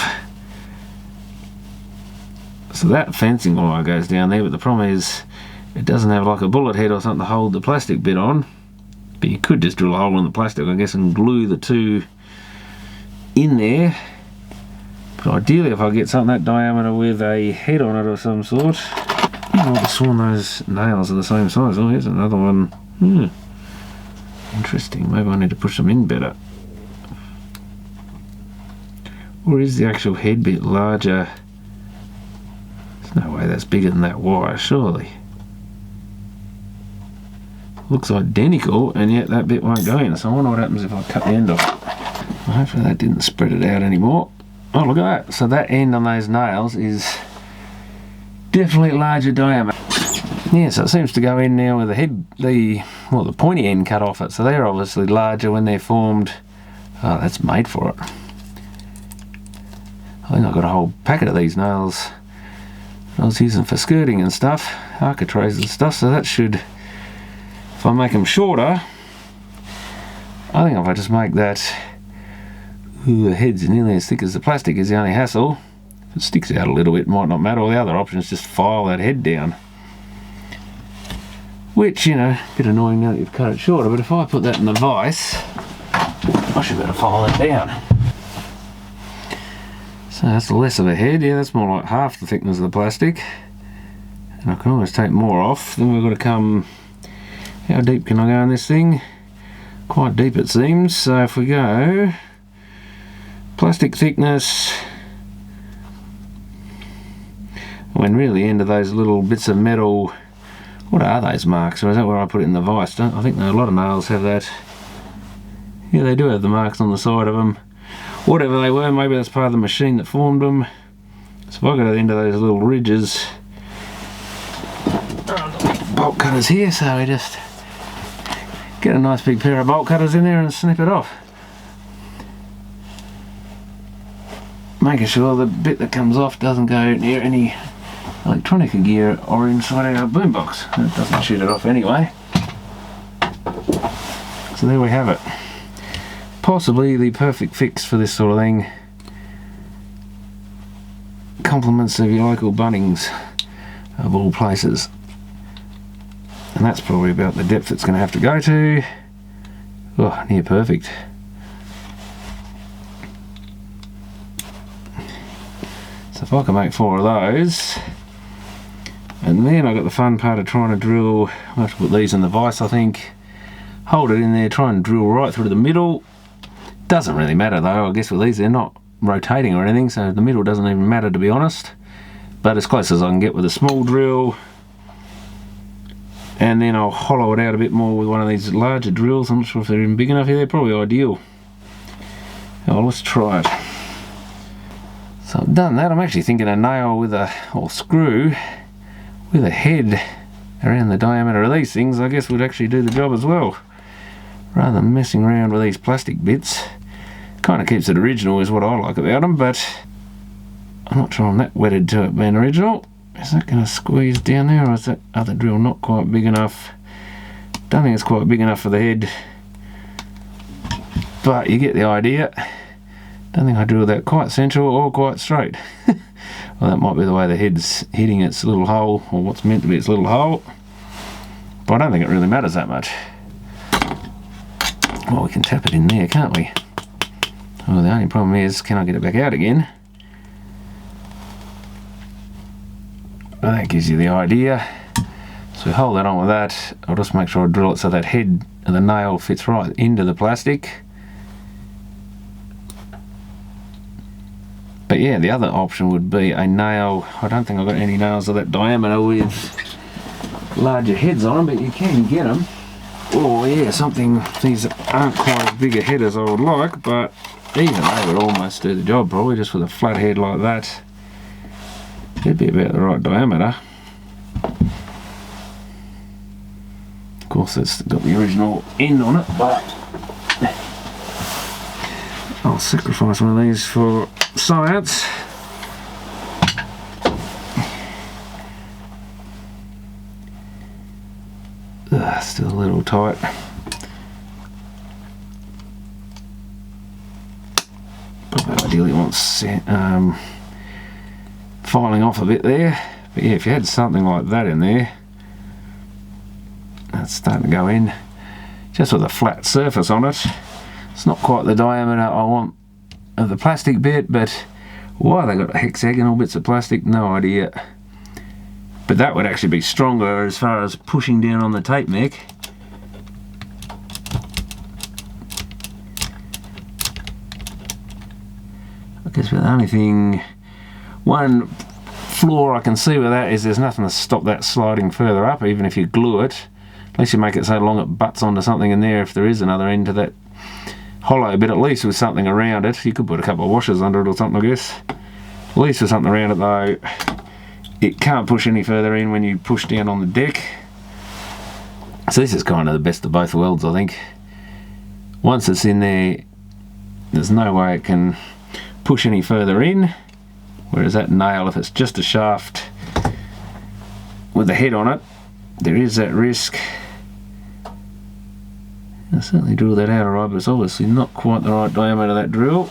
So that fencing wire goes down there, but the problem is it doesn't have like a bullet head or something to hold the plastic bit on. But you could just drill a hole in the plastic, I guess, and glue the two in there. But ideally, if I get something that diameter with a head on it of some sort, I would have sworn those nails are the same size. Oh, here's another one. Interesting. Maybe I need to push them in better. Or is the actual head bit larger? There's no way that's bigger than that wire, surely. Looks identical, and yet that bit won't go in. So I wonder what happens if I cut the end off. Well, hopefully that didn't spread it out anymore. Oh, look at that. So that end on those nails is definitely larger diameter. Yeah, so it seems to go in now with the head, the pointy end cut off it. So they're obviously larger when they're formed. Oh, that's made for it. I think I've got a whole packet of these nails I was using for skirting and stuff, architraves and stuff, so that should, if I make them shorter, I think if I just make that, the head's nearly as thick as the plastic is the only hassle. If it sticks out a little bit, it might not matter. Or the other option is just file that head down. Which, you know, a bit annoying now that you've cut it shorter, but if I put that in the vise, I should be able to file that down. So that's less of a head. Yeah, that's more like half the thickness of the plastic. And I can always take more off. Then we've got to come, how deep can I go in this thing? Quite deep it seems. So if we go plastic thickness, when really into those little bits of metal, what are those marks, or is that where I put it in the vise? I think a lot of nails have that. Yeah, they do have the marks on the side of them. Whatever they were, maybe that's part of the machine that formed them. So if I go to the end of those little ridges, bolt cutters here, so we just get a nice big pair of bolt cutters in there and snip it off. Making sure the bit that comes off doesn't go near any electronica gear or inside our boombox. It doesn't shoot it off anyway. So there we have it. Possibly the perfect fix for this sort of thing. Compliments of your local Bunnings, of all places. And that's probably about the depth it's going to have to go to. Oh, near perfect. So if I can make 4 of those, and then I've got the fun part of trying to drill. I'll have to put these in the vise, I think. Hold it in there, try and drill right through the middle. Doesn't really matter though, I guess with these they're not rotating or anything, so the middle doesn't even matter, to be honest. But as close as I can get with a small drill. And then I'll hollow it out a bit more with one of these larger drills. I'm not sure if they're even big enough here. They're probably ideal. Oh, let's try it. So I've done that. I'm actually thinking a nail with a, or screw with a head around the diameter of these things, I guess would actually do the job as well, rather than messing around with these plastic bits. Kind of keeps it original is what I like about them, but I'm not sure I'm that wedded to it being original. Is that going to squeeze down there, or is that other drill not quite big enough? Don't think it's quite big enough for the head, but you get the idea. Don't think I drilled that quite central or quite straight. Well, that might be the way the head's hitting its little hole, or what's meant to be its little hole, but I don't think it really matters that much. Well, we can tap it in there, can't we? Well, the only problem is, can I get it back out again? Well, that gives you the idea. So we hold that on with that. I'll just make sure I drill it so that head of the nail fits right into the plastic. But yeah, the other option would be a nail. I don't think I've got any nails of that diameter with larger heads on them, but you can get them. Or yeah, something, these aren't quite as big a head as I would like, but even they would almost do the job probably, just with a flat head like that. It'd be about the right diameter. Of course it's got the original end on it, but I'll sacrifice one of these for science. Ugh, still a little tight. Probably ideally wants filing off a bit there, but yeah, if you had something like that in there, that's starting to go in, just with a flat surface on it. It's not quite the diameter I want of the plastic bit, but why they got hexagonal bits of plastic, no idea. But that would actually be stronger as far as pushing down on the tape mech. I guess the only thing, one flaw I can see with that is there's nothing to stop that sliding further up, even if you glue it. At least you make it so long it butts onto something in there if there is another end to that hollow bit, at least with something around it. You could put a couple of washers under it or something, I guess. At least with something around it though, it can't push any further in when you push down on the deck. So this is kind of the best of both worlds, I think. Once it's in there, there's no way it can push any further in, whereas that nail, if it's just a shaft with the head on it, there is that risk. I certainly drill that out alright, but it's obviously not quite the right diameter of that drill.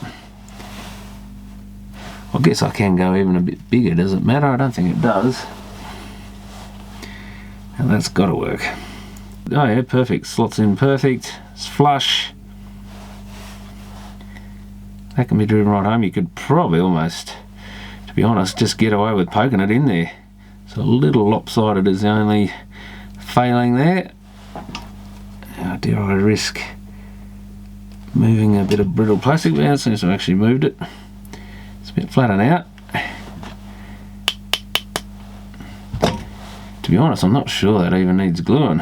I guess I can go even a bit bigger, does it matter? I don't think it does. Now that's got to work. Oh yeah, perfect, slots in perfect, it's flush. That can be driven right home. You could probably almost, to be honest, just get away with poking it in there. So a little lopsided is the only failing there. How dare I risk moving a bit of brittle plastic? Well, it seems to have actually moved it. It's a bit flattened out. To be honest, I'm not sure that even needs gluing.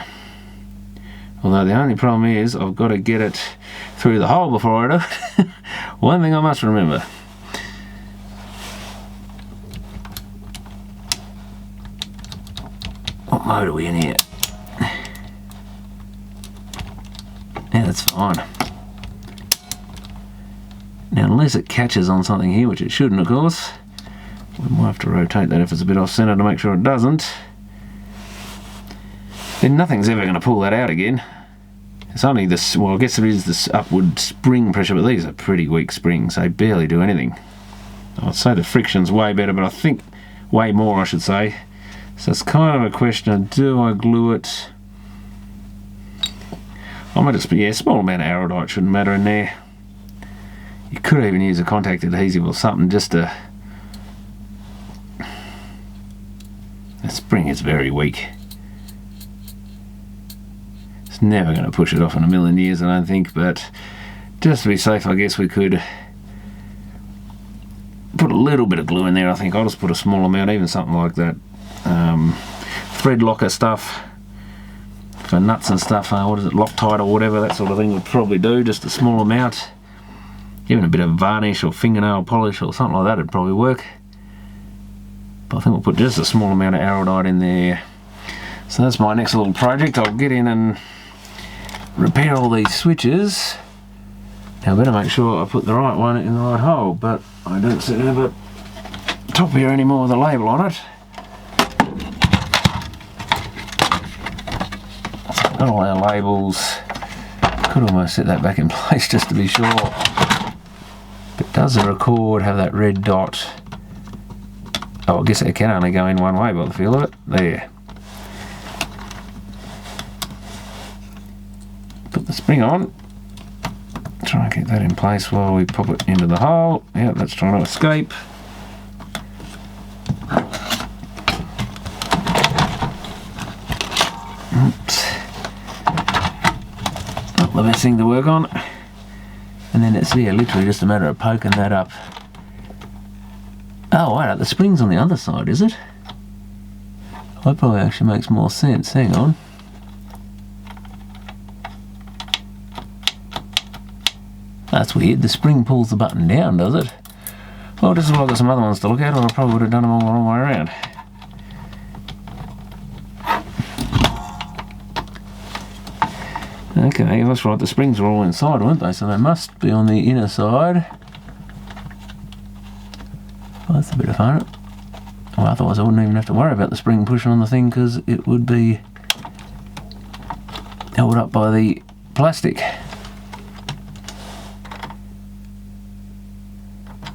Although the only problem is I've got to get it through the hole before I do it. One thing I must remember. What mode are we in here? Yeah, that's fine. Now, unless it catches on something here, which it shouldn't, of course, we might have to rotate that if it's a bit off center to make sure it doesn't. Then nothing's ever going to pull that out again. It's only this, well, I guess there is this upward spring pressure, but these are pretty weak springs. They barely do anything. I'd say the friction's way better, but I think way more, I should say. So it's kind of a question of, do I glue it I might just, yeah, small amount of araldite shouldn't matter in there. You could even use a contact adhesive or something just to... The spring is very weak. It's never going to push it off in a million years, I don't think, but just to be safe, I guess we could put a little bit of glue in there. I think I'll just put a small amount, even something like that. Thread locker stuff for nuts and stuff, what is it, Loctite or whatever, that sort of thing would probably do, just a small amount. Even a bit of varnish or fingernail polish or something like that would probably work. But I think we'll put just a small amount of araldite in there. So that's my next little project. I'll get in and repair all these switches. Now I better make sure I put the right one in the right hole, but I don't seem to have a top here anymore with a label on it. Got all our labels. Could almost set that back in place just to be sure. But does the record have that red dot? Oh, I guess it can only go in one way by the feel of it. There. Put the spring on. Try and keep that in place while we pop it into the hole. Yeah, that's trying to escape. Oops. Not the best thing to work on. And then it's literally just a matter of poking that up. Oh, wait, the spring's on the other side, is it? That probably actually makes more sense. Hang on. That's weird. The spring pulls the button down, does it? Well, just as well I've got some other ones to look at, or I probably would have done them all the wrong way around. Okay, that's right, the springs are all inside, weren't they? So they must be on the inner side. Well, that's a bit of fun. Well, otherwise I wouldn't even have to worry about the spring pushing on the thing because it would be held up by the plastic.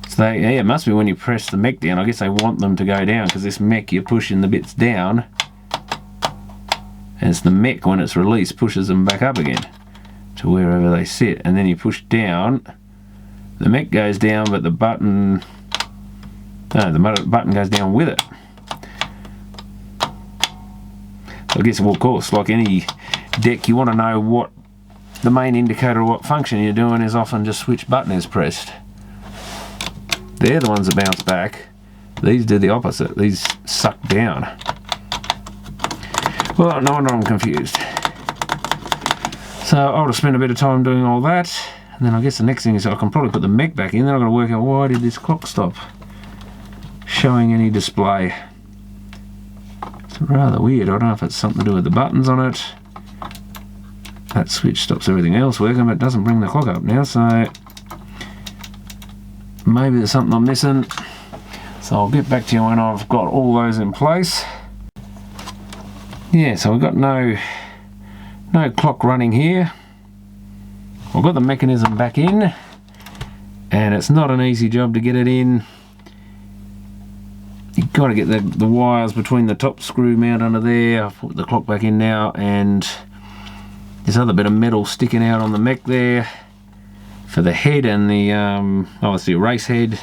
So yeah, it must be when you press the mech down. I guess they want them to go down because this mech, you're pushing the bits down. And it's the mech, when it's released, pushes them back up again to wherever they sit. And then you push down, the mech goes down, but the button, no, the button goes down with it. So I guess, well, of course, like any deck, you want to know what the main indicator of what function you're doing is often just which button is pressed. They're the ones that bounce back. These do the opposite. These suck down. Well, no wonder I'm confused. So I'll just spend a bit of time doing all that, and then I guess the next thing is I can probably put the mech back in. Then I've got to work out why did this clock stop showing any display. It's rather weird. I don't know if it's something to do with the buttons on it. That switch stops everything else working, but it doesn't bring the clock up now, so maybe there's something I'm missing. So I'll get back to you when I've got all those in place. Yeah, so we've got no clock running here. I've got the mechanism back in, and it's not an easy job to get it in. You've got to get the wires between the top screw mount under there. I've put the clock back in now, and this other bit of metal sticking out on the mech there for the head and the it's the erase head.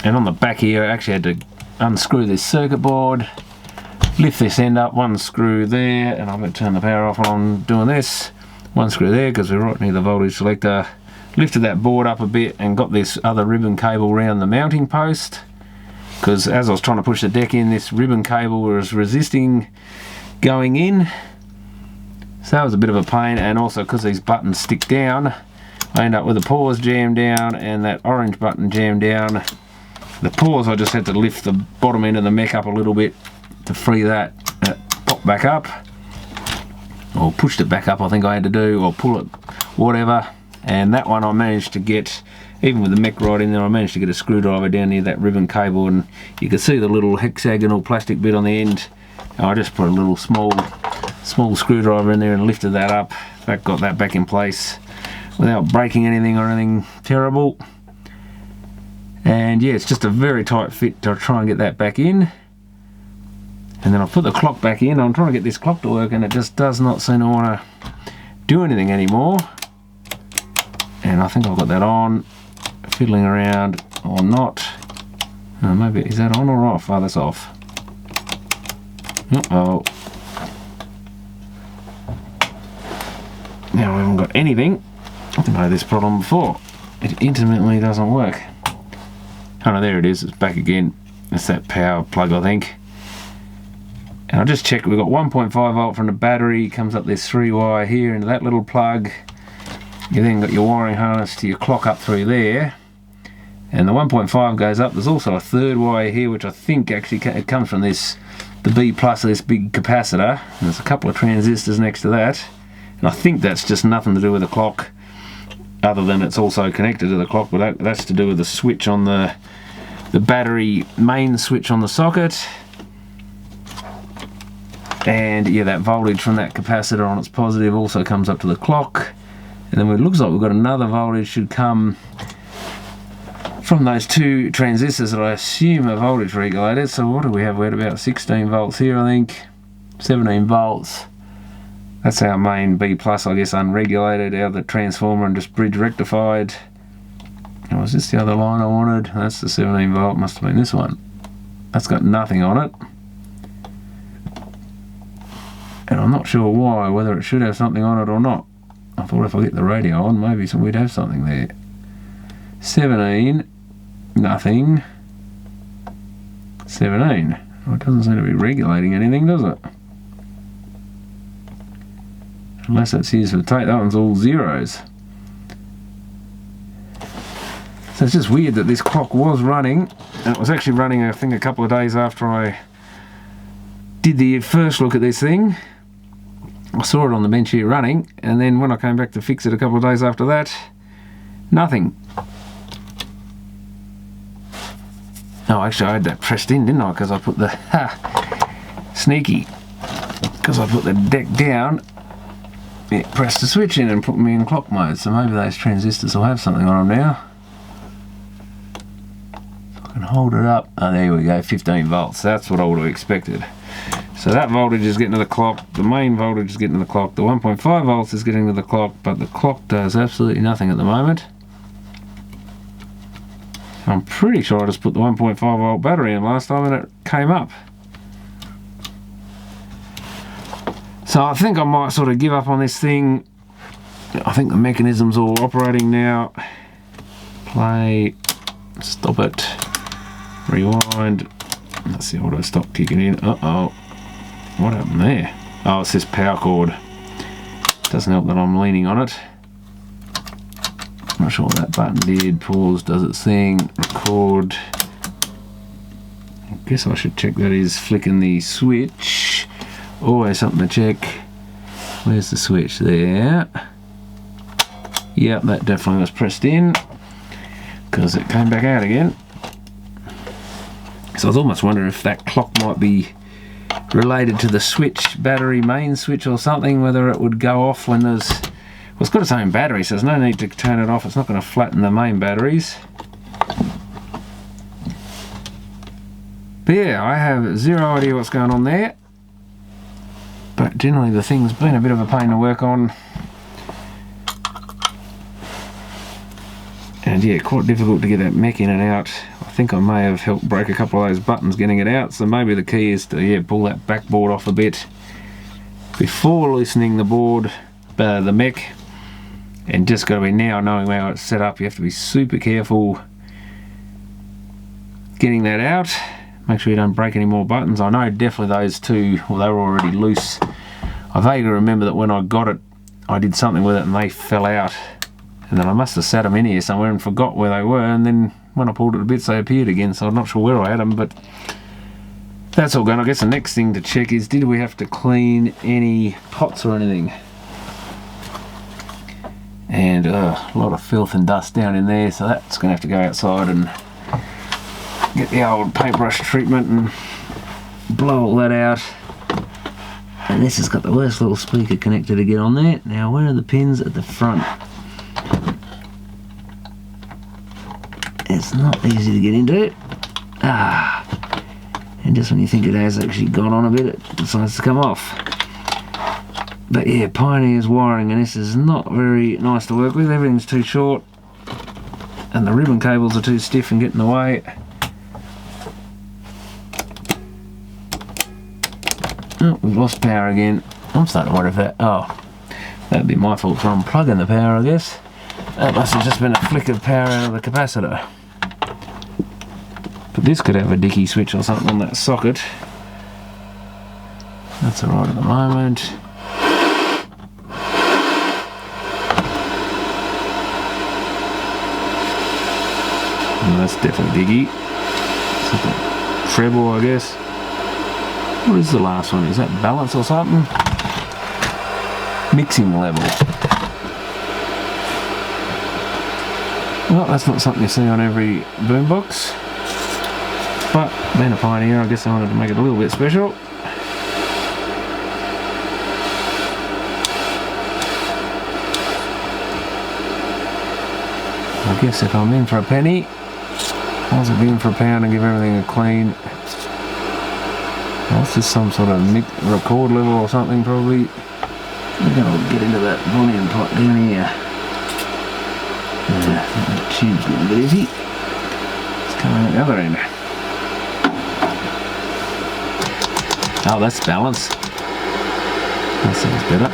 And on the back here I actually had to unscrew this circuit board, lift this end up, one screw there, and I'm going to turn the power off while I'm doing this. One screw there because we're right near the voltage selector. Lifted that board up a bit and got this other ribbon cable around the mounting post, because as I was trying to push the deck in, this ribbon cable was resisting going in. So that was a bit of a pain, and also because these buttons stick down, I end up with the pause jammed down and that orange button jammed down. The pause, I just had to lift the bottom end of the mech up a little bit to free that pop back up, or pushed it back up I think I had to do, or pull it, whatever. And that one I managed to get, even with the mech right in there, I managed to get a screwdriver down near that ribbon cable, and you can see the little hexagonal plastic bit on the end. And I just put a little small screwdriver in there and lifted that up. That got that back in place without breaking anything or anything terrible. And yeah, it's just a very tight fit to try and get that back in. And then I'll put the clock back in. I'm trying to get this clock to work, and it just does not seem to want to do anything anymore. And I think I've got that on, fiddling around or not. Maybe, is that on or off? Oh, that's off. Uh-oh. Now we haven't got anything. I've had this problem before. It intermittently doesn't work. Oh no, there it is, it's back again. It's that power plug, I think. And I'll just check, we've got 1.5 volt from the battery, comes up this 3 wire here into that little plug. You then got your wiring harness to your clock up through there. And the 1.5 goes up. There's also a 3rd wire here, which I think actually it comes from this, the B plus of this big capacitor. And there's a couple of transistors next to that. And I think that's just nothing to do with the clock, other than it's also connected to the clock, but that's to do with the switch on the battery main switch on the socket. And yeah, that voltage from that capacitor on its positive also comes up to the clock. And then it looks like we've got another voltage should come from those 2 transistors that I assume are voltage regulated. So what do we have? We're at about 16 volts here, I think. 17 volts. That's our main B plus, I guess, unregulated, out of the transformer and just bridge rectified. And was this the other line I wanted? That's the 17 volt, must have been this one. That's got nothing on it. And I'm not sure why, whether it should have something on it or not. I thought if I get the radio on, maybe we'd have something there. 17, nothing. 17. Well, it doesn't seem to be regulating anything, does it? Unless that's used for the tape. That one's all zeros. So it's just weird that this clock was running. And it was actually running, I think, a couple of days after I did the first look at this thing. I saw it on the bench here running, and then when I came back to fix it a couple of days after that, nothing. Oh, actually I had that pressed in, didn't I? Because I put the, sneaky, because I put the deck down, it pressed the switch in and put me in clock mode, so maybe those transistors will have something on them now. If I can hold it up, oh there we go, 15 volts, that's what I would have expected. So that voltage is getting to the clock, the main voltage is getting to the clock, the 1.5 volts is getting to the clock, but the clock does absolutely nothing at the moment. I'm pretty sure I just put the 1.5 volt battery in last time and it came up. So I think I might sort of give up on this thing. I think the mechanism's all operating now. Play, stop it, rewind. Let's see, auto stop kicking in. Uh-oh. What happened there? Oh, it's this power cord. Doesn't help that I'm leaning on it. Not sure what that button did. Pause does its thing. Record. I guess I should check that is flicking the switch. Always something to check. Where's the switch? There. Yep, that definitely was pressed in because it came back out again. So I was almost wondering if that clock might be related to the switch, battery main switch or something, whether it would go off when there's... Well, it's got its own battery, so there's no need to turn it off. It's not going to flatten the main batteries. But yeah, I have zero idea what's going on there. But generally the thing's been a bit of a pain to work on. And yeah, quite difficult to get that mech in and out. I think I may have helped break a couple of those buttons getting it out, so maybe the key is to pull that backboard off a bit before loosening the board, the mech. And just got to be now knowing how it's set up, you have to be super careful getting that out. Make sure you don't break any more buttons. I know definitely those two, well, they were already loose. I vaguely remember that when I got it, I did something with it and they fell out. And then I must have sat them in here somewhere and forgot where they were, and then when I pulled it to bits they appeared again, so I'm not sure where I had them, but that's all going. I guess the next thing to check is, did we have to clean any pots or anything? And a lot of filth and dust down in there, so that's going to have to go outside and get the old paintbrush treatment and blow all that out. And this has got the worst little speaker connector to get on there. Now, where are the pins? At the front. It's not easy to get into. And just when you think it has actually gone on a bit, it decides to come off. But yeah, Pioneer's wiring and this is not very nice to work with. Everything's too short and the ribbon cables are too stiff and get in the way. Oh, we've lost power again. I'm starting to wonder if that... Oh, that'd be my fault for unplugging the power, I guess. That must have just been a flick of power out of the capacitor. But this could have a dicky switch or something on that socket. That's alright at the moment. Oh, that's definitely diggy. Something treble, I guess. What is the last one? Is that balance or something? Mixing level. Well, that's not something you see on every boombox. But being a Pioneer, I guess I wanted to make it a little bit special. I guess if I'm in for a penny, I'll just be in for a pound and give everything a clean. Well, this is some sort of record level or something probably. We're going to get into that volume pot down here. Yeah, I think that tube's getting a bit easy. It's coming out the other end. Oh, that's balance. That sounds better.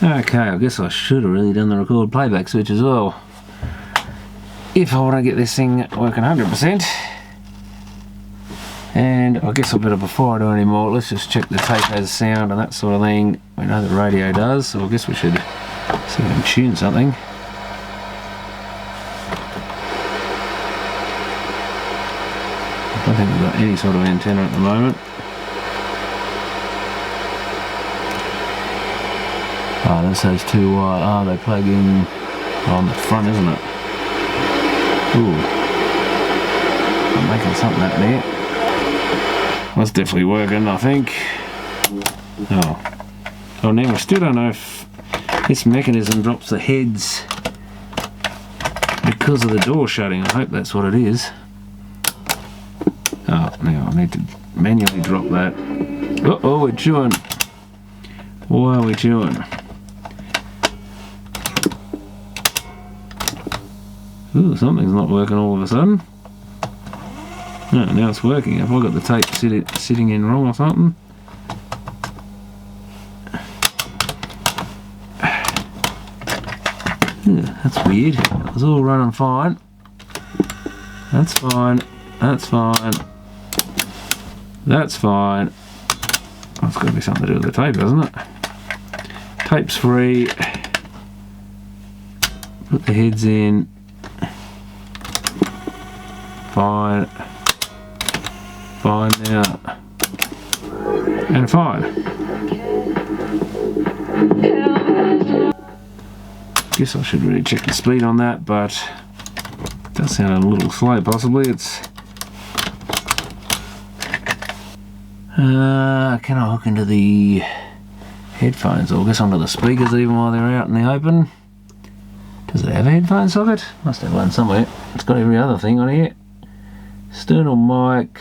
Okay, I guess I should have really done the record playback switch as well. If I want to get this thing working 100%. And I guess I better, before I do any more, let's just check the tape has sound and that sort of thing. We know the radio does, so I guess we should see if we can tune something. I don't think we've got any sort of antenna at the moment. Oh, this has two wire. Oh, they plug in on the front, isn't it? Ooh. I'm making something up there. That's definitely working, I think. Oh, now I still don't know if this mechanism drops the heads because of the door shutting. I hope that's what it is. Oh, now I need to manually drop that. Uh-oh, we're chewing. Why are we chewing? Ooh, something's not working all of a sudden. Oh, now it's working. Have I got the tape sitting in wrong or something? Yeah, that's weird. It was all running fine. That's fine. That's fine. That's fine. Oh, it's got to be something to do with the tape, doesn't it? Tape's free. Put the heads in. Fine. Fine now. And fine. Guess I should really check the speed on that, but it does sound a little slow possibly. It's can I hook into the headphones, or I guess onto the speakers even while they're out in the open? Does it have a headphone socket? Must have one somewhere. It's got every other thing on here. External mic,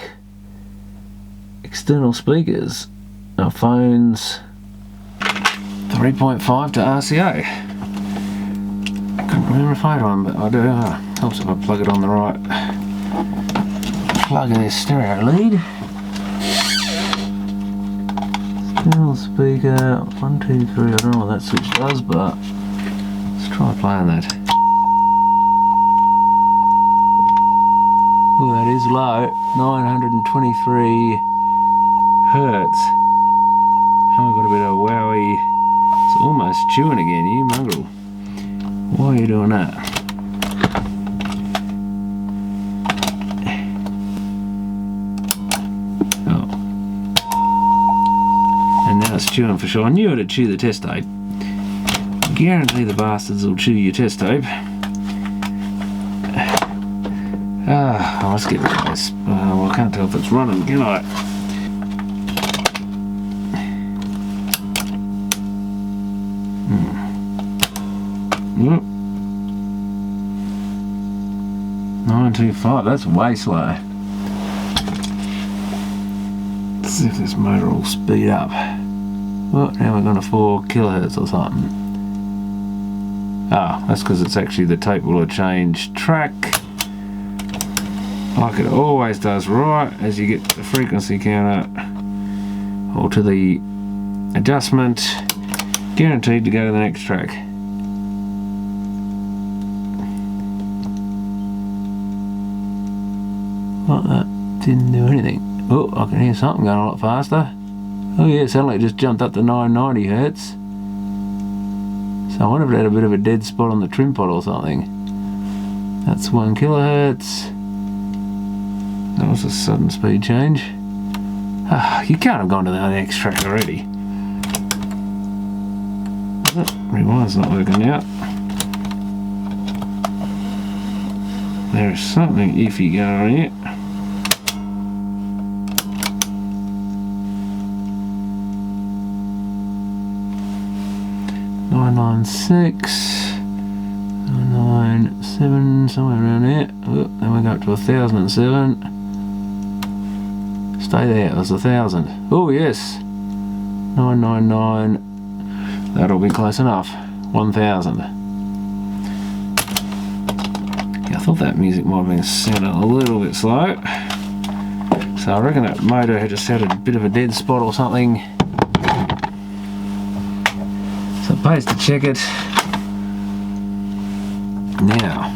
external speakers, our phones, 3.5 to RCA. I couldn't remember if I had one, but I do. Helps if I plug it on the right plug in this stereo lead. External speaker, 1, 2, 3. I don't know what that switch does, but let's try playing that. Oh, that is low, 923 hertz. And we've got a bit of wowie. It's almost chewing again, you mongrel. Why are you doing that? Oh. And now it's chewing for sure. I knew it'd chew the test tape. Guarantee the bastards will chew your test tape. Let's get rid of this. Well, I can't tell if it's running, can I? 925, that's way slow. Let's see if this motor will speed up. Well, now we're going to 4 kilohertz or something. Ah, that's because it's actually the tape will have changed track. Like it always does, right as you get to the frequency counter or to the adjustment, guaranteed to go to the next track. Well, that didn't do anything. Oh, I can hear something going a lot faster. Oh yeah, it sounded like it just jumped up to 990 hertz. So I wonder if it had a bit of a dead spot on the trim pot or something. That's 1 kilohertz. That was a sudden speed change. Ah, you can't have gone to the next track already. Rewind's not working out. There's something iffy going on here. .996, 997, somewhere around there. Oh, then we go up to 1007. Stay there, it was 1000. Oh yes, 999. That'll be close enough. 1000. Yeah, I thought that music might have been sounding a little bit slow. So I reckon that motor had just had a bit of a dead spot or something. So it pays to check it. Now,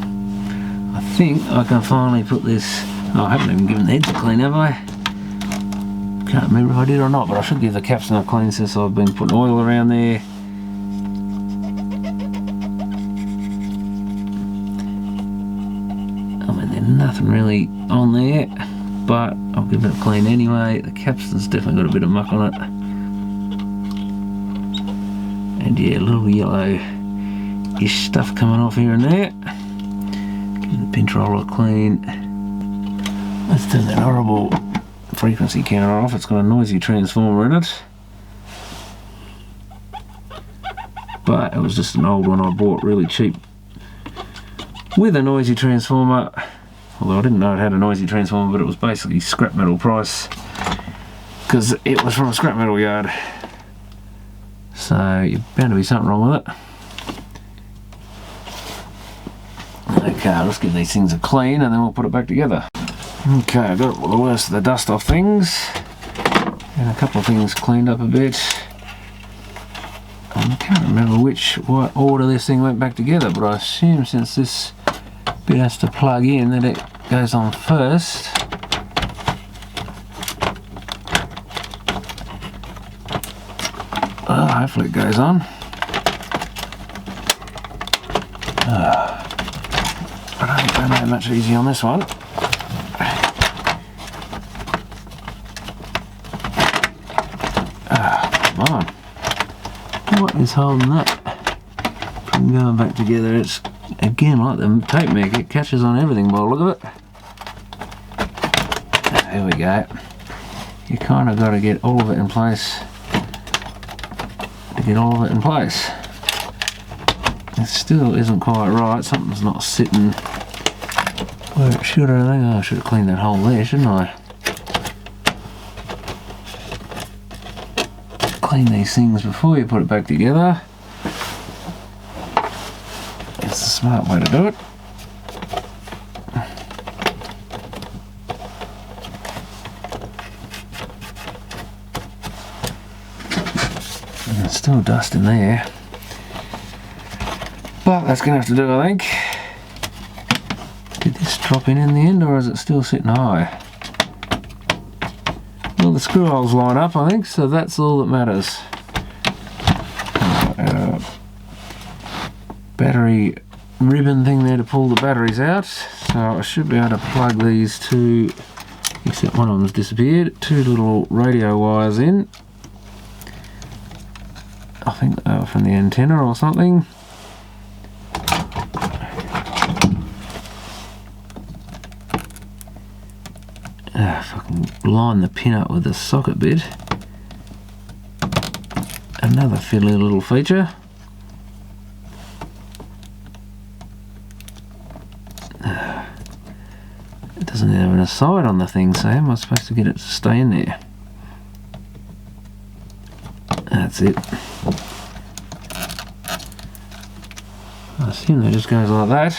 I think I can finally put this. Oh, I haven't even given the heads a clean, have I? Can't remember if I did or not, but I should give the capstan a clean since I've been putting oil around there. I mean, there's nothing really on there, but I'll give it a clean anyway. The capstan's definitely got a bit of muck on it. And yeah, a little yellow-ish stuff coming off here and there. Give the pinch roller a clean. Let's turn that horrible frequency counter off. It's got a noisy transformer in it. But it was just an old one I bought really cheap with a noisy transformer. Although I didn't know it had a noisy transformer, but it was basically scrap metal price because it was from a scrap metal yard. So you're bound to be something wrong with it. Okay, let's give these things a clean and then we'll put it back together. Okay, I got the worst of the dust off things and a couple of things cleaned up a bit. I can't remember what order this thing went back together, but I assume since this bit has to plug in that it goes on first. Hopefully it goes on. I don't think I made it much easier on this one. Come on. What is holding that from going back together? It's again like the tape mech, it catches on everything by the look of it. There we go. You kind of got to get all of it in place. It still isn't quite right. Something's not sitting where it should. I think I should have cleaned that hole there, shouldn't I? Clean these things before you put it back together. It's a smart way to do it. And there's still dust in there. But that's going to have to do, I think. Did this drop in the end, or is it still sitting high? Well, the screw holes line up, I think, so that's all that matters. Battery ribbon thing there to pull the batteries out. So I should be able to plug these two, except one of them's disappeared, two little radio wires in. I think they were from the antenna or something. If I can line the pin up with the socket bit. Another fiddly little feature. It doesn't have a side on the thing, so how am I supposed to get it to stay in there? That's it. I assume that just goes like that.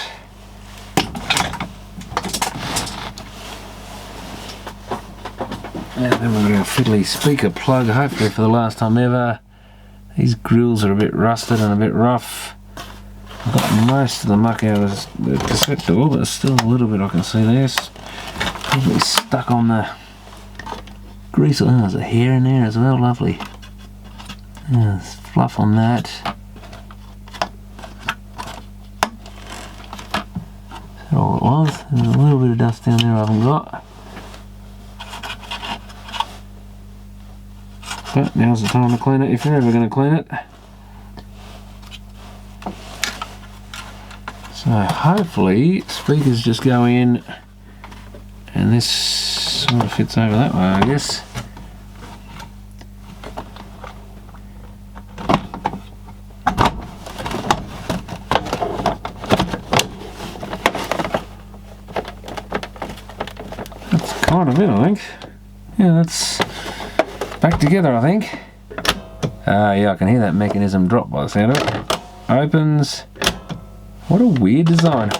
And then we've got our fiddly speaker plug, hopefully for the last time ever. These grills are a bit rusted and a bit rough. I've got most of the muck out of the cassette door, but there's still a little bit I can see there. It's probably stuck on the grease. Oh, there's a hair in there as well, lovely. Yeah, there's fluff on that. Is that all it was? There's a little bit of dust down there I haven't got. But now's the time to clean it if you're ever going to clean it. So hopefully speakers just go in and this sort of fits over that way, I guess. That's kind of it, I think. Yeah, that's back together, I think. Yeah, I can hear that mechanism drop by the sound of it. Opens. What a weird design.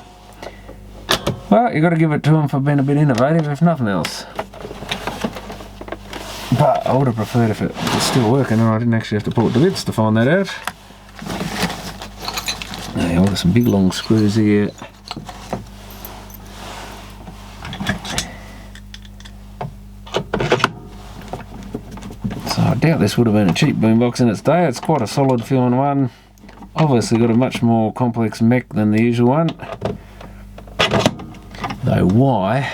Well, you got to give it to them for being a bit innovative, if nothing else. But I would have preferred if it was still working and I didn't actually have to pull it to bits to find that out. Now, I've got some big long screws here. So I doubt this would have been a cheap boombox in its day. It's quite a solid feeling one. Obviously got a much more complex mech than the usual one. Though why?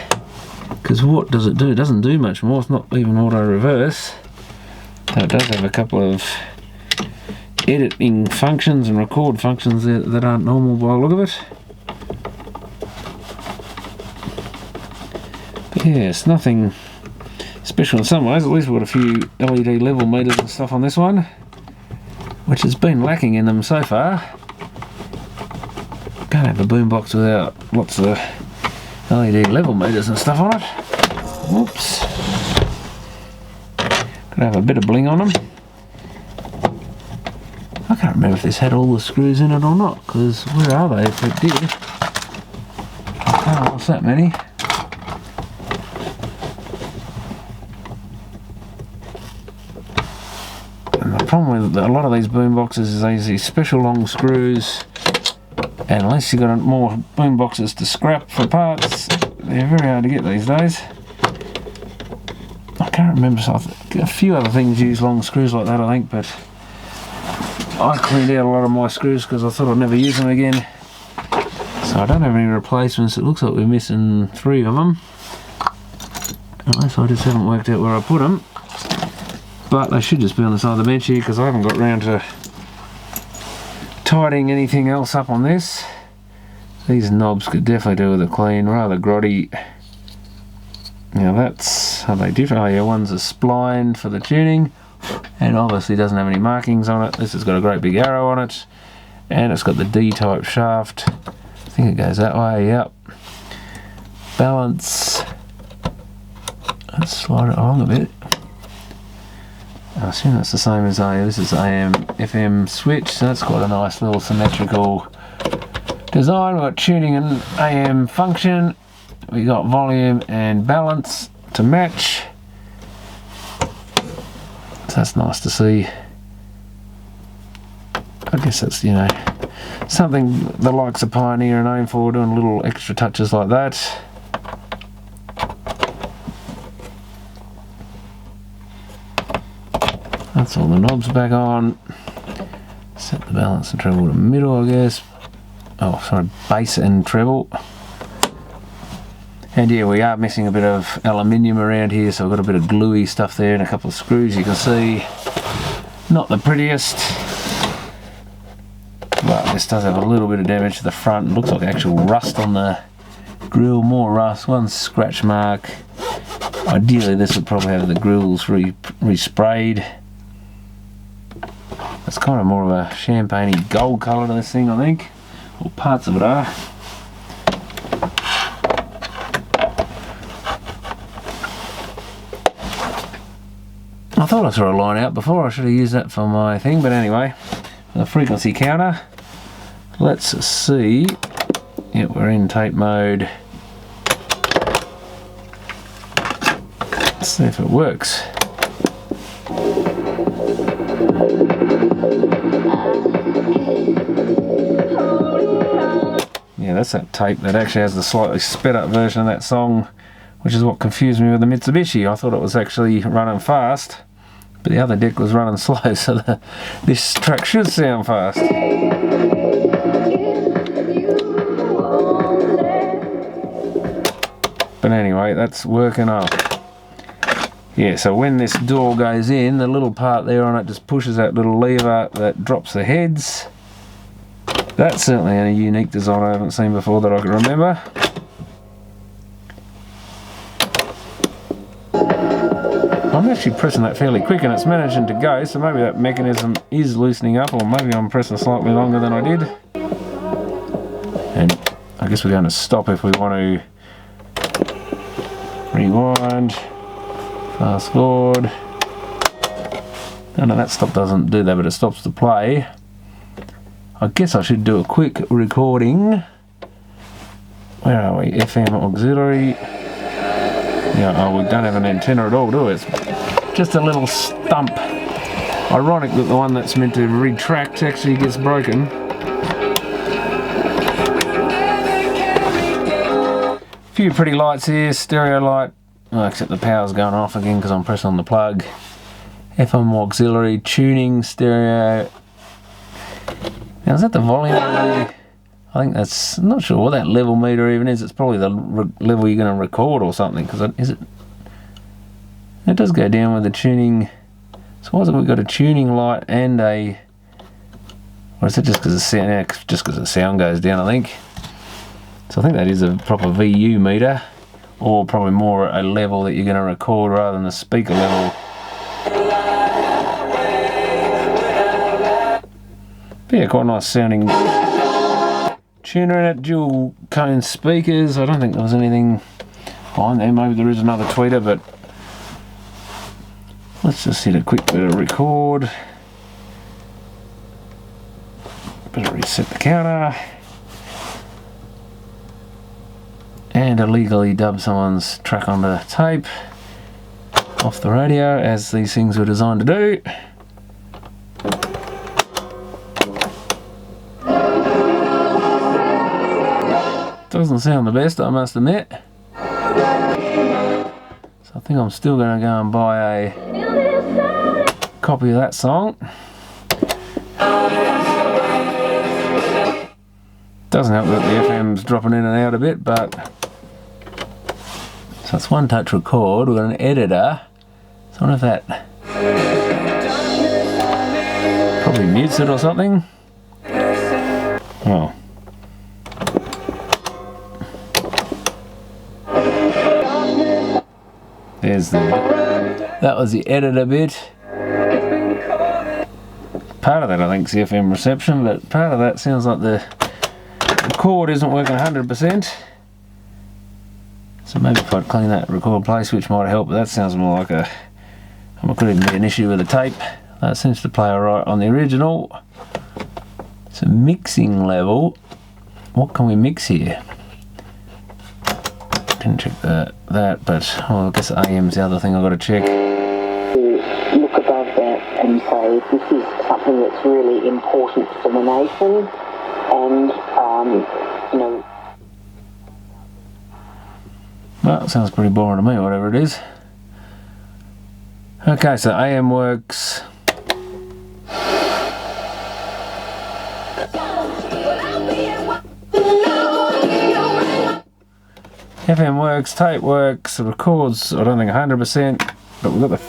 Because what does it do? It doesn't do much more. It's not even auto reverse. Though it does have a couple of editing functions and record functions that aren't normal by the look of it. But yeah, it's nothing special in some ways. At least we've got a few LED level meters and stuff on this one, which has been lacking in them so far. Can't have a boombox without lots of LED level meters and stuff on it. Whoops. Gotta have a bit of bling on them. I can't remember if this had all the screws in it or not, because where are they if it did? I can't watch that many. The problem with a lot of these boomboxes is they use these special long screws, and unless you've got more boomboxes to scrap for parts, they're very hard to get these days. I can't remember, so a few other things use long screws like that I think, but I cleaned out a lot of my screws because I thought I'd never use them again. So I don't have any replacements. It looks like we're missing 3 of them, unless I just haven't worked out where I put them. But they should just be on the side of the bench here because I haven't got round to tidying anything else up on this. These knobs could definitely do with a clean, rather grotty. Now that's how they differ. Oh yeah, one's a spline for the tuning, and obviously doesn't have any markings on it. This has got a great big arrow on it, and it's got the D-type shaft. I think it goes that way, yep. Balance. Let's slide it along a bit. I assume that's the same as this is AM FM switch, so that's quite a nice little symmetrical design. We've got tuning and AM function, we got volume and balance to match, so that's nice to see. I guess that's, you know, something the likes of Pioneer and aim for, doing little extra touches like that. That's all the knobs back on. Set the balance and treble to middle, I guess. Oh, sorry, bass and treble. And yeah, we are missing a bit of aluminium around here, so I've got a bit of gluey stuff there and a couple of screws you can see. Not the prettiest, but this does have a little bit of damage to the front. It looks like actual rust on the grill, more rust, one scratch mark. Ideally this would probably have the grills resprayed. It's kind of more of a champagne-y gold colour to this thing, I think. Or parts of it are. I thought I saw a line out before. I should have used that for my thing, but anyway, the frequency counter. Let's see. Yeah, we're in tape mode. Let's see if it works. Yeah, that's that tape that actually has the slightly sped up version of that song, which is what confused me with the Mitsubishi. I thought it was actually running fast, but the other deck was running slow, so this track should sound fast. But anyway, that's working up. Yeah, so when this door goes in, the little part there on it just pushes that little lever that drops the heads. That's certainly a unique design I haven't seen before that I can remember. I'm actually pressing that fairly quick and it's managing to go, so maybe that mechanism is loosening up, or maybe I'm pressing slightly longer than I did. And I guess we're going to stop if we want to rewind, fast forward. No, that stop doesn't do that, but it stops the play. I guess I should do a quick recording. Where are we? FM auxiliary. Yeah, oh, we don't have an antenna at all, do we? It's just a little stump. Ironic that the one that's meant to retract actually gets broken. Few pretty lights here, stereo light. Oh, except the power's going off again because I'm pressing on the plug. FM auxiliary, tuning, stereo. Now is that the volume? I think that's, I'm not sure what that level meter even is. It's probably the level you're going to record or something. Because is it? It does go down with the tuning. So why is it we've got a tuning light and a? Or is it just because the sound? Yeah, just because the sound goes down, I think. So I think that is a proper VU meter, or probably more a level that you're going to record rather than the speaker level. But yeah, quite nice sounding tuner in it, dual cone speakers. I don't think there was anything behind there. Maybe there is another tweeter, but let's just hit a quick bit of record. Better reset the counter. And illegally dub someone's track onto tape off the radio, as these things were designed to do. Doesn't sound the best, I must admit. So I think I'm still going to go and buy a copy of that song. Doesn't help that the FM's dropping in and out a bit, but so it's one touch record. We've got an editor. So I wonder if that probably mutes it or something. Oh. There's the, that was the editor bit. Part of that I think is the FM reception, but part of that sounds like the record isn't working 100%. So maybe if I'd clean that record play switch might help, but that sounds more like a, it could even be an issue with the tape. That seems to play alright on the original. So mixing level, what can we mix here? Didn't check that, but well, I guess AM's the other thing I've got to check. Look above that and say this is something that's really important for the nation, and you know. Well, it sounds pretty boring to me, whatever it is. Okay, so AM works. FM works, tape works, it records, I don't think 100%, but we've got the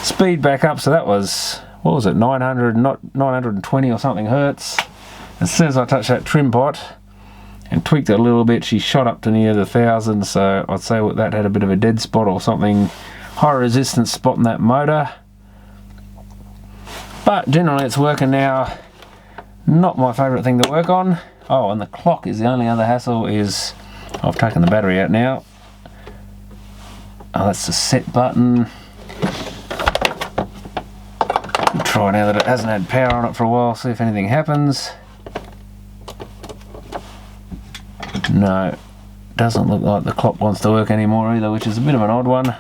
speed back up, so that was, what was it, 900, not 920 or something hertz. As soon as I touched that trim pot and tweaked it a little bit, she shot up to near the 1000, so I'd say that had a bit of a dead spot or something, high resistance spot in that motor. But generally it's working now. Not my favourite thing to work on. Oh, and the clock is the only other hassle. Is I've taken the battery out now. Oh, that's the set button. We'll try now that it hasn't had power on it for a while, see if anything happens. No, doesn't look like the clock wants to work anymore either, which is a bit of an odd one.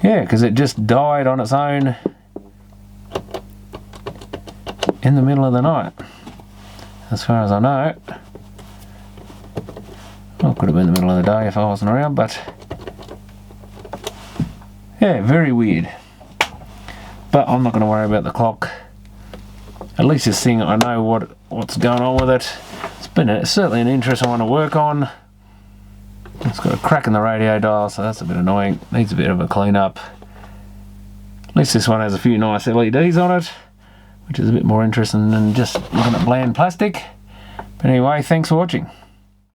Yeah, because it just died on its own in the middle of the night, as far as I know. Well, it could have been the middle of the day if I wasn't around, but yeah, very weird. But I'm not going to worry about the clock. At least this thing, I know what's going on with it. It's been certainly an interesting one to work on. It's got a crack in the radio dial, so that's a bit annoying. Needs a bit of a clean up. At least this one has a few nice LEDs on it, which is a bit more interesting than just looking at bland plastic. But anyway, thanks for watching.